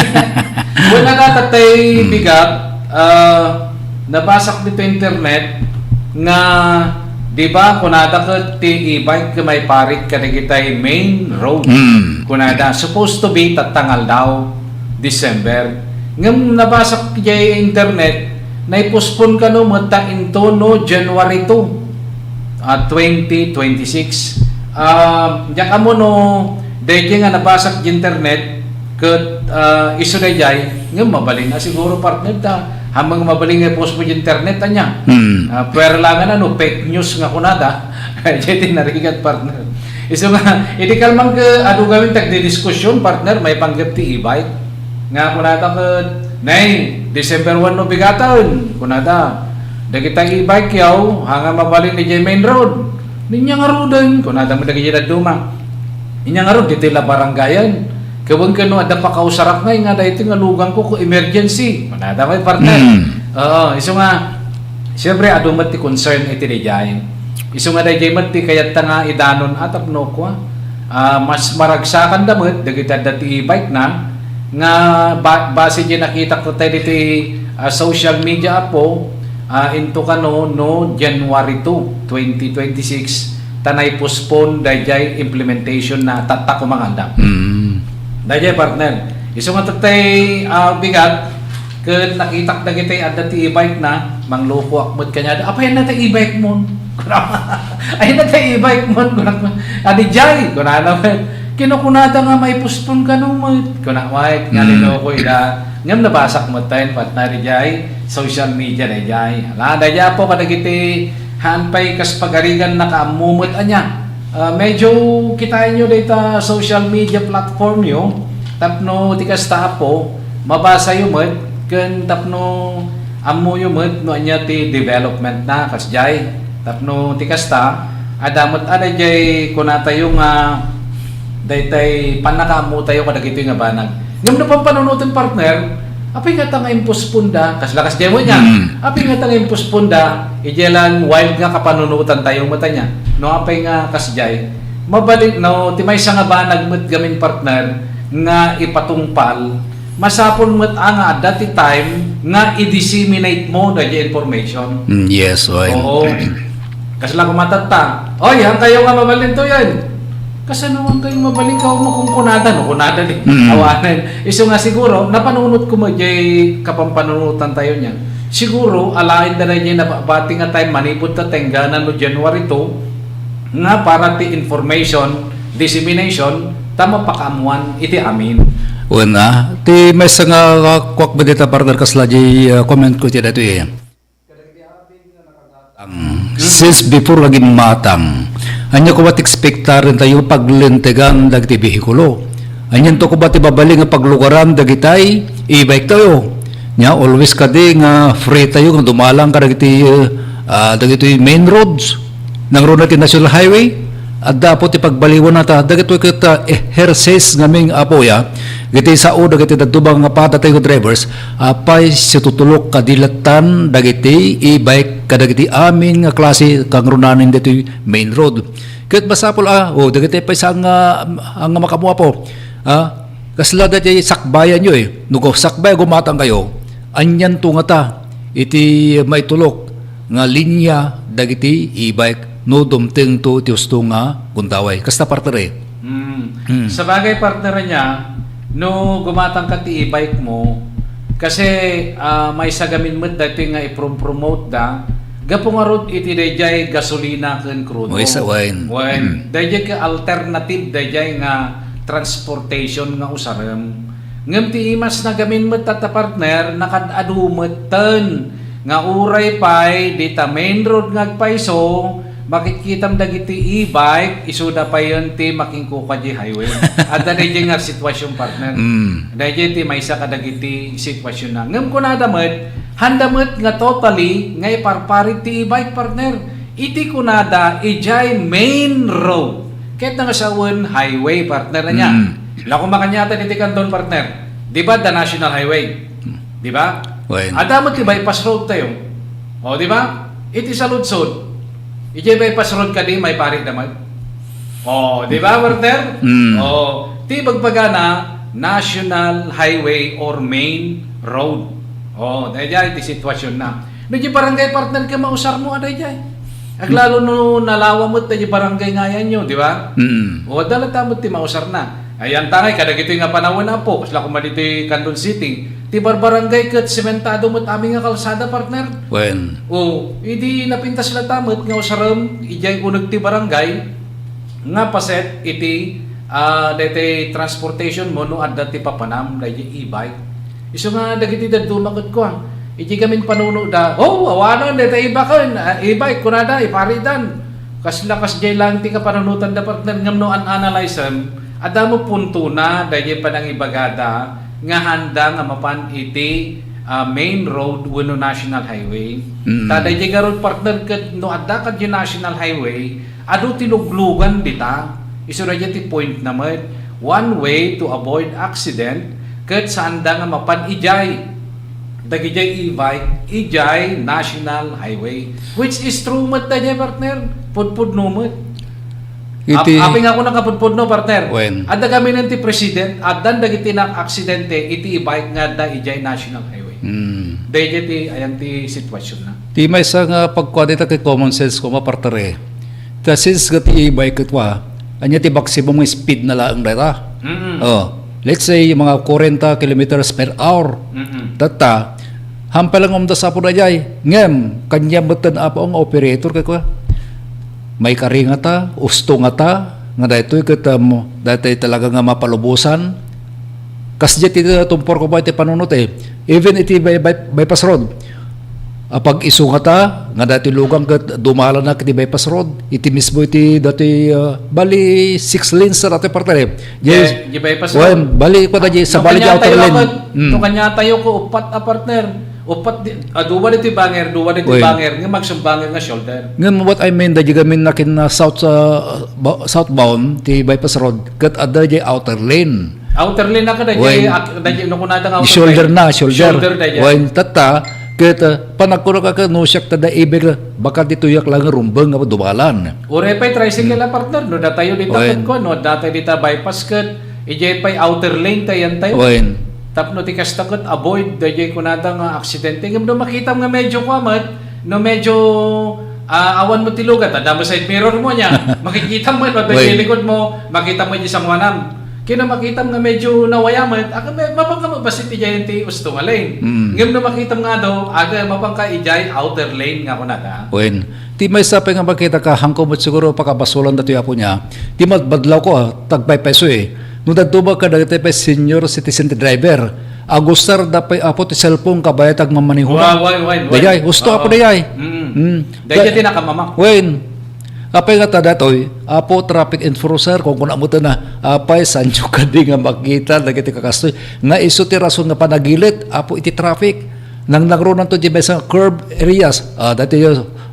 Wala natatay bigat. Nabasak dito internet nga di ba kunada ka ti e-bike ka may parit ka kitay main road. Kunada supposed to be tatangal daw December. Ngam nabasak kay internet na ipospon ka no mata into no January 2 2026. Diyan ka mo no dahil nga nabasak internet kat iso na jay ngam mabaling na siguro partner ta. Hamang mabaling nga post mo yung internet anya. Pero lang ano, fake news nga kunada. Jadi narigat partner. Iso nga, iti kalmang ka adu gawin tagdi-diskusyon partner, may panggap ti e-bike. Nga kunada ka, nay, December 1 no bigatan. Kunada, dagitang e-bike yaw, hanga mabaling ni main road. Ninya nga rodan, kunada mo dagiti duma. Ninya nga road, ditila baranggayan. Kawang kano ada pa kausarap nga dahito nga lugang ko ko emergency. Manada may partner. Oo, iso nga siyempre adumat ti concern iti dijay. Iso nga dayjay mat ti kayat nga idanon atap no ko. Mas maragsakan damet dagiti dati bike na nga base di nakita ko tayo diti social media po into kano no January 2, 2026 tanay postpone dayjay implementation na tatak ko manganda. Dahil partner, iso nga tatay bigat, kung nakitak na kitay at dati e-bike na, mangloko akmod kanya, apa yan natin e-bike mo? Ay natin e-bike mo? Adi jay, kuna naman, kinukunada nga may puspon ka nung kuna white, nga niloko ida, ngam nabasak mo tayo, partner jay, social media na jay. Alada jay po, kadagiti, hanpay kas pagarigan na kaamumot anya. Medyo kitain nyo dito social media platform nyo tapno tikas po mabasa yung mod kan tapno amo yung mod no anya ti development na kasjay tapno tikas adamot ada jay kunata yung daytay panakamu tayo kadagito nga banag ngam na pampanunutin partner apay nga tanga impospunda kaslakas jay mo niya apay nga tanga impospunda ijelan wild nga kapanunutan tayo mata niya no apay nga kasjay mabalik no timay sa nga banag met gamin partner nga ipatungpal masapon met nga dati time nga i-disseminate mo dayjay information. Yes, Oo. Kasla kumatata. Oy, hang kayo nga mabalin to yan. Kasi naman kayong mabalikaw mo kung kunada, no? Kunada din, awanan. Iso nga siguro, napanunot ko mo jay kapampanunutan tayo niyan. Siguro, alain na niya na bating nga tayo manipod ta tengganan no January 2, nga para ti information, dissemination, tama pakamuan, iti amin. Una, ti may sa nga kwak ba dita partner kasla di comment ko ti dito eh. Since before laging matang, anya ko ba't expectarin tayo paglintegan dagiti behikulo. Anyan to ko ba't ibabaling nga paglugaran dagitay, i-bike tayo. Nya, always ka di nga free tayo nga dumalang ka dagiti main roads ng road natin national highway. At dapat ipagbaliwan na ta, dagito kita exercise ngaming apoya, giti sa o, dagiti dagtubang nga pata tayo drivers, apay si tutulok kadilatan, dagiti e-bike, kadagiti amin nga klase kang runanin dito main road. Kahit masapol dagiti pa isang ang makamuha po, kasla dati sakbayan nyo nugo sakbay gumatang kayo, anyan to nga ta, iti may tulok, nga linya, dagiti e-bike, no dumting to tiusto nga kuntaway. Kasta partner Sa bagay partner niya, no gumatang ka ti e-bike mo, kasi may sagamin mo dati nga i-promote da, gapong arot iti dayjay gasolina ken crudo. Moy sa wine. Dayjay ka alternative dayjay nga transportation nga usarem. Ngem ti imas na gamin mo tata partner nakadadumeten nga uray pay dita main road ngagpayso makikita dagiti e-bike isuda pa yun ti makingko ka di highway at dahil nga sitwasyon partner dahil ti may isa ka dagiti sitwasyon na ngam ko nadamit handamit nga totally nga iparparit ti e-bike partner iti kunada ijay main road kahit nga sa highway partner na niya lako makanyata iti kanton partner di ba the national highway di ba adamot ti bypass road tayo o di ba iti sa lutsod ijay bypass road ka di, may parit naman. Di ba, partner? Ti bagpagana, national highway or main road. Dahil di sitwasyon na. Medyo barangay partner ka mausar mo, dahil aglalo no nalawa mo, dahil barangay nga yan yun, di ba? Dalat tamot ti mausar na. Ayan tangay, kadagito nga panahon na po, kasla kumalito Candon City, ti barbarangay kat sementado mo't aming nga kalsada partner. Idi napintas la tamot nga usaram ijay unag ti barangay nga paset iti dati transportation mo no adda ti papanam dahil e-bike. Iso nga dagiti daddumakot ko iti kamin panuno da awanan dati e-bike kunada iparitan kaslakas jay lang ti kapanunutan da partner ngam no analyze ada mo punto na dahil pa ng ibagada nga handa nga mapan iti main road wano national highway. Taday di garod partner kat no adda kat yung national highway ado tinuglugan dita. Iso na ti point naman one way to avoid accident kat sa handa nga mapan ijay dagijay e-bike ijay national highway which is true mat tayo partner pudpud no mat. Api nga ako nakapudpud no partner. Adda kami ng ti president addan dagiti na aksidente iti e-bike nga da ijay national highway. Dahil ti ayan ti sitwasyon na. Ti may sa nga pagkwadita kay common sense ko mapartare. Ta since gati e-bike katwa, anya ti maximum speed na lang data. Let's say mga 40 kilometers per hour. Tata hampalang umda sa pud ajay. Ngem kanya betan apa ang operator kay ko. May kari nga ta, usto nga ta, nga dahito'y kita mo, dahito'y talaga nga mapalubusan. Kasi iti tumpor ko ba iti panunot even iti bypass road. Pag iso nga ta, nga dahito'y lugang dumala na iti bypass road, iti mismo iti dahito'y bali 6 lanes sa dahito'y partner. Yes, bypass road. Bali ko na sa bali di outer lane. Ito kanya tayo ko, upat a partner. Upat duwa dito banger nga magsumbanger nga shoulder. Ngam what I mean da gamin nakin na southbound ti bypass road kat ada di outer lane. Outer lane na kada di no kunada nga outer shoulder lane. Na shoulder. When tata ket panagkuno ka no siyak tada ibig baka dito yak lang rumbeng nga dumalan. Ore pay tricycle na partner no datayo dito ket ko no data dita bypass ket ijay pay outer lane tayan tayo. Tapno ti kastakot avoid dayay kunada nga aksidente ngem do makita nga medyo kwamat no medyo awan mo tilugat, tanda mo side mirror mo niya. Makikita mo, likod mo, makita mo yung isang wanam. Kaya makita mo nga medyo nawayaman, mapangka mo basit ijay yung ti ustong lane. Ngayon na makita mo nga daw, mapangka ijay outer lane nga ko na ta. Wen, ti may sabi nga makita ka, hangko mo siguro pakabasulan na ito ako niya, ti madbadlaw ko tagbay peso eh. Nung nagtubag ka dagiti pa senior citizen driver, agustar da pa apo ti cellphone kabayat ag mamaniho. Dayay, gusto ako dayay. Dayay ti nakamamak. Wen, apay nga tadatoy, apo traffic enforcer, kung kuna mo na, apay, sanyo ka di nga makita, nagiti kakastoy, nga iso ti rason nga panagilit, apo iti traffic, nang nagroon to di sa curb areas, dati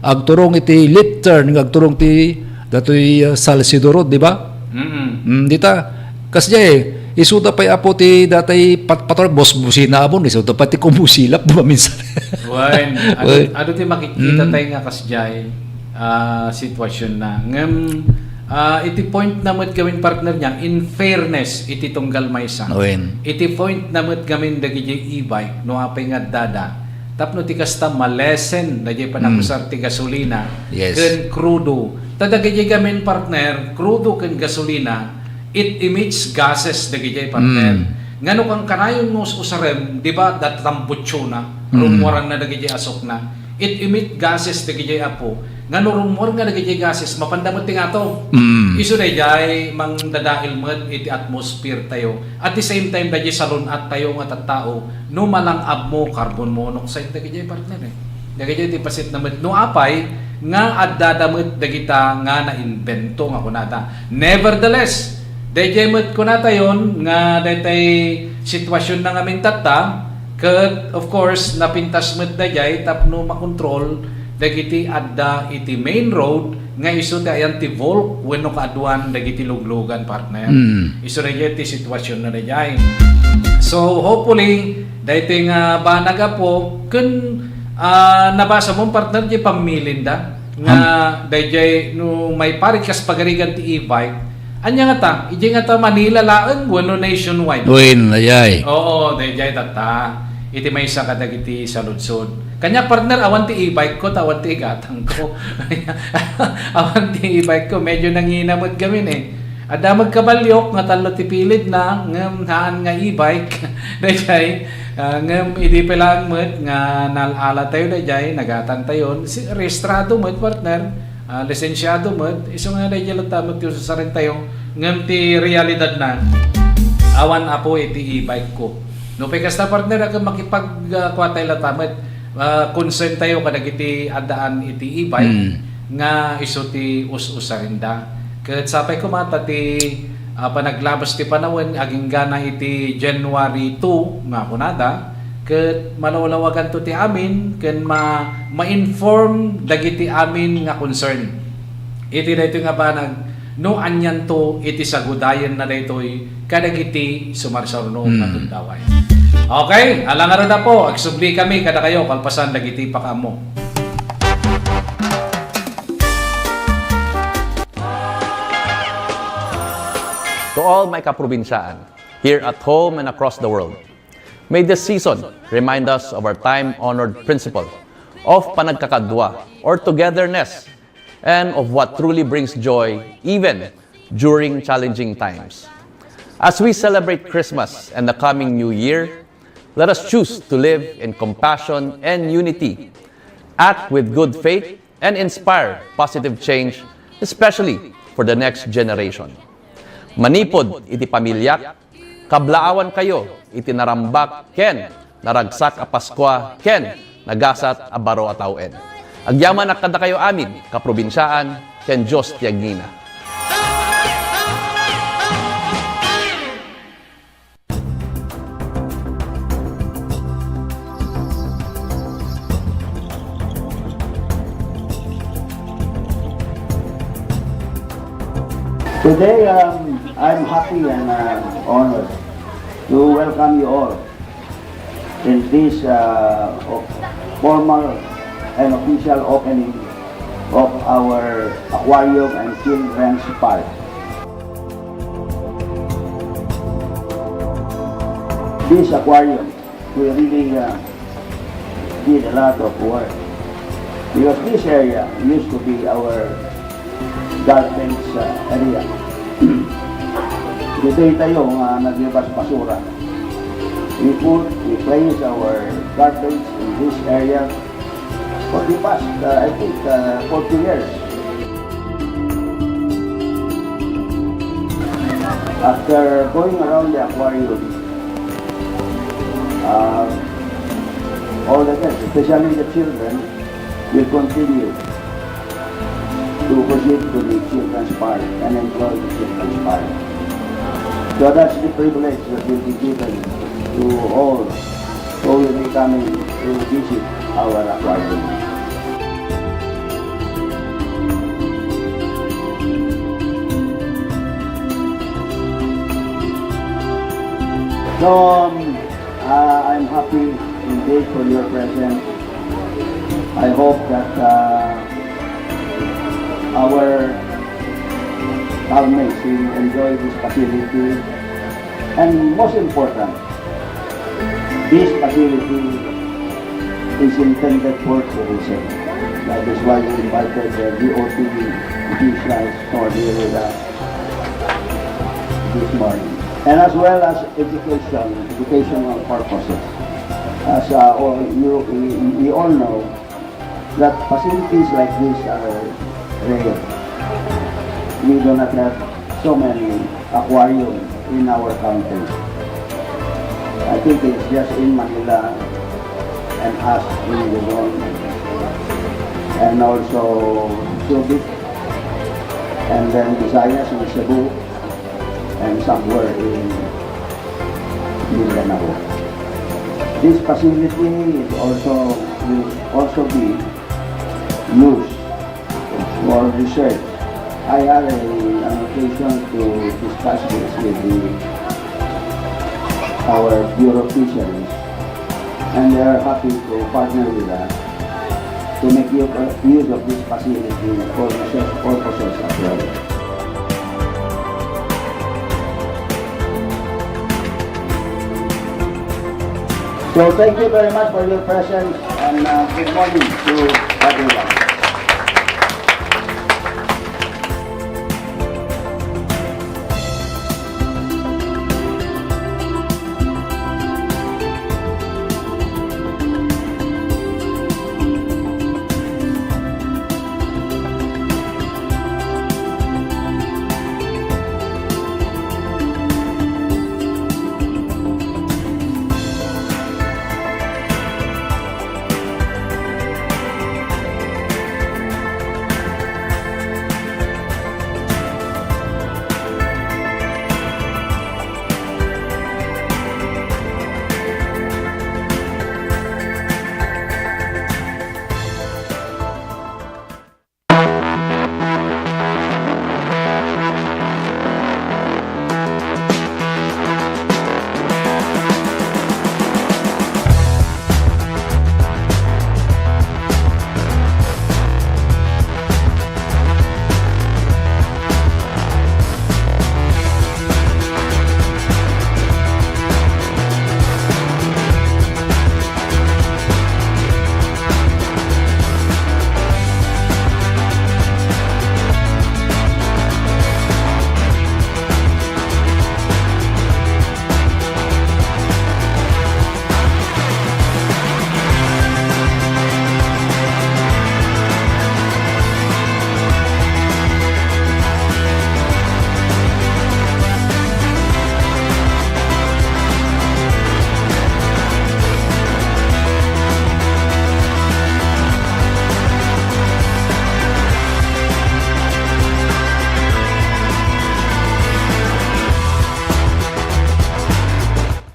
agturong iti left turn, agturong ti, datoy Salcedo Road, di ba? Dita, kasi isuda pa apo ti datay pator boss busina abon, isuda pa ti kumusilap, di ba minsan? Ano ti makikita tayo nga kasjay, sitwasyon na iti point na mo't gawin partner niya in fairness iti tunggal maysa iti point na mo't gawin dagiti e-bike no apay nga dada tapno ti kasta malesen dagiti panakusar ti gasolina ken crudo tadagiti gamin partner crudo ken gasolina it emits gases dagiti partner ngano kang kanayon mo usarem di ba datambutso na rumuran na dagiti asok na it emit gases dagiti apo ngano rumor nga dagiti gases mapandamot ti ngato isu dayay mang dadail met iti atmosphere tayo at the same time dayay salon at tayo nga tattao no malang abmo carbon monoxide dagiti partner dagiti ti pasit na met no apay nga addadamet dagita nga na-invento nga kunata nevertheless dayay met kunata yon nga daytay sitwasyon na nga mintatta ket of course napintas met dayay tapno makontrol dagiti adda iti main road nga isu ti ayan ti Volk wenno kaadwan dagiti luglugan partner. Isu dayay ti sitwasyon na dayay. So hopefully daytoy nga banaga po ken nabasa mo partner di pamilinda nga dayay no may parikas pagarigan ti e-bike anya nga ta ije nga ta Manila laeng wenno nationwide. Dayay. Oo, dayay tata. Iti may isa kadagiti sa ludsod. Kanya partner, awan ti e-bike ko, awan ti igatang ko. Awan ti e-bike ko, medyo nanginamot kami Ada magkabalyok, nga talo ti pilid na, ngam haan nga e-bike. Dayay, ngam idi pelang met, nga nalala tayo dayay, nagatan tayo. Registrado met partner, lisensyado met, iso nga dayay latamot yung sasarin tayo, ngam ti realidad na. Awan apo iti e-bike ko. No kasta partner ako makipagkuatay latamet concern tayo kadagiti adaan iti e-bike nga isu ti us-usarinda ket sapay kumata ti panaglabas ti panawon aging gana iti January 2 nga kunada ket malawlawagan to ti amin ken ma-inform dagiti amin nga concern iti daytoy nga banag no anyan to iti sagudayen na daytoy kadagiti sumarsarno nga tundaway. Okay, alangan na po. Agsubli kami kada kayo kalpasan dagiti pakamo. To all my kaprobinsyaan, here at home and across the world, may this season remind us of our time-honored principle of panagkakadwa or togetherness and of what truly brings joy even during challenging times. As we celebrate Christmas and the coming New Year, let us choose to live in compassion and unity, act with good faith, and inspire positive change, especially for the next generation. Manipod iti pamilyak, kablaawan kayo iti narambak ken naragsak a Paskwa ken nagasat a baro a tawen. Agyaman akada kayo amin, kaprobinsyaan, ken Diyos tiagnina. Today, I'm happy and honored to welcome you all in this formal and official opening of our aquarium and children's park. This aquarium will really did a lot of work Because this area used to be our garbage area. Dito tayo naglabas basura. We place our garbage in this area for the past, I think, 40 years. After going around the aquarium, all the guests, especially the children, will continue to proceed to the children's park and enjoy the children's park. So that's the privilege that will be given to all who will be coming to visit our aquarium. So I'm happy indeed for your presence. I hope that our housemates will enjoy this facility, and most important, this facility is intended for tourism. That is why we invited the DOT officials for this morning, and as well as educational purposes. As we all know that facilities like this are rare. We do not have so many aquariums in our country. I think it's just in Manila and us in Luzon, and also Subic, and then Visayas and Cebu, and somewhere in Mindanao. This facility will also be used for research. I had an occasion to discuss this with our Bureau of Fisheries, and they are happy to partner with us to make use of this facility for research purposes as well. So thank you very much for your presence, and good morning to everyone.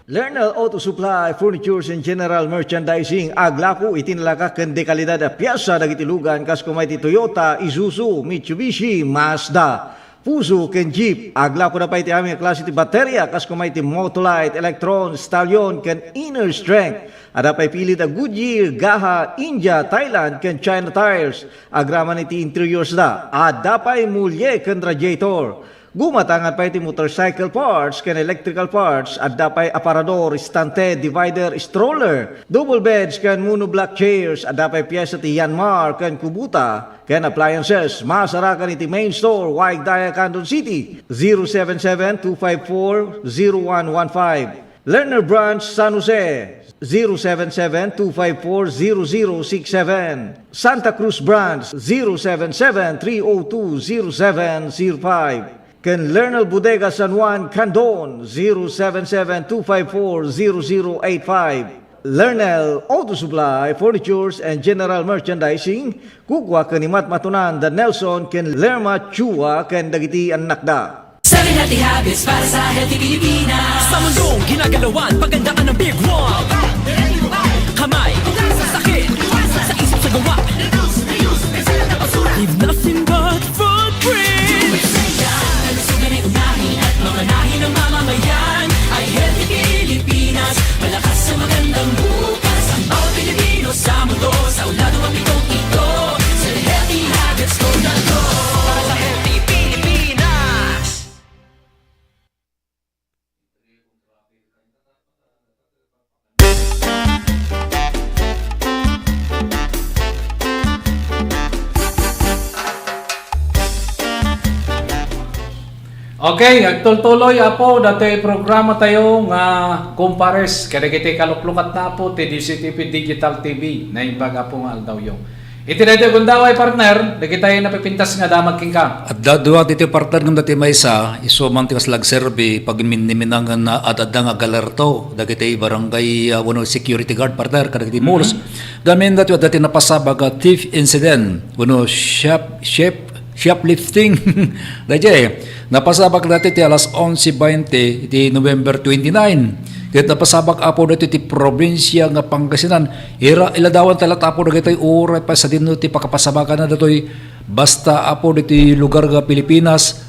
Lernal Auto Supply, Furnitures and General Merchandising, aglaku itinalaga ken dekalidad a piyasa dagitilugan kas kumay ti Toyota, Isuzu, Mitsubishi, Mazda. Puso ken Jeep, aglaku na pa iti aming klase ti baterya kas kumay ti Motolite, Electron, Stallion ken Inner Strength. Ada pa'y pilit a Goodyear, Gaha, India, Thailand ken China Tires. Agraman iti interiors da. Ada pa'y mulye ken radiator. Gumatangan pa iti motorcycle parts ken electrical parts at dapay aparador, stante, divider, stroller, double beds ken monoblock chairs at dapay piyesa ti Yanmar ken Kubuta ken appliances. Masarakan iti main store Waigdaya, Candon City 077-254-0115. Lerner Branch, San Jose 077-254-0067. Santa Cruz Branch 077-302-0705. Ken Lernal Bodega San Juan, Candon 077-254-0085. Lernal Auto Supply, Furnitures and General Merchandising, kukwa kanimat matunan da Nelson ken Lerma Chua ken dagiti annakda. 7 Healthy Habits para sa Healthy Pilipinas. Sa mundong ginagalawan, pagandaan ng Big One. Kamay, sakit, sa isip sa gawa. Leave nothing but footprints. Nalusugan ay unahin at mamanahin ng mamamayan. Ay Healthy Pilipinas, malakas sa magandang bukas. Ang bawat Pilipino sa mundo, sa ulado ang pitong ito. Sa Healthy Habits ko na to. Para sa Healthy Pilipinas. Okay, agtultuloy apo dati programa tayo nga compares kada kiti kaluklukat na po ti DCTV Digital TV na imbaga po nga aldaw yung. Iti dati gundaway partner, dagi tayo napipintas nga damag king ka. At dadua dito partner ng dati may isa, isuman ti slag serbi pag minniminangan na at adang agalerto, dagiti barangay wano security guard partner kada kiti malls. Gamin dati napasabag thief incident, wano shoplifting. Dati napasabak dati ti alas 11:20 ti November 29. Ket napasabak apo dati ti probinsya nga Pangasinan. Iladawan talat apo dagiti oras pa sa dinno ti pakapasabakan na datoy basta apo dati lugar nga Pilipinas.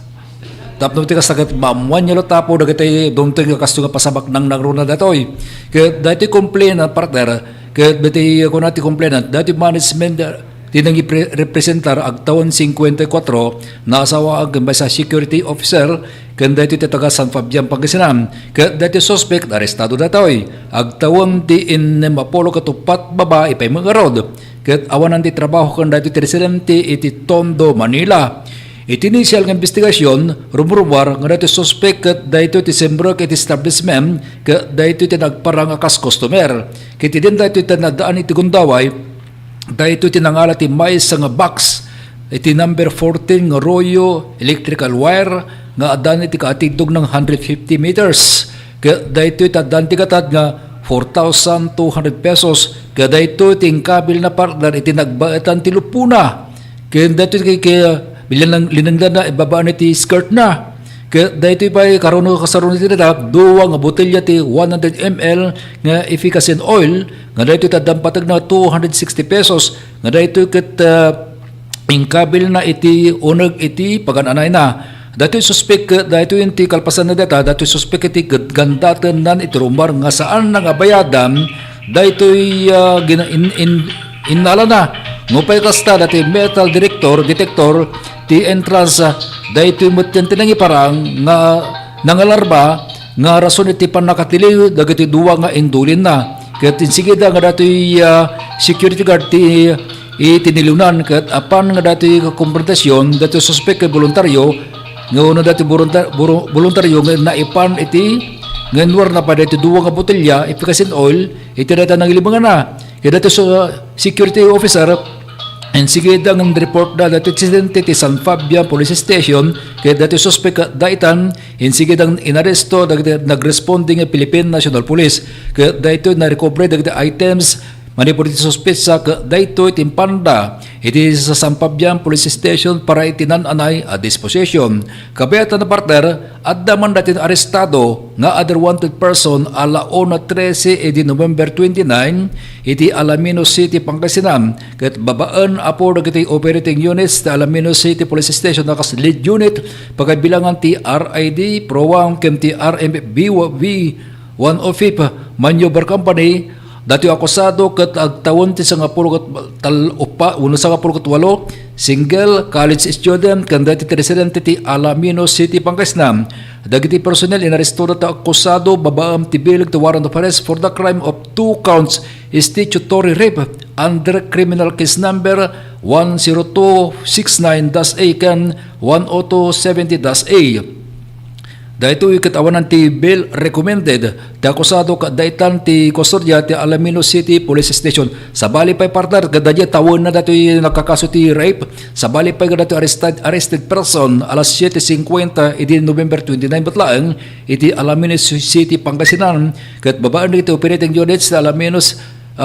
Tapno ti kasagat mamuan niyo tapo dagiti donte nga kasto nga pasabak nang nagruna datoy. Ket dati complainant partner, ket dati kunati complainant dati management tinang representar ag taon 54 na asawa ag sa security officer ken dati taga San Fabian Pangasinan ket dati suspect arestado datoy ag taon ti in Apollo katupat babae pay magarod ket awanan ti trabaho ken dati residente iti Tondo, Manila. Iti initial nga investigasyon rumruwar nga dati suspect ket dati ti sembro ket establishment ket dati ti nagparang akas customer ket din dati tinadaan iti gundaway dahito tinangala ti mais nga box iti number 14 nga royo electrical wire nga adan iti kaatidog ng 150 meters dahito itadan ti katad nga 4,200 pesos dahito ting kabil na partner iti nagbaetan ti lupuna kaya dahito linangdan na ibabaan iti skirt na kaya dahito pa karoon kasaroon iti nadak duwa nga botelya ti 100 ml nga efficacy oil nga dahito tadampatag na 260 pesos nga dahito ket ingkabil na iti uneg iti pagananay na dahito suspect dahito yung ti kalpasan na data dahito suspect iti gandaten nan iti rumbar nga saan nga bayadan dahito inala na ngupay kasta dati metal detector ti entrance dahito yung tinang iparang nga nangalarba nga rason iti panakatili dagiti duwa nga indulin na ket insigida nga dati security guard ti itinilunan ket apan nga dati konfrontasyon dati suspect kay voluntaryo nga uno dati voluntaryo nga naipan iti nganwar na pa dati duwa nga botelya efficacy oil iti dati nangilibangan na ket dati security officer and sige ang report na dati insidente ti San Fabian Police Station kaya dati suspect daitan and sige ang inaresto dati nagresponding Philippine National Police kaya dati na-recover dati items manipur iti suspect sa dati timpanda iti sa San Fabian Police Station para itinananay a disposition kabayatan na partner at daman dati arestado nga other wanted person alauna 13 edi November 29 iti Alamino City, Pangasinan ket babaan apo dagiti operating units ti Alamino City Police Station nakas lead unit pagkabilangan ti RID Pro-1 ken ti RMB 105 Maneuver Company dati akusado ket agtawon ti 18 single college student kan dati residente ti Alaminos City, Pangasinan. Dagiti personnel inaresto ta akusado babaam ti bilag to warrant of arrest for the crime of 2 counts statutory rape under criminal case number 10269-A kan 10270-A. Dahito ikatawanan ti bill recommended ti akusado ka daitan ti kustodya ti Alaminos City Police Station. Sa bali pa'y partner kadadya tawon na dato nakakaso ti rape. Sa bali pa'y dato arrested person alas 7:50 iti November 29 batlaang iti Alaminos City, Pangasinan. Kat babaan dito operating units sa Alaminos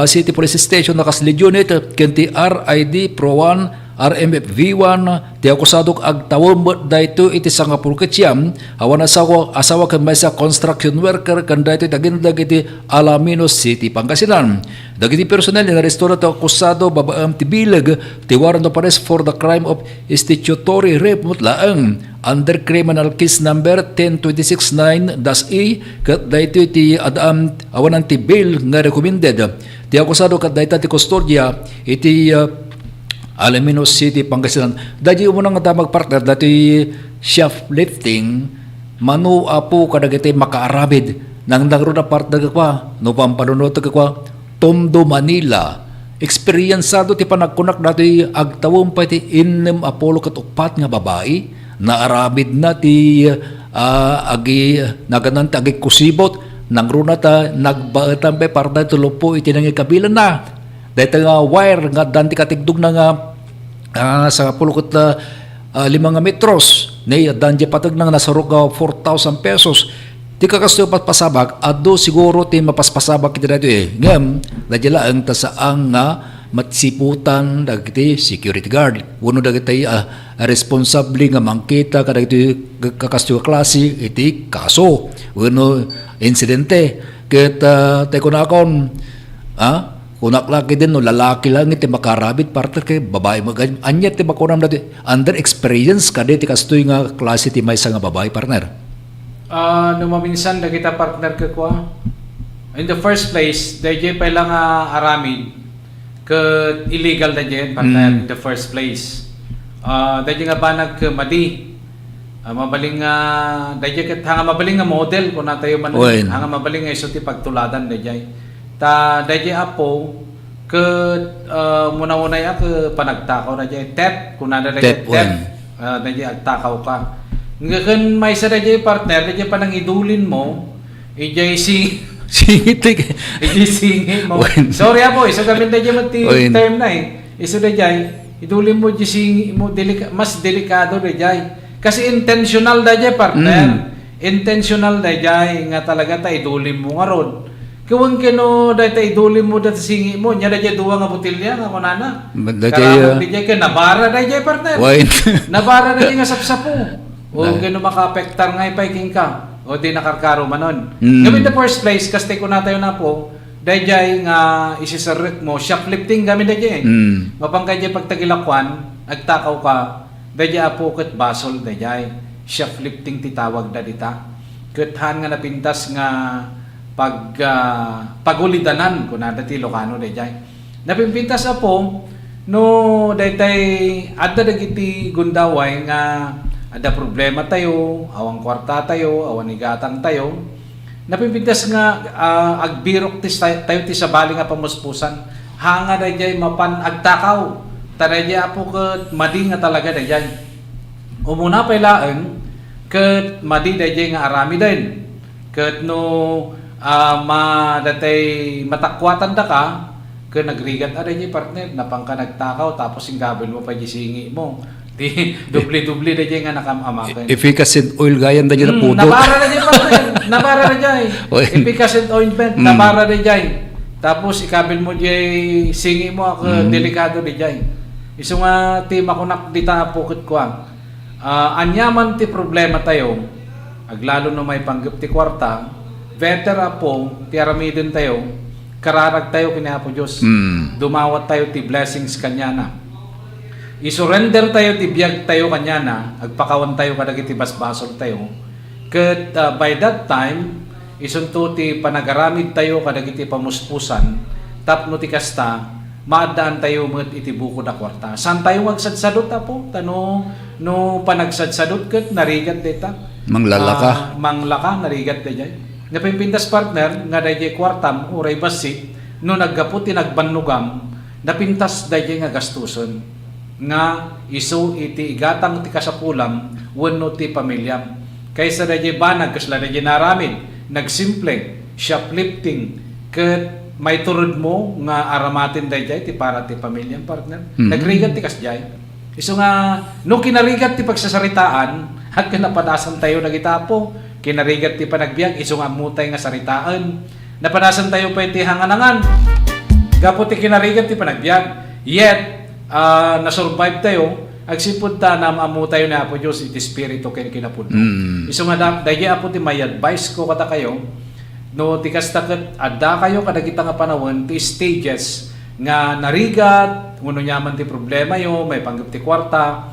City Police Station nakaslead unit kenti RID Pro 1 RMF V1 ti akusadok agtawom dayto iti Singapore Ketiyam awan asawa kan may sa construction worker kan dayto tagindag iti Alaminos City, Pangasinan. Dagiti personnel inaresto na ti akusado babaam ti bilag ti warrant of arrest for the crime of statutory rape mutlaang under criminal case number 10269-E kat dayto iti adam awanan ti bail nga recommended ti akusado kat dayta ti kustodya iti Alaminos City, Pangasinan. Dadi mo nang damag partner dati shoplifting manu apo kadagiti makaarabid nang nagro na partner kwa no pampanunot kwa Tondo, Manila. Eksperyensado ti panagkunak dati agtawom pa ti inem apolo katukpat nga babae na arabid na ti agi nagananta agi kusibot nang runa ta nagbaetan pa partner tulupo iti nang kabilan na. Dahito nga wire nga danti katigdug na nga sa pulukot na 5 metros na danti patag na nasarok nga 4,000 pesos. Di ka kasto pasabak, ado siguro ti mapaspasabak kita dito Ngam, nadyalaan ta saang nga matsiputan dagiti security guard. Uno dagiti responsable nga mangkita kadagiti kakasto klase iti kaso. Uno insidente. Kita tayo kunakon, kunak laki din no lalaki lang iti makarabit partner kay babae maganya anya ti makunam dati under experience kadi ti kastoy nga klase ti maysa nga babae partner. No maminsan dagita partner ka kwa. In the first place, dayjay pa lang aramid ka illegal dayjay partner in the first place. Dayjay nga banag madi. Mabaling dayjay ket hanga mabaling nga model kun natayo man hanga mabaling nga iso ti pagtuladan dayjay. Ta dayjay apo ke muna-muna ya ke panagtakaw dayjay tep kun ada dayjay tep dayjay agtakaw ka ngaken may sa dayjay partner dayjay panang idulin mo ijay singit mo sorry apo iso gamin dayjay mo ti term na iso dayjay idulin mo di singit mo mas delikado dayjay kasi intentional dayjay partner intentional dayjay nga talaga ta idulin mo nga rod. Kung kino dahil idulin mo dahil singi mo, niya dahil duwa nga butilya nga kunana. Karamang dahil ka nabara dahil partner. Nabara dahil nga sapsapo. O kino maka-apektar nga ipaiking ka. O di nakarkaro manon. In the first place, kasi ko na tayo na po, dahil nga isisarit mo, shoplifting kami dahil mapangkay dahil pagtagilakwan, nagtakaw ka, dahil apo kat basol dahil shoplifting titawag na dita. Kathan nga napintas nga pagulidanan ko na dati Ilocano dayjay. Napimpintas apo no daytay adda dagiti gundaway nga ada problema tayo, awang kwarta tayo, awan igatang tayo. Napimpintas nga agbirok tayo ti sabali nga pamuspusan. Hanga dayjay mapan agtakaw. Tarayjay apo ket madi nga talaga dayjay. Umuna pa laeng ket madi dayjay nga arami din. Ket no datay matakwatan da ka ke nagrigat ada ni partner napang ka nagtakaw tapos singgabel mo pa gisingi mo di dubli da nga nakamamakan efficacy oil gayan da na puto nabara na dyan partner nabara na dyan efficacy ointment nabara na dyan tapos ikabel mo dyan singi mo ako delikado na dyan iso nga ti makunak dita pukit ko anyaman ti problema tayo aglalo no may panggap ti kwarta veteran po, piramidin tayo, kararag tayo kina po Diyos. Dumawat tayo ti blessings kanya na. I-surrender tayo ti biyag tayo kanya na, agpakawan tayo kadagiti basbasol tayo. Ket by that time, isunto ti panagaramid tayo kadagiti pamuspusan, tapno ti kasta, maadaan tayo mga itibuko na kwarta. Saan tayo magsadsadot po? Tano, no panagsadsadot kat, narigat dita. Manglalaka. Manglaka, narigat dita. Napimpintas partner, nga dahil kwartam, uray basi, no naggaputi nagbanlugam, napintas dahil nga gastuson. Nga iso iti igatang ti kasapulam, wano ti pamilyam. Kaysa dahil banag, kasla dahil naramid, nagsimpleng, shoplifting, kat may turod mo nga aramatin dayjay ti para ti pamilyang partner. Nagrigat ti kasjay. Iso nga no kinarigat ti pagsasaritaan at kinapadasan tayo nagitapo. Kinarigat ti panagbiag iso nga mutay nga saritaan. Napadasan tayo pa ti hanganangan. Gapo ti kinarigat ti panagbiag. Yet na-survive tayo. Agsipud ta na maamu tayo na po Diyos iti spirito ken kinapuno. Iso nga dayjay apo ti may advice ko kata kayo. No, tikas takat, adda kayo kadagita nga panahon, ti stages nga narigat, uno nyaman ti problema yo, may panggap ti kwarta,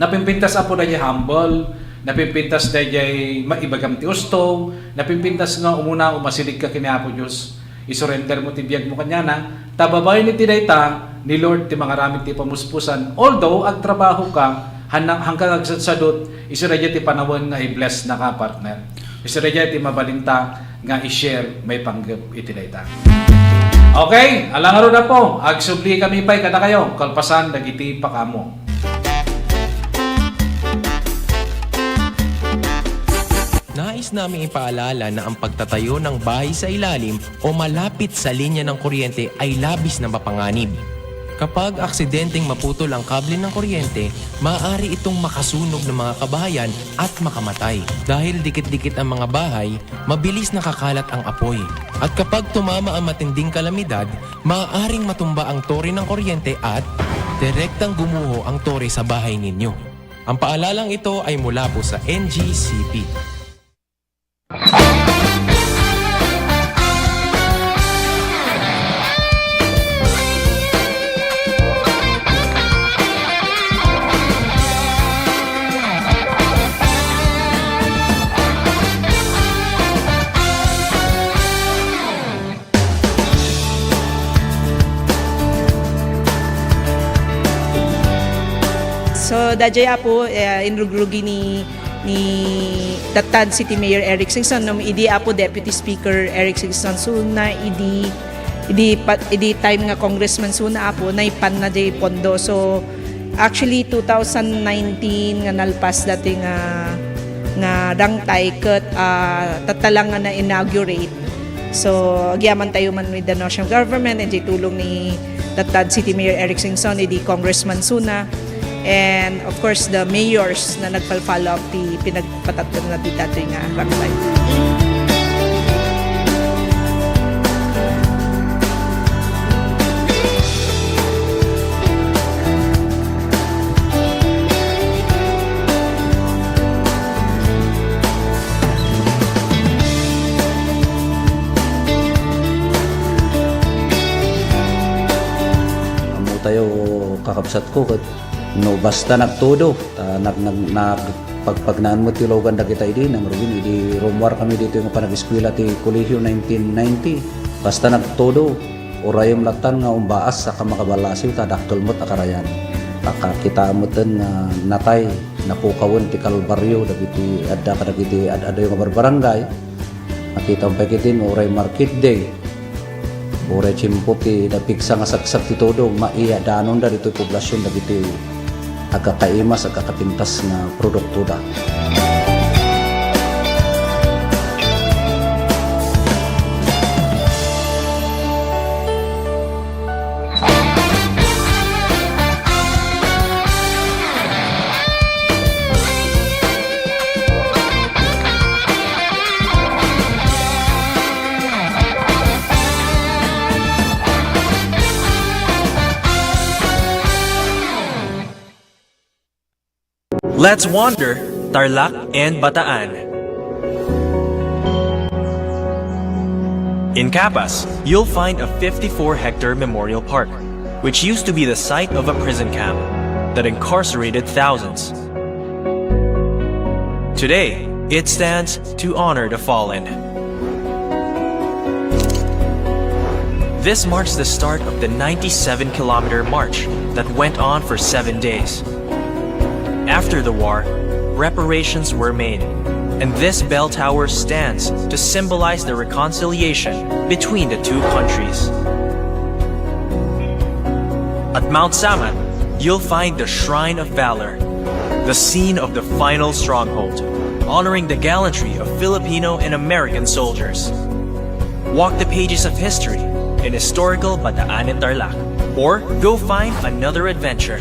napimpintas apo na humble, napimpintas na maibagam ti usto, napimpintas nga umuna umasilig ka kini Apo Diyos, isurrender mo ti biyag mo kanya na, tababay ni ti dayta, ni Lord ti mga ramit ti pamuspusan, although ag trabaho ka, hanggang agsadsadot, isuradya ti panahon nga i-bless na ka partner. Isuradya ti mabalinta, nga i-share may panggap iti dayta. Okay, alangaro na po. Agsubli kami pa'y kada kayo. Kalpasan dagiti pakamo. Nais namin ipaalala na ang pagtatayo ng bahay sa ilalim o malapit sa linya ng kuryente ay labis na mapanganib. Kapag aksidenteng maputol ang kable ng kuryente, maaari itong makasunog ng mga kabahayan at makamatay. Dahil dikit-dikit ang mga bahay, mabilis nakakalat ang apoy. At kapag tumama ang matinding kalamidad, maaaring matumba ang tore ng kuryente at direktang gumuho ang tore sa bahay ninyo. Ang paalalang ito ay mula po sa NGCP. So, dadya po, inrugrugi ni Datad City Mayor Eric Singson, idi po Deputy Speaker Eric Singson, so na idi time nga Congressman so na po, na ipan na jay pondo. So, actually, 2019 nga nalpas dati nga dangtay kat tatalang nga na-inaugurate. So, agyaman tayo man with the national government, and tulong ni Datad City Mayor Eric Singson, idi Congressman Suna, and of course the mayors na nagpal-follow up ti pinagpatatgan na dito nga rangtay. Amo tayo kakabsat ko kat no basta nagtudo pagpagnaan mo tilogan da kita idi nang rugin idi rumwar kami dito yung panag-eskwela ti kolehiyo 1990 basta nagtudo orayom latan nga umbaas sa makabalasiw ta daktol mo't akarayan kita amutan nga natay napukawon ti Kalbaryo dagiti adda kadagiti adda yung barbarangay nakita pa kitin oray market day oray chimpo ti napiksa nga saksak ti todo maiya danon da dito poblasyon dagiti agkakaimas, agkakapintas na produkto da. Let's wander Tarlac and Bataan. In Capas, you'll find a 54-hectare memorial park, which used to be the site of a prison camp that incarcerated thousands. Today, it stands to honor the fallen. This marks the start of the 97-kilometer march that went on for 7 days. After the war, reparations were made, and this bell tower stands to symbolize the reconciliation between the two countries. At Mount Samat, you'll find the Shrine of Valor, the scene of the final stronghold, honoring the gallantry of Filipino and American soldiers. Walk the pages of history in historical Bataan and Tarlac, or go find another adventure.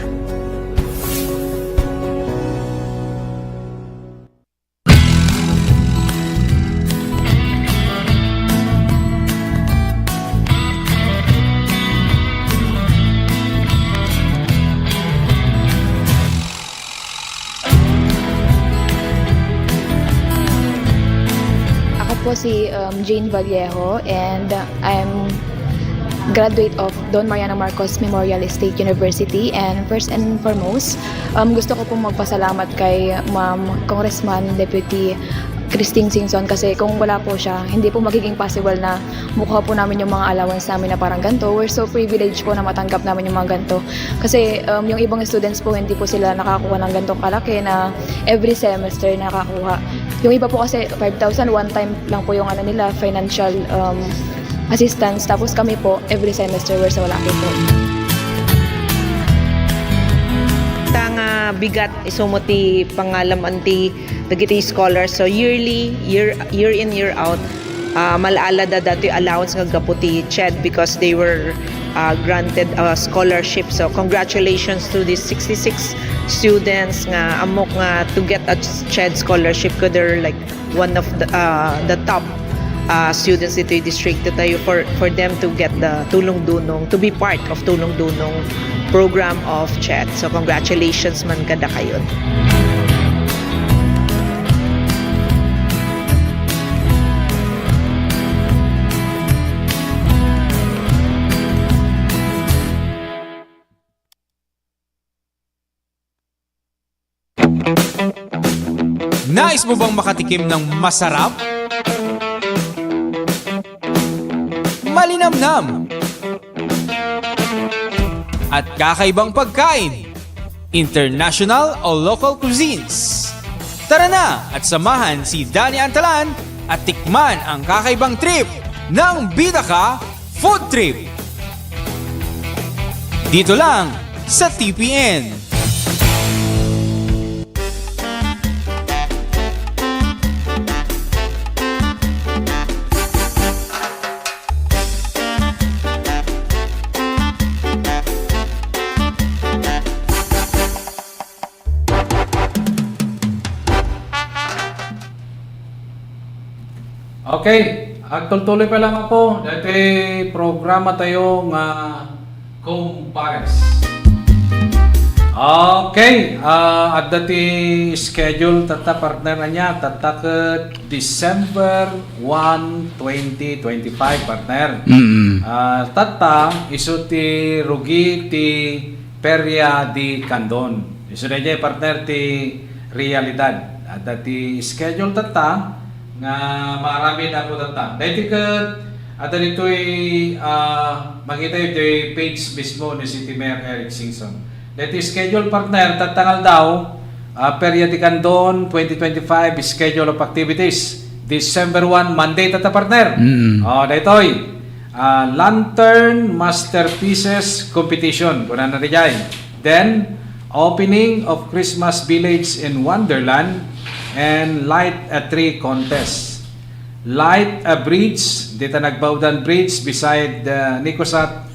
Ako po si Jane Vallejo and I'm graduate of Don Mariano Marcos Memorial State University, and first and foremost, gusto ko pong magpasalamat kay Ma'am Congressman Deputy Christine Singson kasi kung wala po siya, hindi po magiging possible na mukha po namin yung mga allowance namin na parang ganito. We're so privileged po na matanggap namin yung mga ganito. Kasi yung ibang students po, hindi po sila nakakuha ng ganitong kalaki na every semester nakakuha. Yung iba po kasi 5,000, one time lang po yung nila, financial assistance. Tapos kami po, every semester, whereas wala po. Tanga bigat isumuti pangalam anti dagiti scholars. So yearly, year in, year out, malaala da dati allowance nga gaputi CHED because they were granted a scholarship. So congratulations to these 66 students nga amok nga to get a CHED scholarship ko. They're like one of the top students dito yung district tayo for them to get the Tulong Dunong, to be part of Tulong Dunong program of CHED. So congratulations man kada kayo. Nais mo bang makatikim ng masarap? Malinamnam at kakaibang pagkain, international o local cuisines. Tara na at samahan si Danny Antalan at tikman ang kakaibang trip ng Bida Ka Food Trip. Dito lang sa TPN. Okay, agtuloy pa lang ako. Dati programa tayo nga Compares. Okay, at dati schedule tata partner na niya tata ke December 1, 2025 partner. Tata iso ti rugi ti Perya di Candon. Iso na niya partner ti realidad. At dati schedule tata nga marami na po tata. Dahil at dito'y makita yung page mismo ni City Mayor Eric Singson. Dahil schedule partner, tatangal daw, Perya di Candon 2025 schedule of activities. December 1, Monday tata partner. Dahil Lantern Masterpieces Competition. Kuna na rin. Then, opening of Christmas Village in Wonderland and Light a Tree Contest. Light a Bridge, dito nagbawdan bridge beside Nicosat,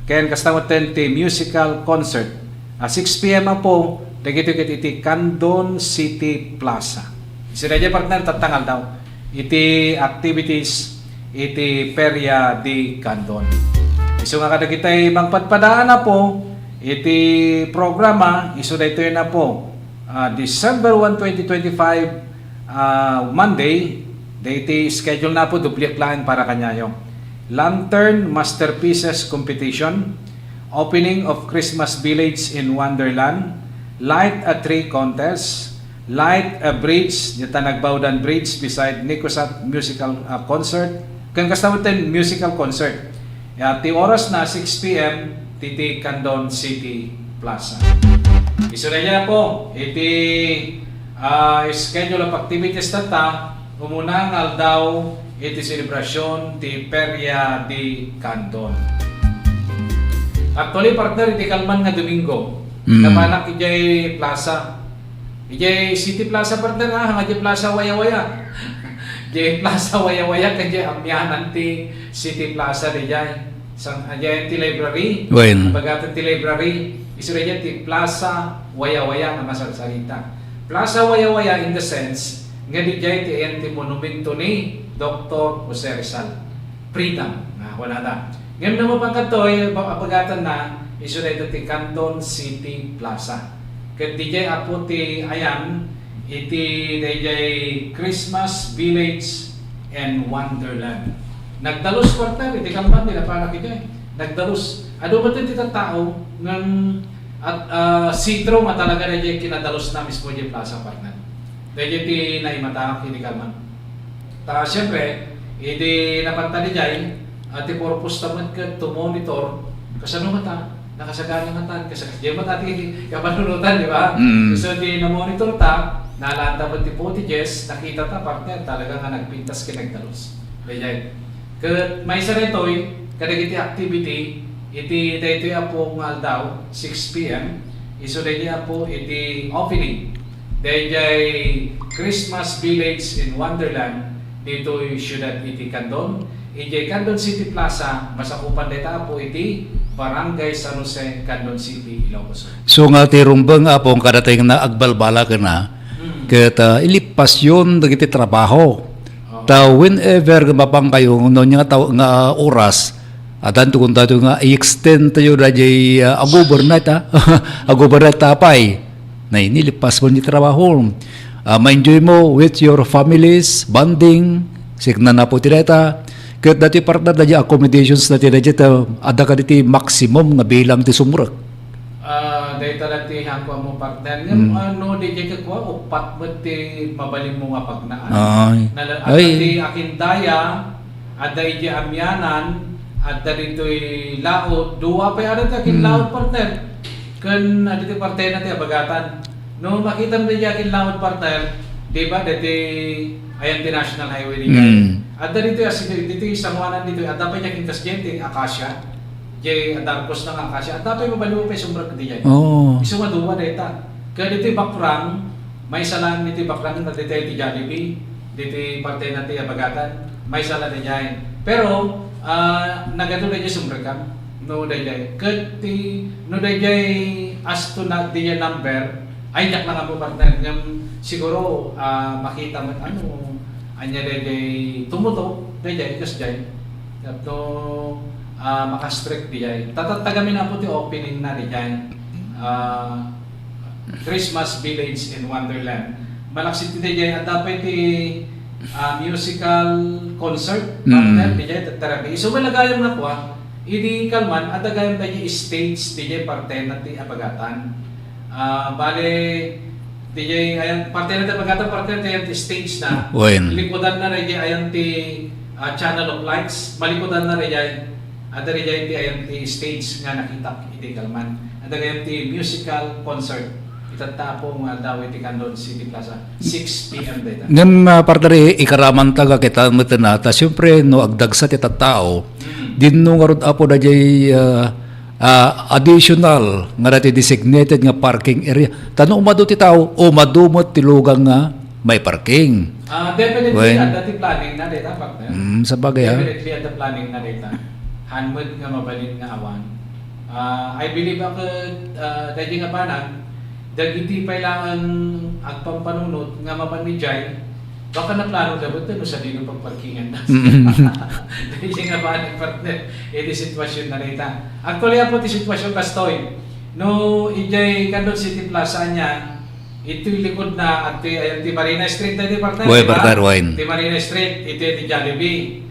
ken kastamoten ti musical concert. 6 p.m. po, dagito iti Candon City Plaza. Sinadya partner, tatangal daw. Iti activities, iti Perya di Candon. Iso nga kada kita'y magpadpadaan na po, iti programa, iso na ito yun na po. December 1, 2025, Monday, dati schedule na po, dupliklaan para kanyayo. Lantern Masterpieces Competition, opening of Christmas Village in Wonderland, Light a Tree Contest, Light a Bridge, dito nagbawdan bridge beside Nicosat Musical Concert, kan kastamutin musical concert. Ti oras na 6 p.m. titi Candon City Plaza. Isuraya po, iti schedule of activities tata, umunang aldaw iti selebrasyon ti Feria di Candon. Actually, partner, iti kalman nga Domingo. Napanak ijay plaza. Ijay City Plaza, partner, nga ijay plaza waya-waya. Ijay plaza waya-waya, kajay amyanan ti City Plaza di jay. Ijay ti library. Pagkatan ti library, isuraya ti plaza waya-waya na masalsalita. Plaza waya-waya in the sense, nga di jay ti enti monumento ni Dr. Jose Rizal. Freedom. Wala na. Ngayon naman pagkatoy, pagkatan na, iso na ito ti Candon City Plaza. Kaya DJ apo ti ayan, iti DJ Christmas Village and Wonderland. Nagdalos partner, iti kampan nila para kita. Nagdalos. Ano ba ito tao ng sitro matalaga na DJ kinadalos na mismo DJ Plaza partner. DJ ti naimata kini kalman. Siyempre, iti napantali DJ, ati purpose taman ka to monitor kasano mata nakasagana mata kasagana mata ti kapanunutan di ba? So di na monitor ta nalanta mo ti footages nakita ta partner talaga nga nagpintas kinagdalos. Kaya ket may sa retoy kadagiti activity iti daytoy apo nga aldaw 6 p.m. iso daytoy apo iti opening dayjay Christmas Village in Wonderland ditoy siyudad iti Candon. Ijay Candon City Plaza, masakupan dita po iti Barangay San Jose, Candon City, Ilocos. So nga ti rumbang apong kadating na agbalbala ka na, kaya ilipas yun dagiti trabaho. Ta whenever mapang kayo no nga oras, adan tukun tayo nga i-extend tayo na jay agobernight agobernight tapay na inilipas mo ni trabaho. Ma-enjoy mo with your families, bonding, signa na po tineta. Kaya dati partner na dyan accommodations na tinadya ada ka diti maximum nga bilang ti sumurak. Dahil talati hangko mo partner. Ano di dyan kakwa upat mo ti mabaling mo nga pagnaan. Ada ti akin daya, ada iti amyanan, ada dito'y laot. Dua pa yung akin laot partner. Kan ada ti partner na ti abagatan. No makita mo di akin laot partner, di ba dati ayan ti National Highway din. At dito isang wanan dito at dapat niya kintas dyan ti Acacia jay darkos ng Acacia at dapat mabaliw pa yung sombra kadi dyan iso maduwa dita kaya dito bakrang may salan dito bakrang na dito ti Jollibee dito parte na ti Abagatan may salan dyan pero nagato na dyan sombra ka no dyan kati no dyan as to na dyan number ay yak lang ako partner siguro makita mo ano anya day tumuto day kas jay to maka-strict diay tatagamin na po ti opening na diyan Christmas Village in Wonderland malaksit ti diay at dapat ti musical concert partner diay therapy so malagayam na po idi kalman at dagayam tayo stage diay parte na ti Abagatan bale DJ ayan parte na Abagatan parte na ayan ti stage na likodan na rin ayan ti channel of lights malikodan na rin ada rin ti ayan ti stage nga nakita iti kalman ada ayan ti musical concert itata po nga daw iti Candon City Plaza 6 p.m. data ngam parte rin ikaraman taga kita matanata siyempre no agdagsa ti tattao din no nga rod apo na jay additional nga dati designated nga parking area. Tanong umado ti tao o madumot ti lugang nga may parking. Definitely at dati planning na data partner. Sa bagay definitely at the planning na data. Hanmod nga mabalin nga awan. I believe ako dahil nga panang dagiti pa lang agpampanunod nga mapanijay baka na plano dapat no sa dino pagparkingan na. Dahil nga ba ang partner, iti sitwasyon na rita. Actually, po ti sitwasyon kastoy. No, ijay Candon City Plaza niya, ito likod na at ti Marina Street na di partner. Ti Marina Street, ito ti Jollibee.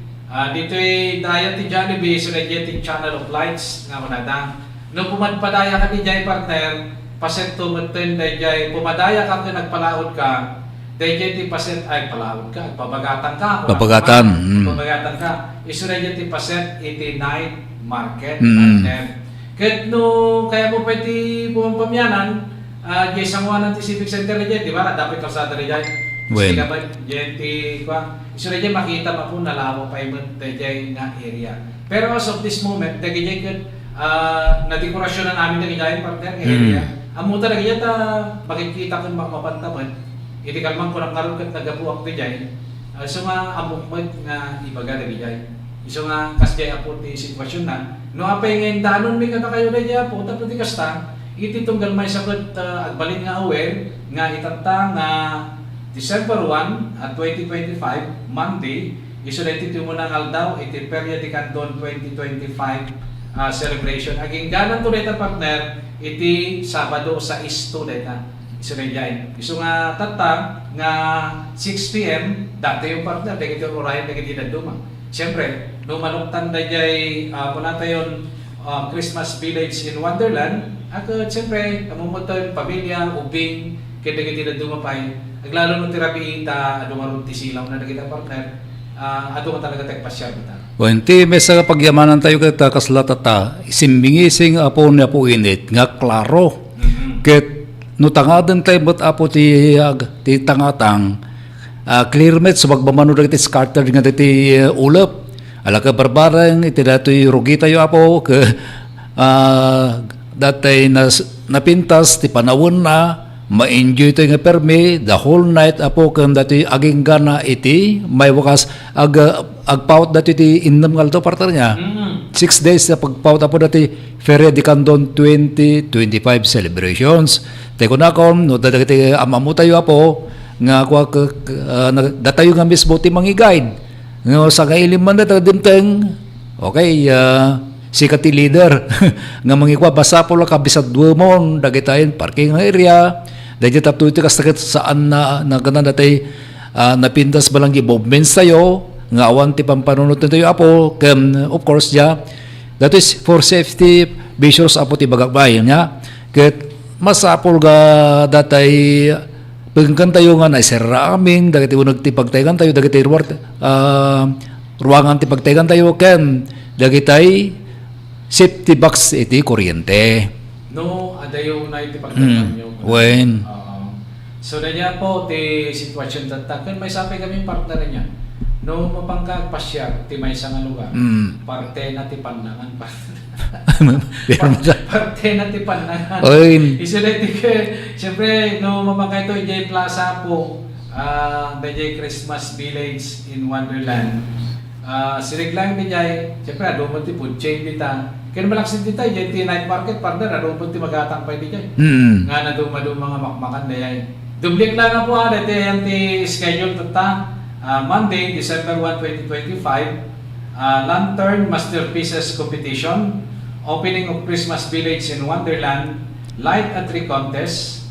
Dito daya ti Jollibee, so na ti Channel of Lights, nga manadang. No, pumadpadaya ka ti jay partner, pasento mo ten dayjay pumadaya ka nagpalaod ka 20% ay palawag ka, pabagatan ka. Pabagatan, Pabagatan ka. Iso na 20% iti night market. Kahit no, kaya mo pwede pumampamyanan, jay sangwa ng Civic Center na dyan, di ba? Dapat kalsada na dyan. Well. Kasi ka ba, dyan iso na dyan makita pa po nalawa pa yung dyan na area. Pero as of this moment, dyan na-dekorasyon na namin ng dyan partner area. Amo talaga yan, makikita kong mapantaman. Hindi kalmang ko ng karoon kat nagabuak na dyan. So nga, amok mag nga ibaga na dyan. So nga, kasi apo ti sitwasyon na. No apay ngayon danon may kata kayo na dyan po, tapos di kasta, iti tunggal may sakot agbalin nga aware, nga itantang nga December 1 at 2025, Monday, iso na iti tumunang aldaw, iti Feria de Candon 2025 celebration. Aging ganan to deta partner, iti Sabado sa isto deta. Iso na dyan. Iso nga tatang nga 6 p.m. dati yung partner, dahil ito orayan, dahil iti na duma. Siyempre, nung manuktan na dyan, punata yun, Christmas Village in Wonderland, at siyempre, amumunta yung pamilya, ubing, kaya dahil iti na duma pa yun. Naglalo nung tirapi ita, adumarun ti silaw na nagita partner, adu ka talaga tagpasyar kita. Wenti may sa pagyamanan tayo kita kaslatata, isimbingising apo niya po init, nga klaro. Ket no tangadan tayo ba't apo ti tangatang, clear met sa magbamano na iti scarter nga iti ulap. Ala ka barbarang iti dato'y rugi tayo apo, datay napintas ti panawon na, ma-enjoy tayo nga permi, the whole night apo kung dati aging gana iti, may wakas agpaut dati iti innam ngalto partner niya. 6 days na pagpaut apo dati Feria de Candon 2025 celebrations. Teko na kon, no dati amamu tayo apo, nga kwa datayo nga mismo ti mangi guide. No, sa kailim man dati dimteng, okay, sikat ti leader nga mangikwa basa po lang kabisat duwamon dagitayin parking area dahil tapos ito kastakit saan na ganan natay napintas balang movements tayo nga awan ti pampanunod na tayo apo of course that is for safety measures apo ti bagakbay niya ket masapol ga datay pagkan tayo nga naisera aming dagiti unag ti pagtayagan tayo dagiti ruangan ti pagtayagan tayo ken dagitay safety box iti kuryente. No, adayo na iti pagtaman nyo. When? So na niya po, ti sitwasyon tatakan, may sabi kami partner niya. No, mapangkag pasyar, ti may isang lugar. Parte na ti panangan. Parte na ti panangan. Iso na ti siyempre, no, mapangkag ito, J Plaza po, the J Christmas Village in Wonderland. Siriglang ni Jay, siyempre, adumon ti food chain dita. Kaya malaksin dita, Jay, ti night market partner, adumon ti magatang pa di Jay. Nga na dumadum mga makmakan na yan. Dublik lang na po, dati yan ti schedule tata, Monday, December 1, 2025, Lantern Masterpieces Competition, Opening of Christmas Village in Wonderland, Light and Tree Contest,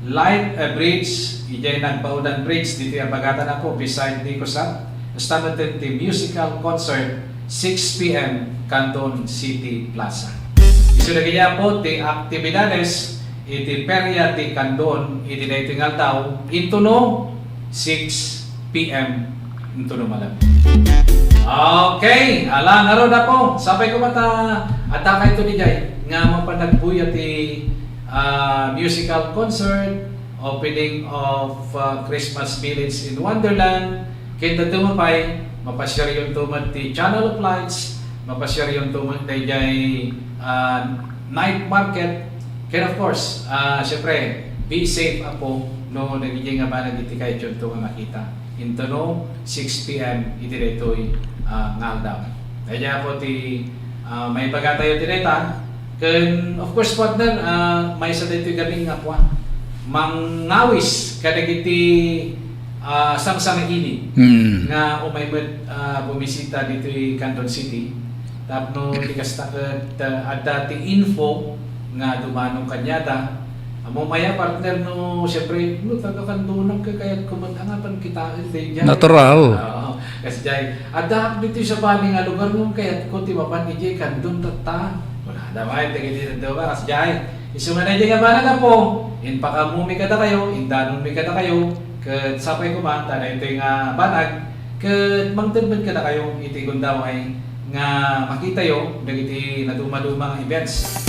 Light Bridge, ijay nagbaudan bridge, dito yung bagatan ako, beside ni Kusat, started the musical concert 6 p.m. Candon City Plaza. Isu na kaya po ti aktibidades iti Feria de Candon iti daytingal daw intuno 6 p.m. intuno malam. Okay, ala ngaro na po. Sabay ko mata ataka ito ni Jay nga mapanagbuya ti musical concert opening of Christmas Village in Wonderland. Kita tumapay, mapasyar yung tumad ti Channel of Lights, mapasyar yung tumad ti night market. Kaya of course, syempre, be safe apo no nagiging nga ba nagiti kayo dyan ito nga makita. Into no, 6 p.m. iti deto'y ngaldaw. Kaya po ti may pagkatayo ti deta. Kan of course partner, may sa deto'y gabing nga po. Mangawis kadagiti sang-sang ini nga umaymad bumisita dito yung Candon City tapno tikasta ada ti info nga dumanong kanyada maya partner no siyempre no taga Candonang kaya kumandangapan kita natural kasi jay ada dito sa bali nga lugar mo kaya ko ti mapan ni Candon tata wala damay tigiti dito ba kasi jay isuma na jay nga bala na po in pakamumi kada kayo in danon mi kada kayo Kat sapay ko man, tanay ito yung banag, kat mangtagban ka na kayong itigon daw ay nga makita yo, dagiti na duma-dumang events.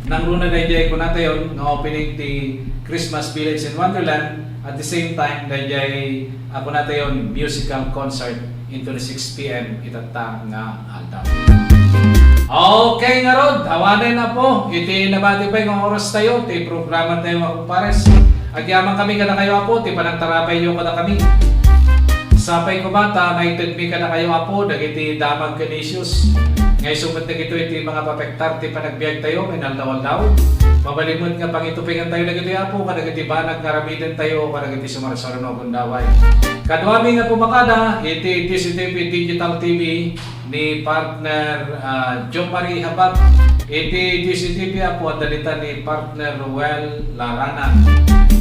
Nang runa na ko natayon, nga opening ti Christmas Village in Wonderland, at the same time, dahil ako natayon musical concert into the 6 p.m. itata nga aldaw. Okay nga Rod, awanan na po. Iti nabati pa yung oras tayo, ti programa tayo mga kumpares. Agyaman kami ka na kayo apo, ti panagtarapay yung ka na kami. Sapay ko bata, naitid mi ka na kayo apo, dagiti damag kanisius. Ngay sumat na ito iti mga papektar, ti panagbiag tayo, minaldaw-aldaw. Mabalimod nga pangitupingan tayo dagiti apo, kadagiti banag karamidan tayo, kadagiti sumarasaro no gundaway. Kadwami nga pumakada, iti DCTV Digital TV ni partner John Marie Habab. Iti DCTV apo at dalita ni partner Ruel Larana.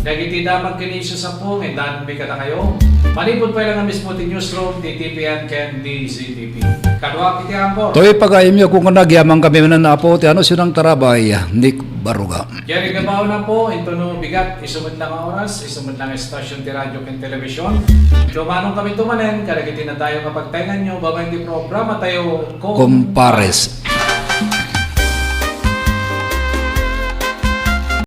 Dagiti damag kinisyo sa po, ngindan may kada kayo. Manipod pa lang ang mismo ti newsroom, ti TPN ken DCTV. Kadwa kiti apo. To'y pag-ayim niyo kung nagyamang kami man na po, ti ano sinang tarabay, Nick Baruga. Jerry Gabaw na po, ito no bigat, isumod lang ang oras, isumod lang ang stasyon ti radyo ken telebisyon. Dumanong kami tumanen, kadagiti na tayo kapag taingan nyo, babay di programa tayo, Kumpares.